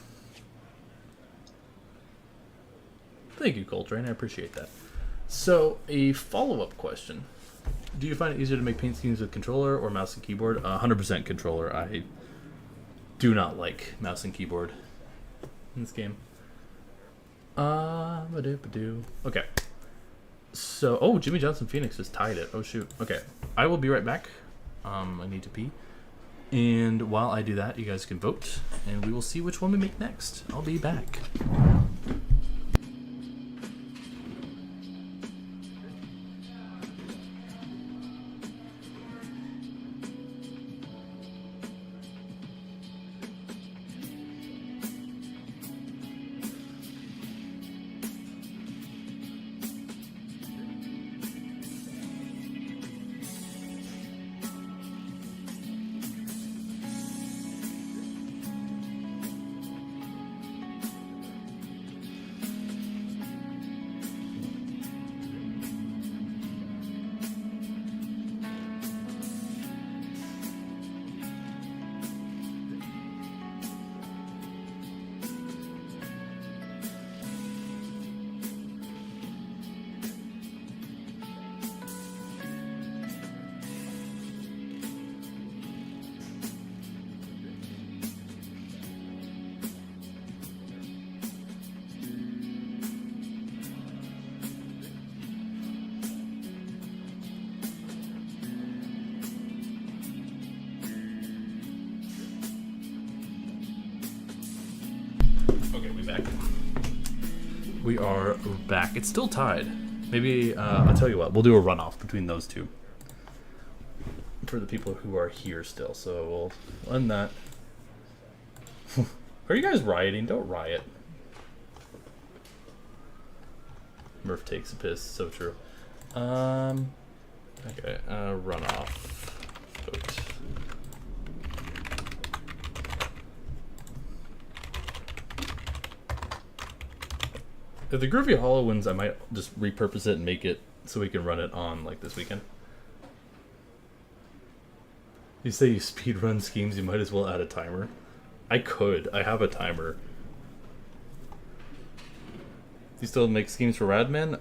Thank you, Coltrane. I appreciate that. So, a follow-up question. Do you find it easier to make paint schemes with controller or mouse and keyboard? 100% controller. I do not like mouse and keyboard in this game. Okay. So, oh, Jimmy Johnson Phoenix just tied it. Oh, shoot. Okay. I will be right back. I need to pee. And while I do that, you guys can vote, and we will see which one we make next. I'll be back. Okay, we back. We are back. It's still tied. Maybe, I'll tell you what, we'll do a runoff between those two for the people who are here still, so we'll end that. Are you guys rioting? Don't riot. Murph takes a piss, so true. Okay, runoff vote. If the Groovy Hollow wins, I might just repurpose it and make it so we can run it on like this weekend. You say you speedrun schemes, you might as well add a timer. I could. I have a timer. Do you still make schemes for Radman?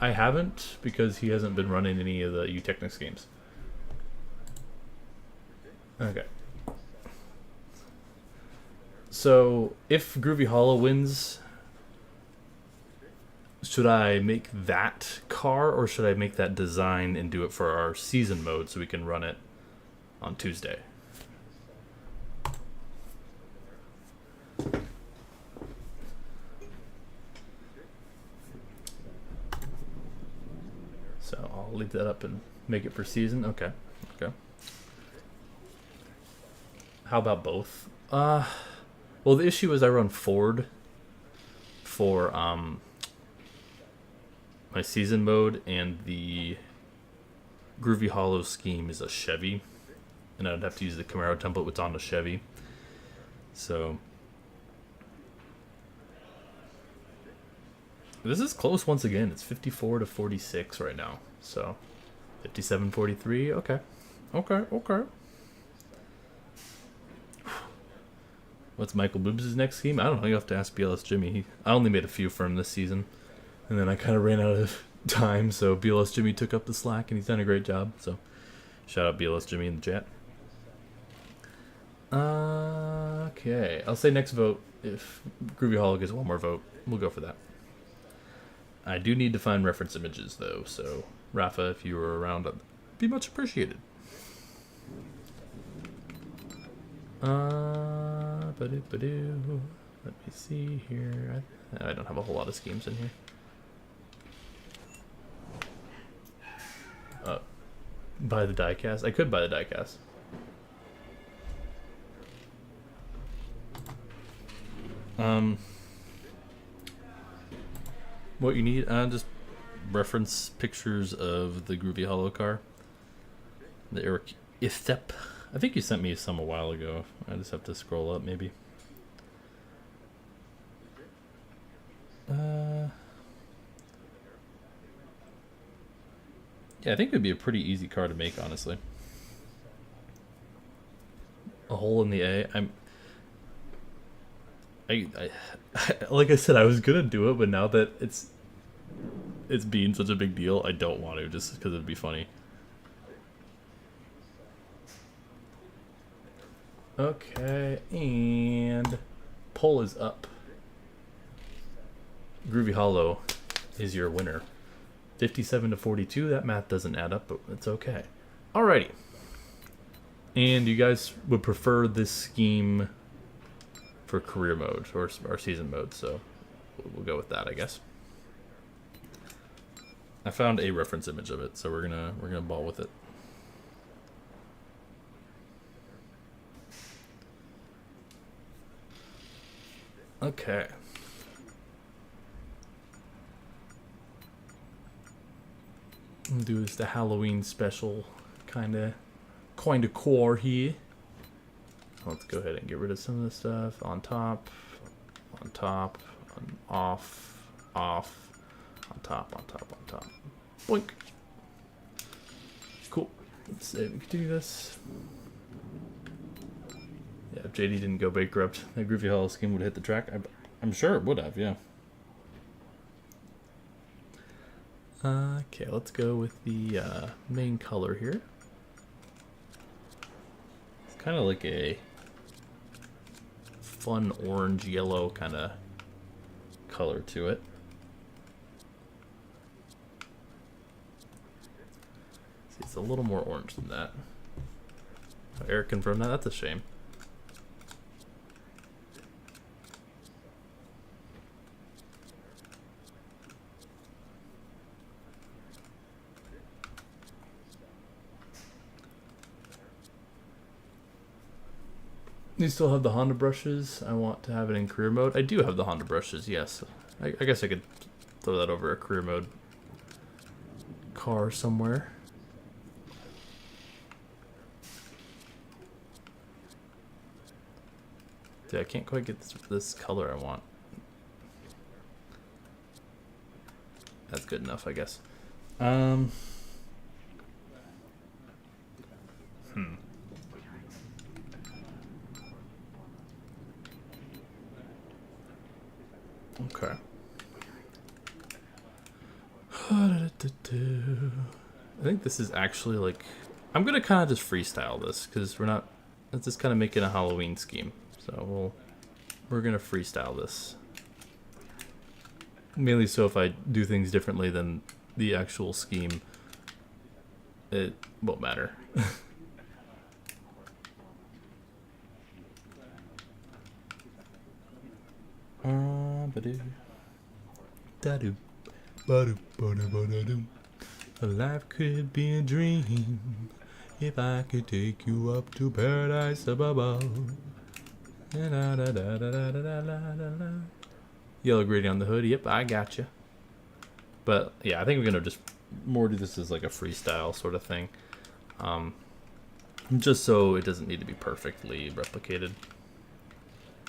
I haven't, because he hasn't been running any of the U-Technics games. Okay. So, if Groovy Hollow wins, should I make that car, or should I make that design and do it for our season mode so we can run it on Tuesday? So I'll leave that up and make it for season. Okay. Okay. How about both? Well, the issue is I run Ford for my season mode, and the Groovy Hollow scheme is a Chevy, and I'd have to use the Camaro template which is on the Chevy. So this is close once again. It's 54 to 46 right now. So 57-43. Okay. Okay. Okay. What's Michael Boobs' next scheme? I don't know. You have to ask BLS Jimmy. I only made a few for him this season, and then I kind of ran out of time, so BLS Jimmy took up the slack, and he's done a great job. So shout out BLS Jimmy in the chat. Okay. I'll say next vote. If Groovy Hollow gets one more vote, we'll go for that. I do need to find reference images, though, so Rafa, if you were around, I'd be much appreciated. Let me see here. I don't have a whole lot of schemes in here. Buy the diecast? I could buy the diecast. What you need? Just reference pictures of the Groovy Hollow car. The Eric Istep. I think you sent me some a while ago. I just have to scroll up, maybe. Yeah, I think it would be a pretty easy car to make, honestly. A hole in the A. I like I said, I was gonna do it, but now that it's being such a big deal, I don't want to, just because it'd be funny. Okay, and poll is up. Groovy Hollow is your winner. 57 to 42. That math doesn't add up, but it's okay. Alrighty. And you guys would prefer this scheme for career mode or season mode, so we'll go with that, I guess. I found a reference image of it, so we're gonna ball with it. Okay. We'll do this the Halloween special kind of core here. Let's go ahead and get rid of some of this stuff. On top, on off, on top. Boink. Cool. Let's save and continue this. Yeah, if JD didn't go bankrupt, that Groovy Hollow scheme would have hit the track. I'm sure it would have, yeah. Okay, let's go with the main color here. It's kind of like a fun orange yellow kind of color to it. See, it's a little more orange than that. Oh, Eric confirmed that. That's a shame. You still have the Honda brushes. I want to have it in career mode. I do have the Honda brushes, yes. I guess I could throw that over a career mode car somewhere. Dude, I can't quite get this color I want. That's good enough, I guess. Okay. I think this is actually like... I'm gonna kind of just freestyle this, because we're not... It's just kind of making a Halloween scheme. So we're gonna freestyle this. Mainly so if I do things differently than the actual scheme, it won't matter. Life could be a dream if I could take you up to paradise above. Yellow grading on the hood. Yep, I got you. But yeah, I think we're gonna just more do this as like a freestyle sort of thing, just so it doesn't need to be perfectly replicated.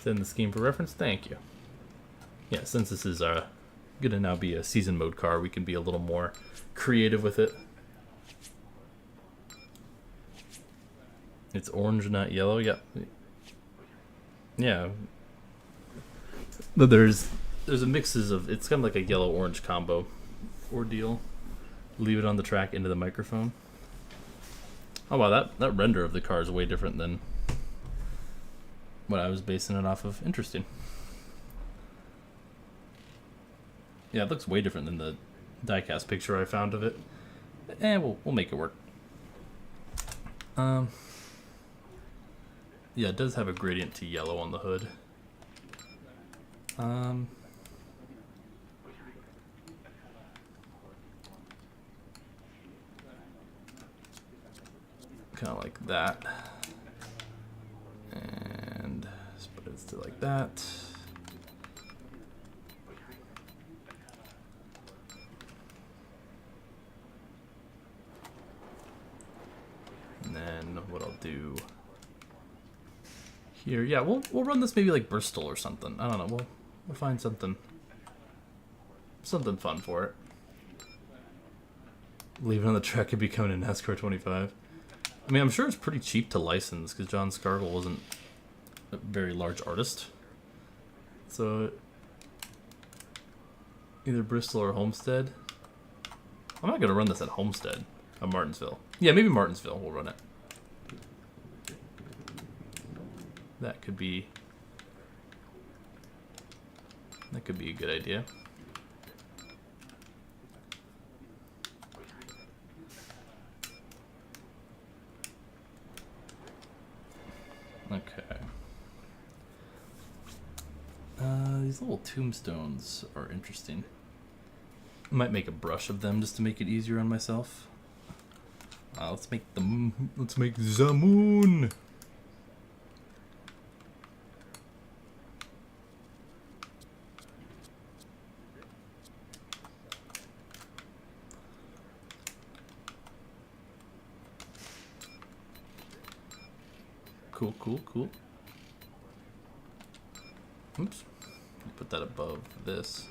Send the scheme for reference. Thank you. Yeah, since this is gonna now be a season mode car, we can be a little more creative with it. It's orange, not yellow. Yep. Yeah. But there's a mixes of, it's kind of like a yellow orange combo ordeal. Leave it on the track into the microphone. Oh wow, that render of the car is way different than what I was basing it off of. Interesting. Yeah, it looks way different than the diecast picture I found of it. And we'll make it work. Yeah, it does have a gradient to yellow on the hood. Kind of like that. And split it to like that. And then what I'll do here, yeah, we'll run this maybe like Bristol or something. I don't know. We'll find something fun for it. Leave it on the track and become a NASCAR 25. I mean, I'm sure it's pretty cheap to license because John Scargill wasn't a very large artist. So either Bristol or Homestead. I'm not gonna run this at Homestead, Martinsville. Yeah, maybe Martinsville we'll run it. That could be a good idea. Okay. These little tombstones are interesting. I might make a brush of them just to make it easier on myself. Let's make the moon. Cool. Oops. Put that above this.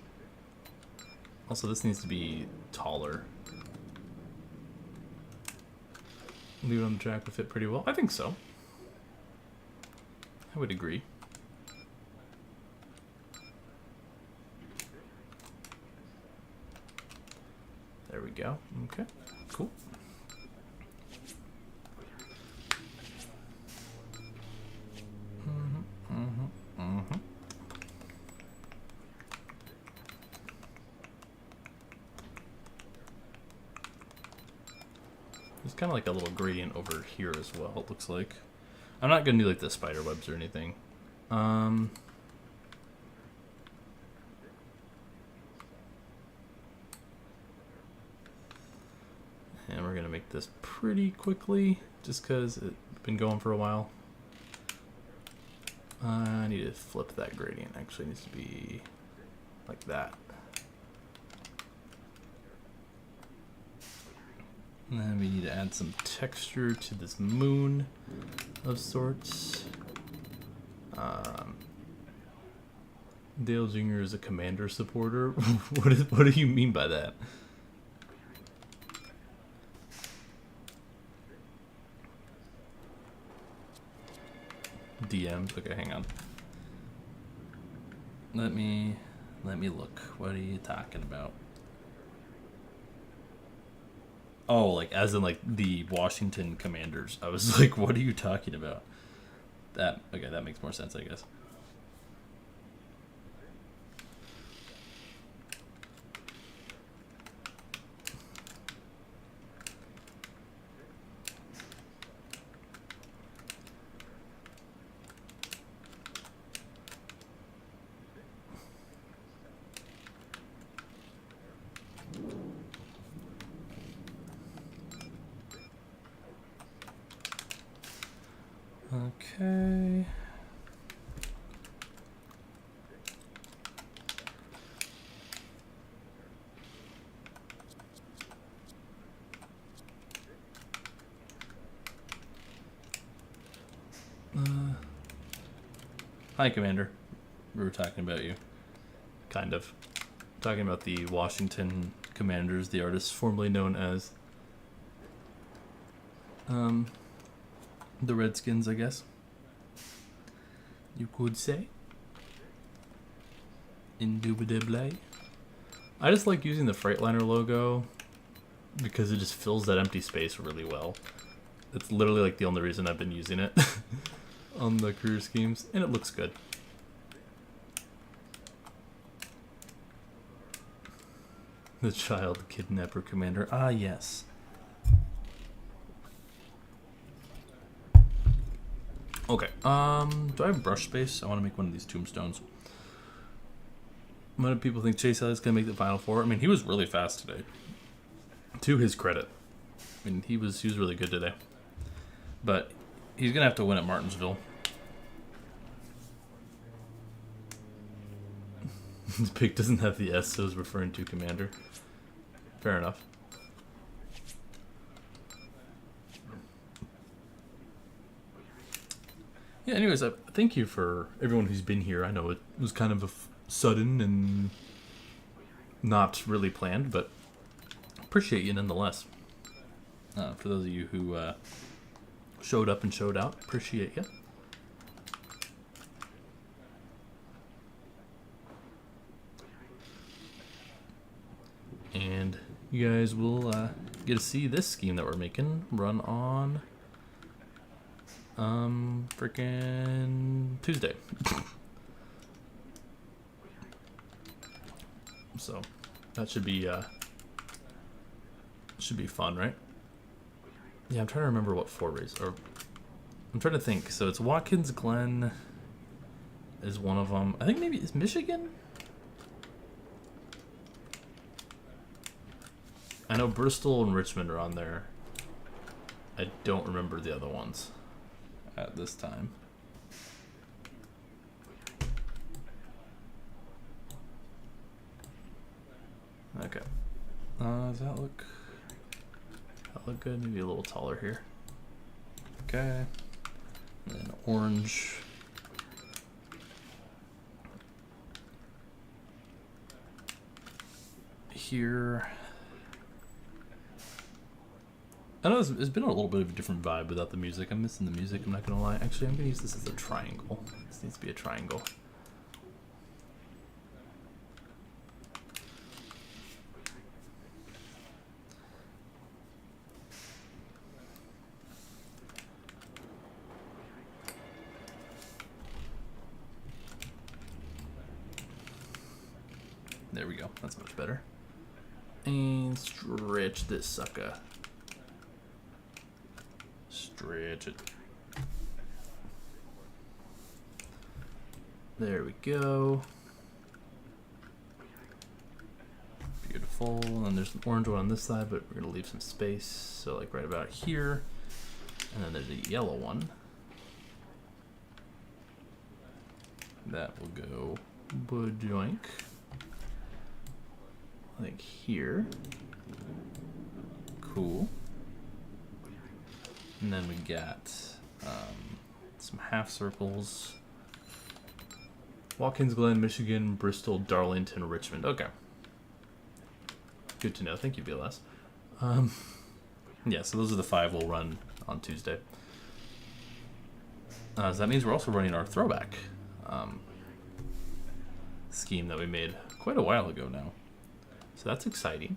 Also, this needs to be taller. Leave it on the track will fit pretty well. I think so. I would agree. There we go. Okay, cool. There's kind of like a little gradient over here as well, it looks like. I'm not going to do like the spider webs or anything. And we're going to make this pretty quickly, just because it's been going for a while. I need to flip that gradient. Actually, it needs to be like that. And then we need to add some texture to this moon of sorts. Dale Jr. is a commander supporter. What do you mean by that? DMs. Okay, hang on. Let me look. What are you talking about? Oh, like as in like the Washington Commanders. I was like, what are you talking about? Okay, that makes more sense, I guess. Okay. Hi, Commander. We were talking about you. Kind of. Talking about the Washington Commanders, the artists formerly known as the Redskins, I guess. You could say. Indubitably. I just like using the Freightliner logo because it just fills that empty space really well. It's literally like the only reason I've been using it on the career schemes, and it looks good. The child kidnapper commander. Ah, yes. Okay. Do I have brush space? I want to make one of these tombstones. What do people think Chase Elliott's gonna make the Final Four? I mean, he was really fast today. To his credit, I mean, he was really good today. But he's gonna have to win at Martinsville. This pic doesn't have the S, so it's referring to Commander. Fair enough. Yeah, anyways, thank you for everyone who's been here. I know it was kind of sudden and not really planned, but appreciate you nonetheless. For those of you who showed up and showed out, appreciate you. And you guys will get to see this scheme that we're making run on freaking Tuesday. So that should be fun, right? Yeah, I'm trying to remember what 4 race, or I'm trying to think. So it's Watkins Glen is one of them. I think maybe it's Michigan. I know Bristol and Richmond are on there. I don't remember the other ones at this time. Okay. Does that look good? Maybe a little taller here. Okay. And then orange. Here. I know it's been a little bit of a different vibe without the music. I'm missing the music, I'm not gonna lie. Actually, I'm gonna use this as a triangle. This needs to be a triangle. There we go, that's much better. And stretch this sucker. Stretch it. There we go. Beautiful. And there's an orange one on this side, but we're gonna leave some space. So like right about here. And then there's a yellow one. That will go bajoink. I think here. Cool. And then we got some half circles. Watkins Glen, Michigan, Bristol, Darlington, Richmond. Okay. Good to know. Thank you, BLS. Yeah, so those are the 5 we'll run on Tuesday. So that means we're also running our throwback scheme that we made quite a while ago now. So that's exciting.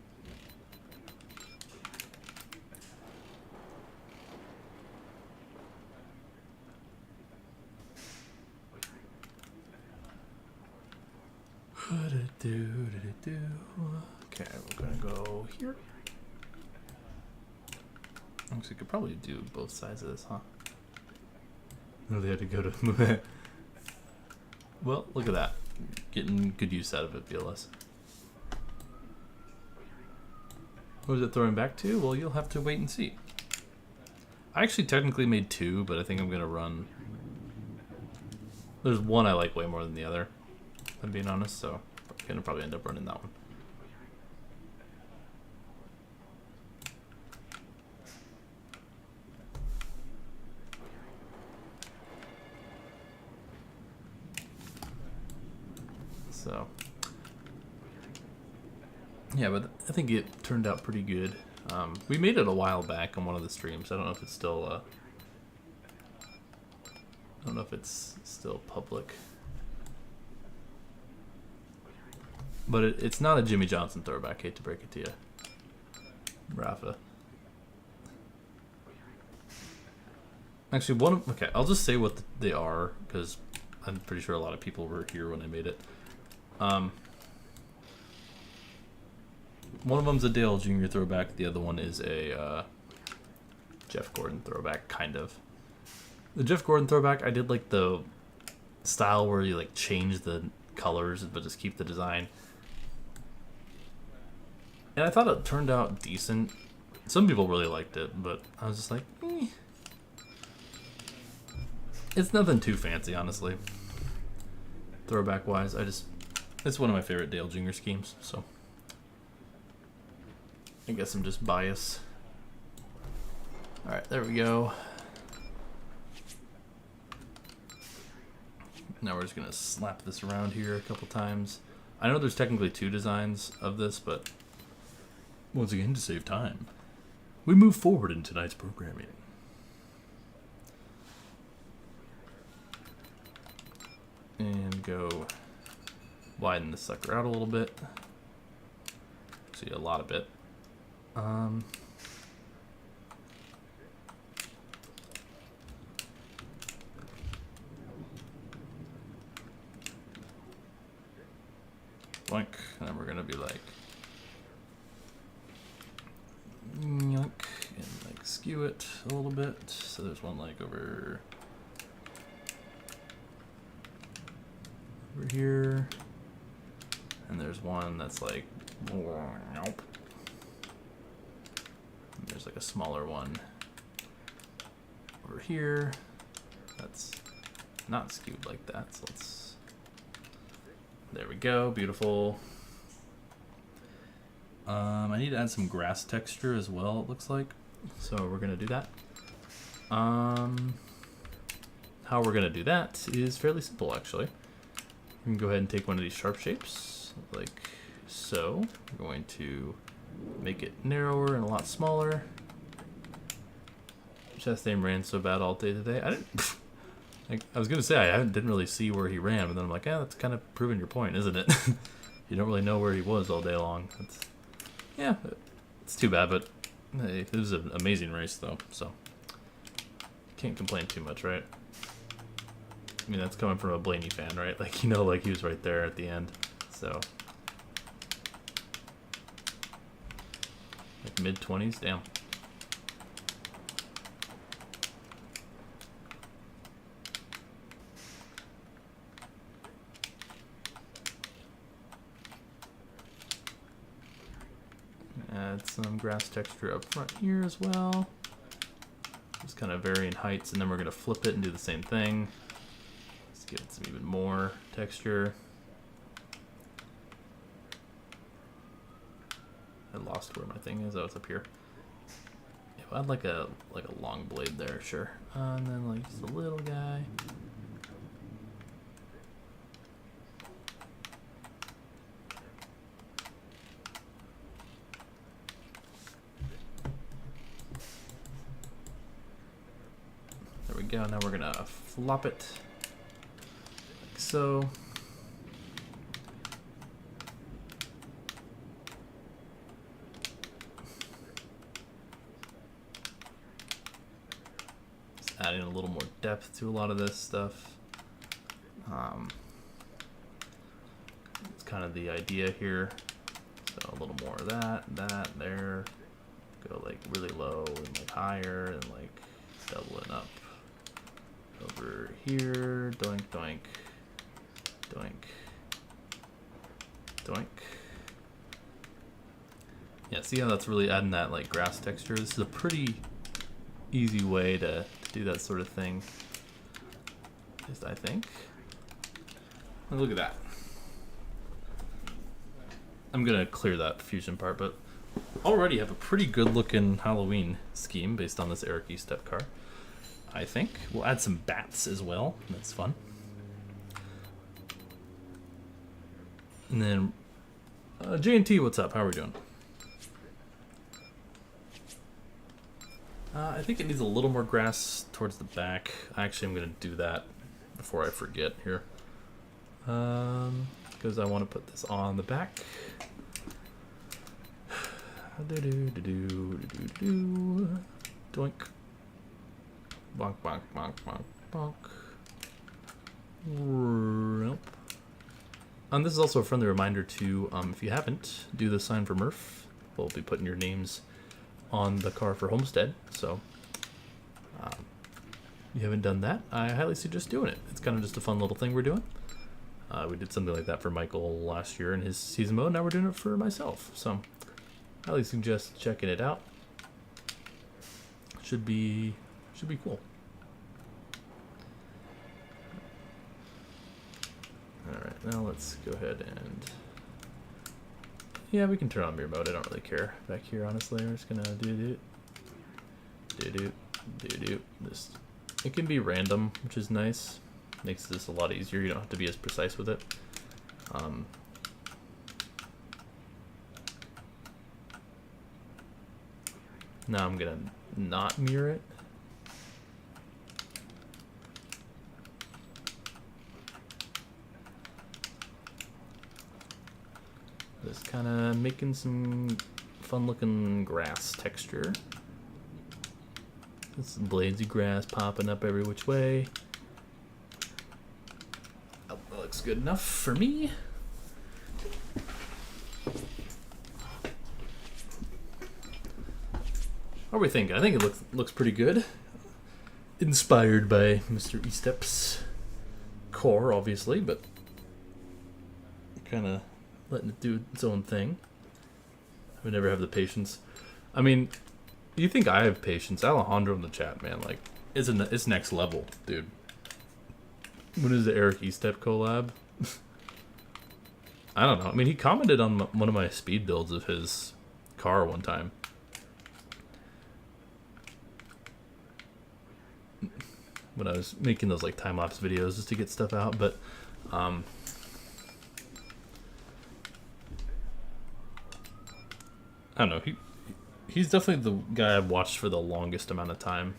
Okay, we're gonna go here. Looks like we could probably do both sides of this, huh? No, they had to go to. Well, look at that. Getting good use out of it, BLS. What is it throwing back to? Well, you'll have to wait and see. I actually technically made 2, but I think I'm gonna run. There's one I like way more than the other, if I'm being honest, so I'm gonna probably end up running that one. So, yeah, but I think it turned out pretty good. We made it a while back on one of the streams. I don't know if it's still, I don't know if it's still public. But it's not a Jimmy Johnson throwback, hate to break it to you, Rafa. Actually, okay, I'll just say what they are, because I'm pretty sure a lot of people were here when I made it. One of them's a Dale Jr. throwback, the other one is a Jeff Gordon throwback, kind of. The Jeff Gordon throwback, I did like the style where you like change the colors but just keep the design. And I thought it turned out decent. Some people really liked it, but I was just like, eh. It's nothing too fancy, honestly. Throwback wise, it's one of my favorite Dale Jr. schemes, so I guess I'm just biased. Alright, there we go. Now we're just gonna slap this around here a couple times. I know there's technically 2 designs of this, but once again, to save time, we move forward in tonight's programming. And go widen the sucker out a little bit. See, a lot of it. Boink, and then we're gonna be like yoink, and like skew it a little bit. So there's one like over here, and there's one that's like nope. And there's like a smaller one over here that's not skewed like that. So there we go, beautiful. I need to add some grass texture as well, it looks like. So we're gonna do that. How we're gonna do that is fairly simple, actually. We can go ahead and take one of these sharp shapes, like so. We're going to make it narrower and a lot smaller. Chastain ran so bad all day today. I was gonna say I didn't really see where he ran, but then I'm like, yeah, that's kind of proving your point, isn't it? You don't really know where he was all day long. Yeah, it's too bad, but hey, it was an amazing race though, so can't complain too much, right? I mean, that's coming from a Blaney fan, right? Like, you know, like he was right there at the end, so like mid-20s, damn. Add some grass texture up front here as well. Just kind of varying heights, and then we're going to flip it and do the same thing. Let's give it some even more texture. I lost where my thing is. Oh, it's up here. If I'd like a long blade there, sure. And then like just a little guy. There we go. Now we're gonna flop it like so. Adding a little more depth to a lot of this stuff. It's kind of the idea here. So a little more of that, there. Go like really low and like higher and like doubling up. Over here, doink, doink, doink, doink. Yeah, see how that's really adding that like grass texture? This is a pretty easy way to do that sort of thing. At least I think. And look at that. I'm gonna clear that fusion part, but already have a pretty good looking Halloween scheme based on this Eric E. Step car. I think we'll add some bats as well. That's fun. And then J&T, what's up? How are we doing? I think it needs a little more grass towards the back. Actually, I'm going to do that before I forget here. Because I want to put this on the back. Doink. Bonk, bonk, bonk, bonk, bonk. Nope. This is also a friendly reminder to, if you haven't, do the sign for Murph. We'll be putting your names on the car for Homestead, so if you haven't done that, I highly suggest doing it. It's kind of just a fun little thing we're doing. We did something like that for Michael last year in his season mode. Now we're doing it for myself, so I highly suggest checking it out. Should be cool. Alright, now let's go ahead and... Yeah, we can turn on mirror mode. I don't really care back here, honestly. We're just gonna do this. It can be random, which is nice. Makes this a lot easier. You don't have to be as precise with it. Now I'm gonna not mirror it. Just kind of making some fun looking grass texture. Some blades of grass popping up every which way. Oh, that looks good enough for me. What are we thinking? I think it looks pretty good. Inspired by Mr. Estep's core, obviously, but kind of letting it do its own thing. I would never have the patience. I mean, you think I have patience? Alejandro in the chat, man, like, it's next level, dude. When is the Eric Estep collab? I don't know. I mean, he commented on one of my speed builds of his car one time. When I was making those like time-lapse videos just to get stuff out, but I don't know. He's definitely the guy I've watched for the longest amount of time.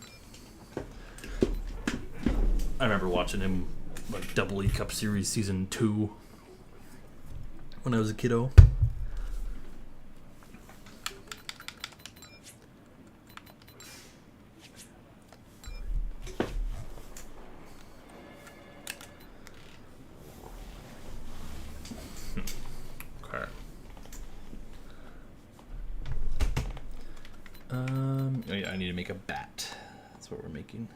I remember watching him like Double E Cup Series Season 2 when I was a kiddo. Oh yeah, I need to make a bat. That's what we're making.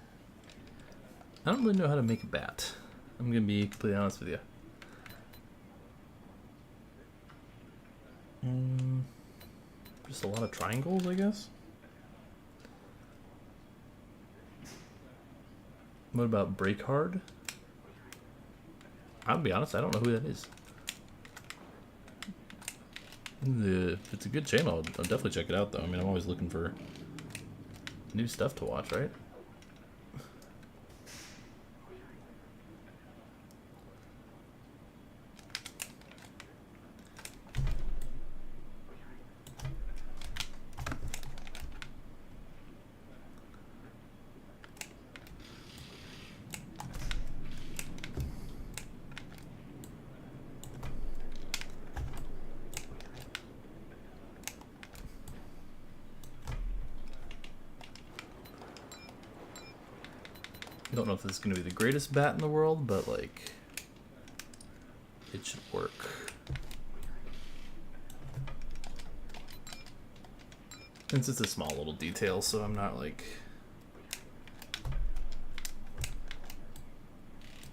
I don't really know how to make a bat. I'm gonna be completely honest with you. Just a lot of triangles, I guess. What about brake hard? I'll be honest, I don't know who that is. If it's a good channel, I'll definitely check it out, though. I mean, I'm always looking for new stuff to watch, right? I don't know if this is going to be the greatest bat in the world, but, like, it should work. Since it's a small little detail, so I'm not, like,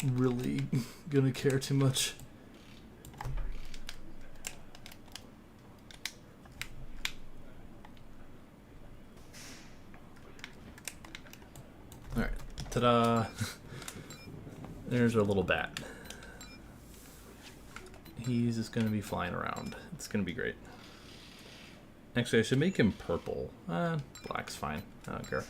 really gonna care too much. Alright, ta-da! There's our little bat. He's just gonna be flying around. It's gonna be great. Actually, I should make him purple. Black's fine. I don't care.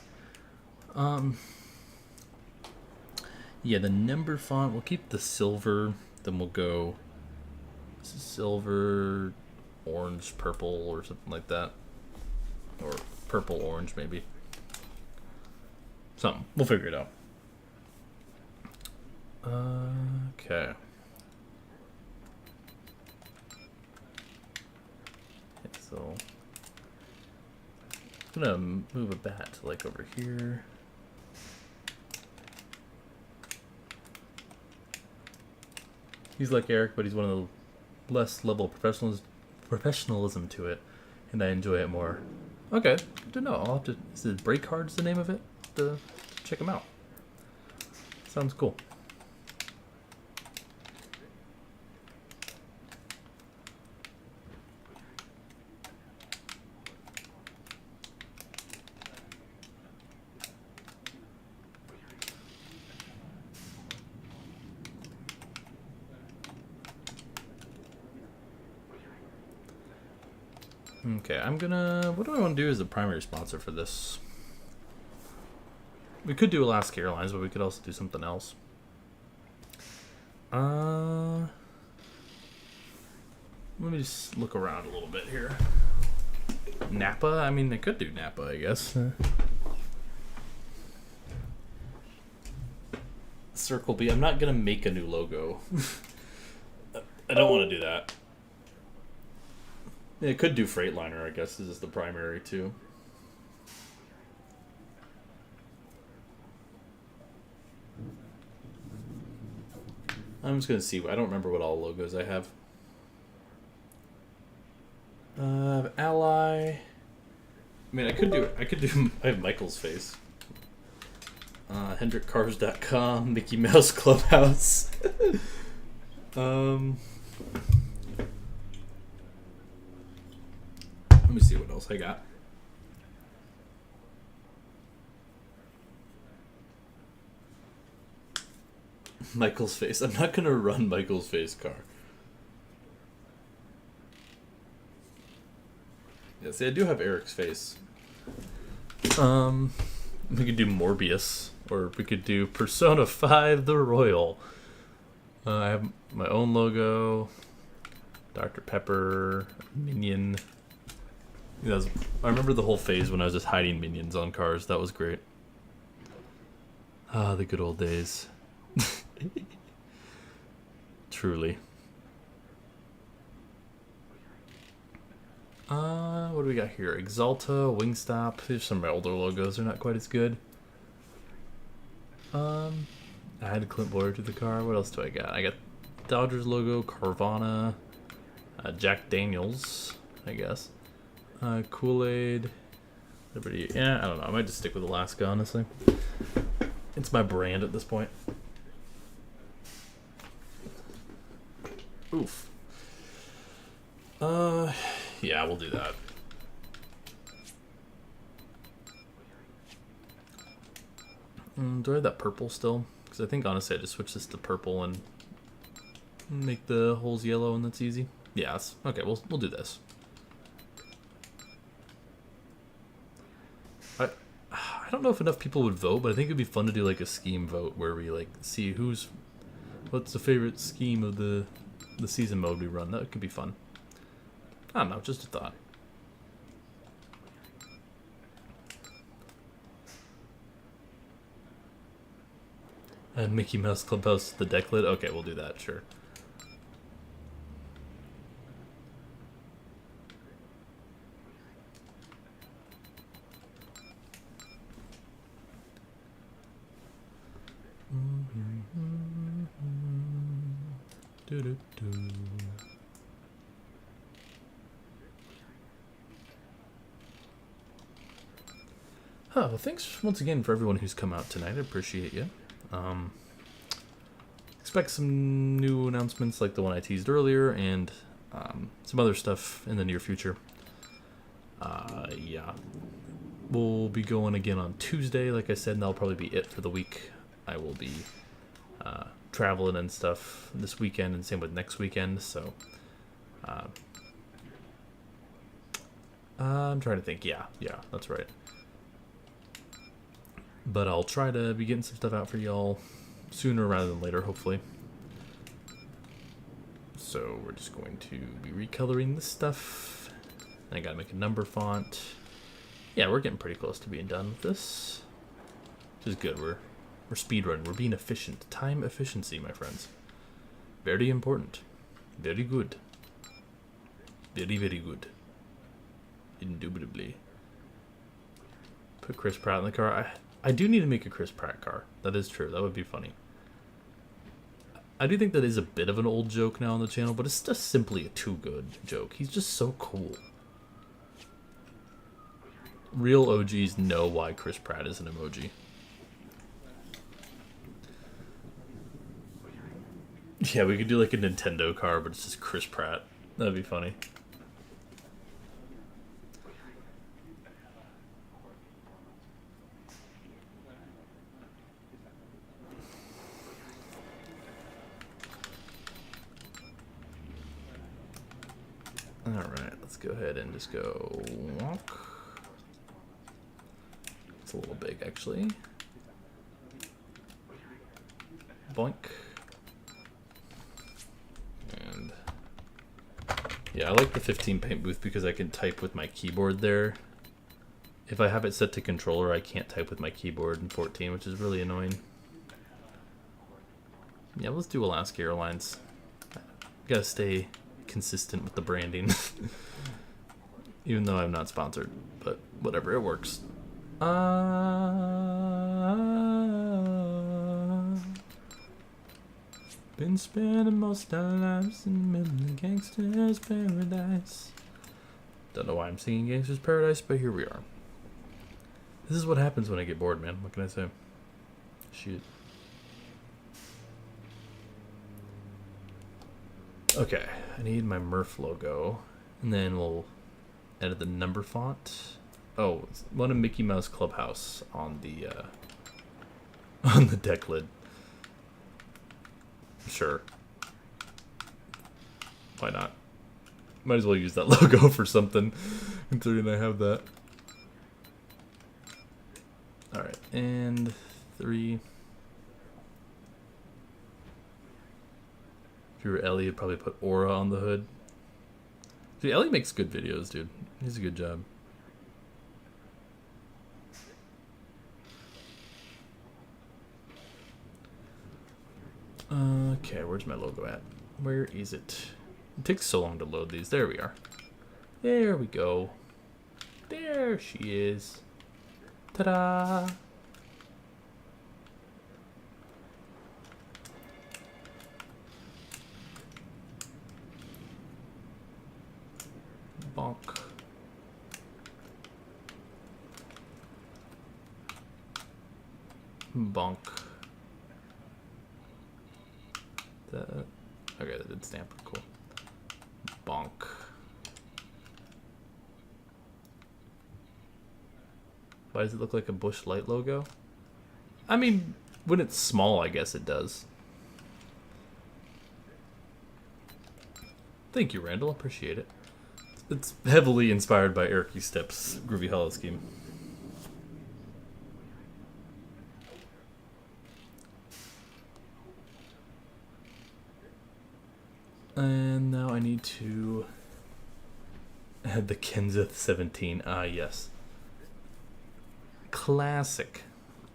Yeah, the number font, we'll keep the silver, then we'll go silver, orange, purple, or something like that. Or purple, orange, maybe. Something. We'll figure it out. Okay. So I'm gonna move a bat to like over here. He's like Eric, but he's one of the less level professionalism to it, and I enjoy it more. Okay, good to know. I'll have to. Is it Break Hard's the name of it? To check him out. Sounds cool. Okay, I'm gonna... What do I want to do as the primary sponsor for this? We could do Alaska Airlines, but we could also do something else. Let me just look around a little bit here. Napa? I mean, they could do Napa, I guess. Circle B. I'm not gonna make a new logo. I don't want to do that. It could do Freightliner, I guess. This is the primary, too. I'm just going to see. I don't remember what all logos I have. Ally. I mean, I could do... I have Michael's face. HendrickCars.com. Mickey Mouse Clubhouse. Let me see what else I got. Michael's face. I'm not gonna run Michael's face car. Yeah, see, I do have Eric's face. We could do Morbius, or we could do Persona 5 The Royal. I have my own logo. Dr. Pepper, Minion. I remember the whole phase when I was just hiding minions on cars. That was great. Ah, the good old days. Truly. What do we got here? Exalta, Wingstop. There's some older logos. They're not quite as good. I had Clint Boyer to the car. What else do I got? I got Dodgers logo, Carvana, Jack Daniels, I guess. Kool-Aid. Liberty. Yeah, I don't know. I might just stick with Alaska, honestly. It's my brand at this point. Oof. Yeah, we'll do that. Do I have that purple still? Because I think, honestly, I just switched this to purple and Make the holes yellow and that's easy. Yeah, okay, we'll do this. I don't know if enough people would vote, but I think it'd be fun to do like a scheme vote where we like see what's the favorite scheme of the season mode we run. That could be fun. I don't know, just a thought. And Mickey Mouse Clubhouse, the deck lid. Okay, we'll do that, sure. Well, thanks once again for everyone who's come out tonight. I appreciate you. Expect some new announcements like the one I teased earlier, and some other stuff in the near future. Yeah. We'll be going again on Tuesday, like I said, and that'll probably be it for the week. I will be traveling and stuff this weekend, and same with next weekend, so I'm trying to think. Yeah, that's right. But I'll try to be getting some stuff out for y'all sooner rather than later, hopefully. So we're just going to be recoloring this stuff. I gotta make a number font. Yeah, we're getting pretty close to being done with this, which is good. We're speedrunning. We're being efficient. Time efficiency, my friends. Very important. Very good. Very, very good. Indubitably. Put Chris Pratt in the car. I do need to make a Chris Pratt car. That is true. That would be funny. I do think that is a bit of an old joke now on the channel, but it's just simply a too good joke. He's just so cool. Real OGs know why Chris Pratt is an emoji. Yeah, we could do like a Nintendo car, but it's just Chris Pratt. That'd be funny. Alright, let's go ahead and just go walk. It's a little big, actually. Boink. And yeah, I like the 15 paint booth because I can type with my keyboard there. If I have it set to controller, I can't type with my keyboard in 14, which is really annoying. Yeah, let's do Alaska Airlines. Gotta stay consistent with the branding. Even though I'm not sponsored, but whatever, it works. Been spending most of our lives in the gangster's paradise. Don't know why I'm singing Gangster's Paradise, but here we are. This is what happens when I get bored, man. What can I say? Shoot. Okay, I need my Murph logo, and then we'll edit the number font. Oh, one of Mickey Mouse Clubhouse on the deck lid. Sure. Why not? Might as well use that logo for something, considering I have that. Alright, and 3. If you were Ellie, you'd probably put Aura on the hood. See, Ellie makes good videos, dude. He does a good job. Okay, where's my logo at? Where is it? It takes so long to load these. There we are. There we go. There she is. Ta-da! Bonk. Bonk. Okay, that did stamp. Cool. Bonk. Why does it look like a Busch Light logo? I mean, when it's small, I guess it does. Thank you, Randall. Appreciate it. It's heavily inspired by Eric E. Step's Groovy Hollow scheme. And now I need to add the Kenseth 17. Ah, yes. Classic.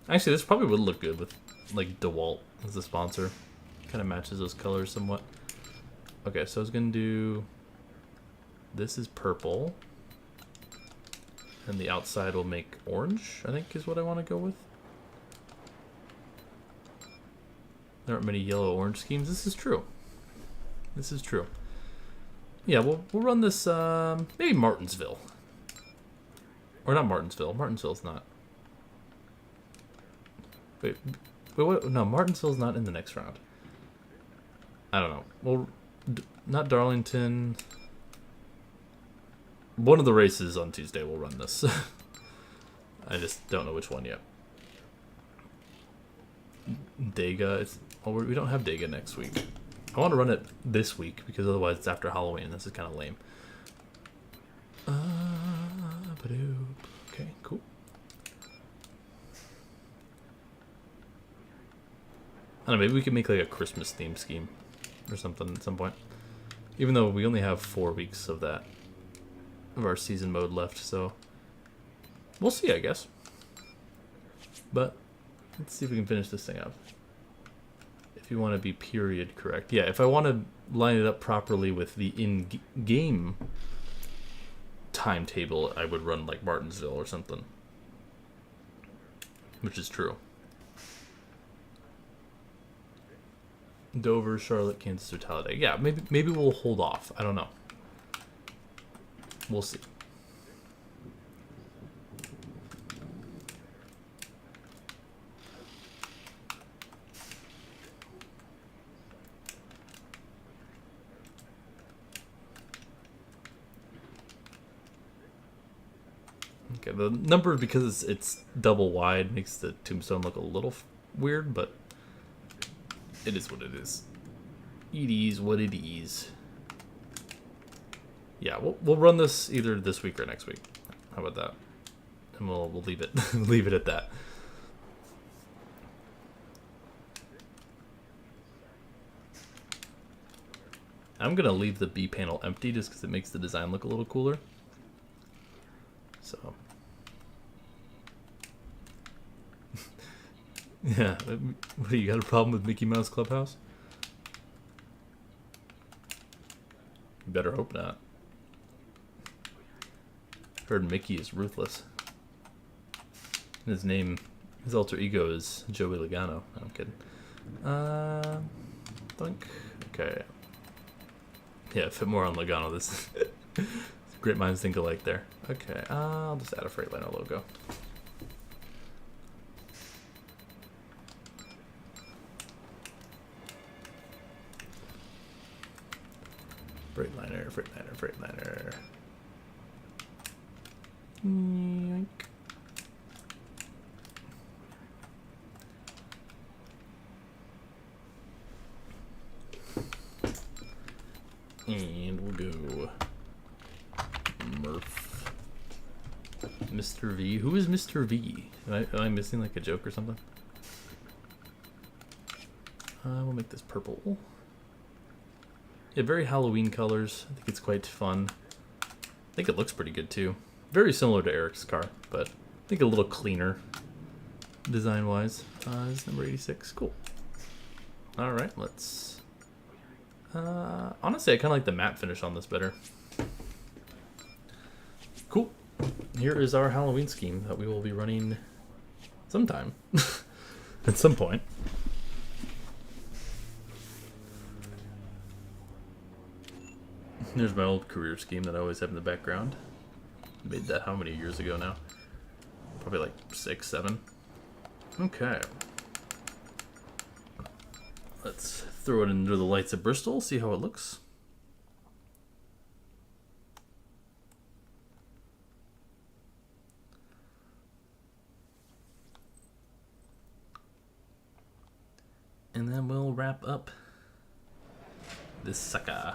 Actually, this probably would look good with, like, DeWalt as the sponsor. Kind of matches those colors somewhat. Okay, so I was going to do... This is purple. And the outside will make orange, I think is what I want to go with. There aren't many yellow-orange schemes. This is true. This is true. Yeah, we'll run this, maybe Martinsville. Or not Martinsville. Martinsville's not. Wait, what? No, Martinsville's not in the next round. I don't know. Well, not Darlington. One of the races on Tuesday will run this. I just don't know which one yet. Dega. It's we don't have Dega next week. I want to run it this week because otherwise it's after Halloween. This is kind of lame. Okay, cool. I don't know, maybe we could make like a Christmas theme scheme or something at some point. Even though we only have 4 weeks of that, of our season mode left, so we'll see, I guess. But let's see if we can finish this thing up. If you want to be period correct. Yeah, if I want to line it up properly with the in-game timetable, I would run like Martinsville or something. Which is true. Dover, Charlotte, Kansas, or Talladega. Yeah, maybe we'll hold off. I don't know. We'll see. Okay, the number, because it's double wide, makes the tombstone look a little weird, but it is what it is. It is what it is. Yeah, we'll run this either this week or next week. How about that? And we'll leave it leave it at that. I'm gonna leave the B panel empty just because it makes the design look a little cooler. So yeah, what do you got a problem with Mickey Mouse Clubhouse? You better hope not. Heard Mickey is ruthless. His name, his alter ego is Joey Logano. No, I'm kidding. Think. Okay. Yeah, fit more on Logano. This great minds think alike there. Okay, I'll just add a Freightliner logo. Freightliner, Freightliner, Freightliner. Yoink. And we'll go Murph. Mr. V. Who is Mr. V? Am I missing like a joke or something? We'll make this purple. Yeah, very Halloween colors. I think it's quite fun. I think it looks pretty good too. Very similar to Eric's car, but I think a little cleaner design-wise. Is number 86. Cool. All right, let's... honestly, I kind of like the matte finish on this better. Cool. Here is our Halloween scheme that we will be running sometime. At some point. There's my old career scheme that I always have in the background. Made that how many years ago now? Probably like 6, 7. Okay. Let's throw it under the lights of Bristol, see how it looks. And then we'll wrap up this sucker.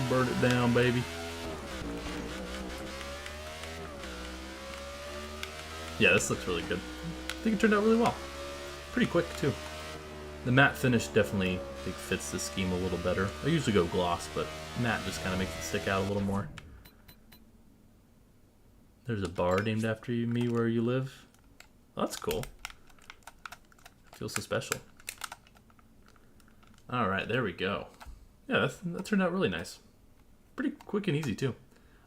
Burn it down, baby. Yeah, this looks really good. I think it turned out really well. Pretty quick, too. The matte finish definitely, I think, fits the scheme a little better. I usually go gloss, but matte just kind of makes it stick out a little more. There's a bar named after me where you live. Well, that's cool. Feels so special. Alright, there we go. Yeah, that turned out really nice. Pretty quick and easy, too.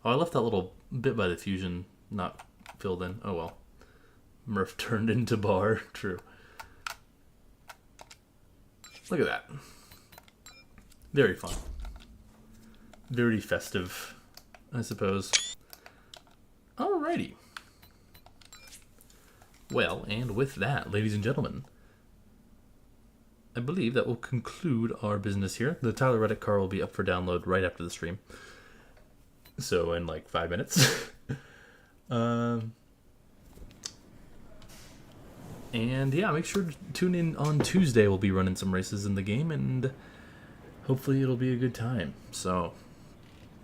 Oh, I left that little bit by the fusion not filled in. Oh well. Murph turned into bar. True. Look at that. Very fun. Very festive, I suppose. Alrighty. Well, and with that, ladies and gentlemen, I believe that will conclude our business here. The Tyler Reddick car will be up for download right after the stream. So in like 5 minutes. And yeah, make sure to tune in on Tuesday. We'll be running some races in the game, and hopefully it'll be a good time. So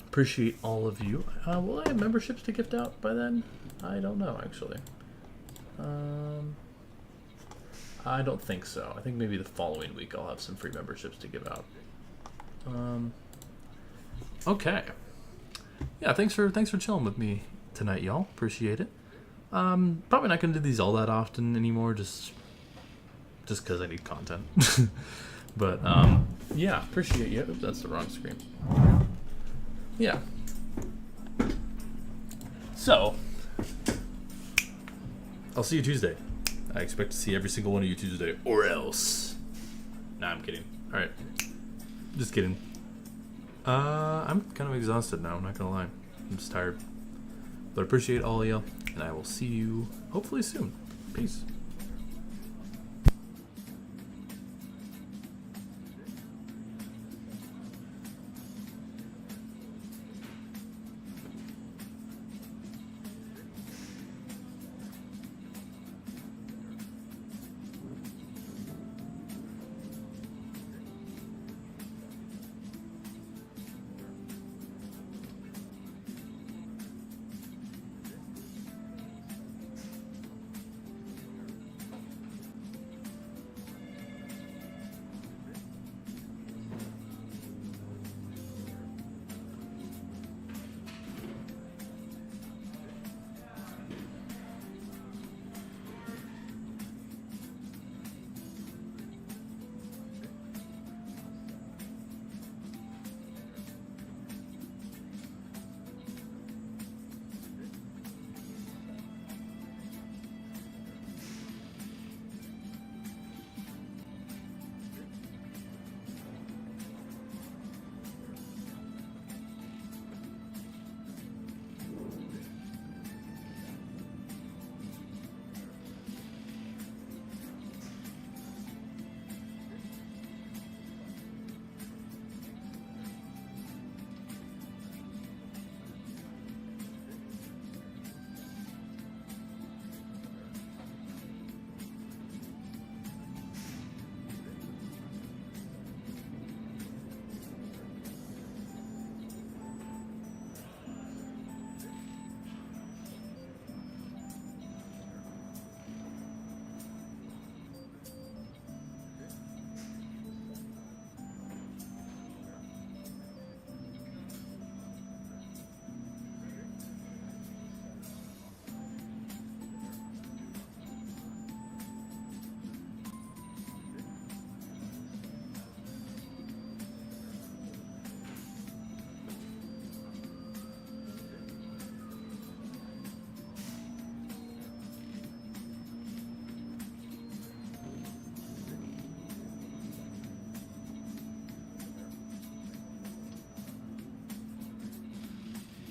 appreciate all of you. Will I have memberships to gift out by then? I don't know, actually. I don't think so. I think maybe the following week I'll have some free memberships to give out. Okay. Yeah, thanks for chilling with me tonight, y'all. Appreciate it. Probably not gonna do these all that often anymore, just because I need content. But yeah, appreciate you. Oops, that's the wrong screen. Yeah. So I'll see you Tuesday. I expect to see every single one of you Tuesday, or else. Nah, I'm kidding. All right, just kidding. I'm kind of exhausted now. I'm not gonna lie. I'm just tired. But I appreciate all of y'all, and I will see you hopefully soon. Peace.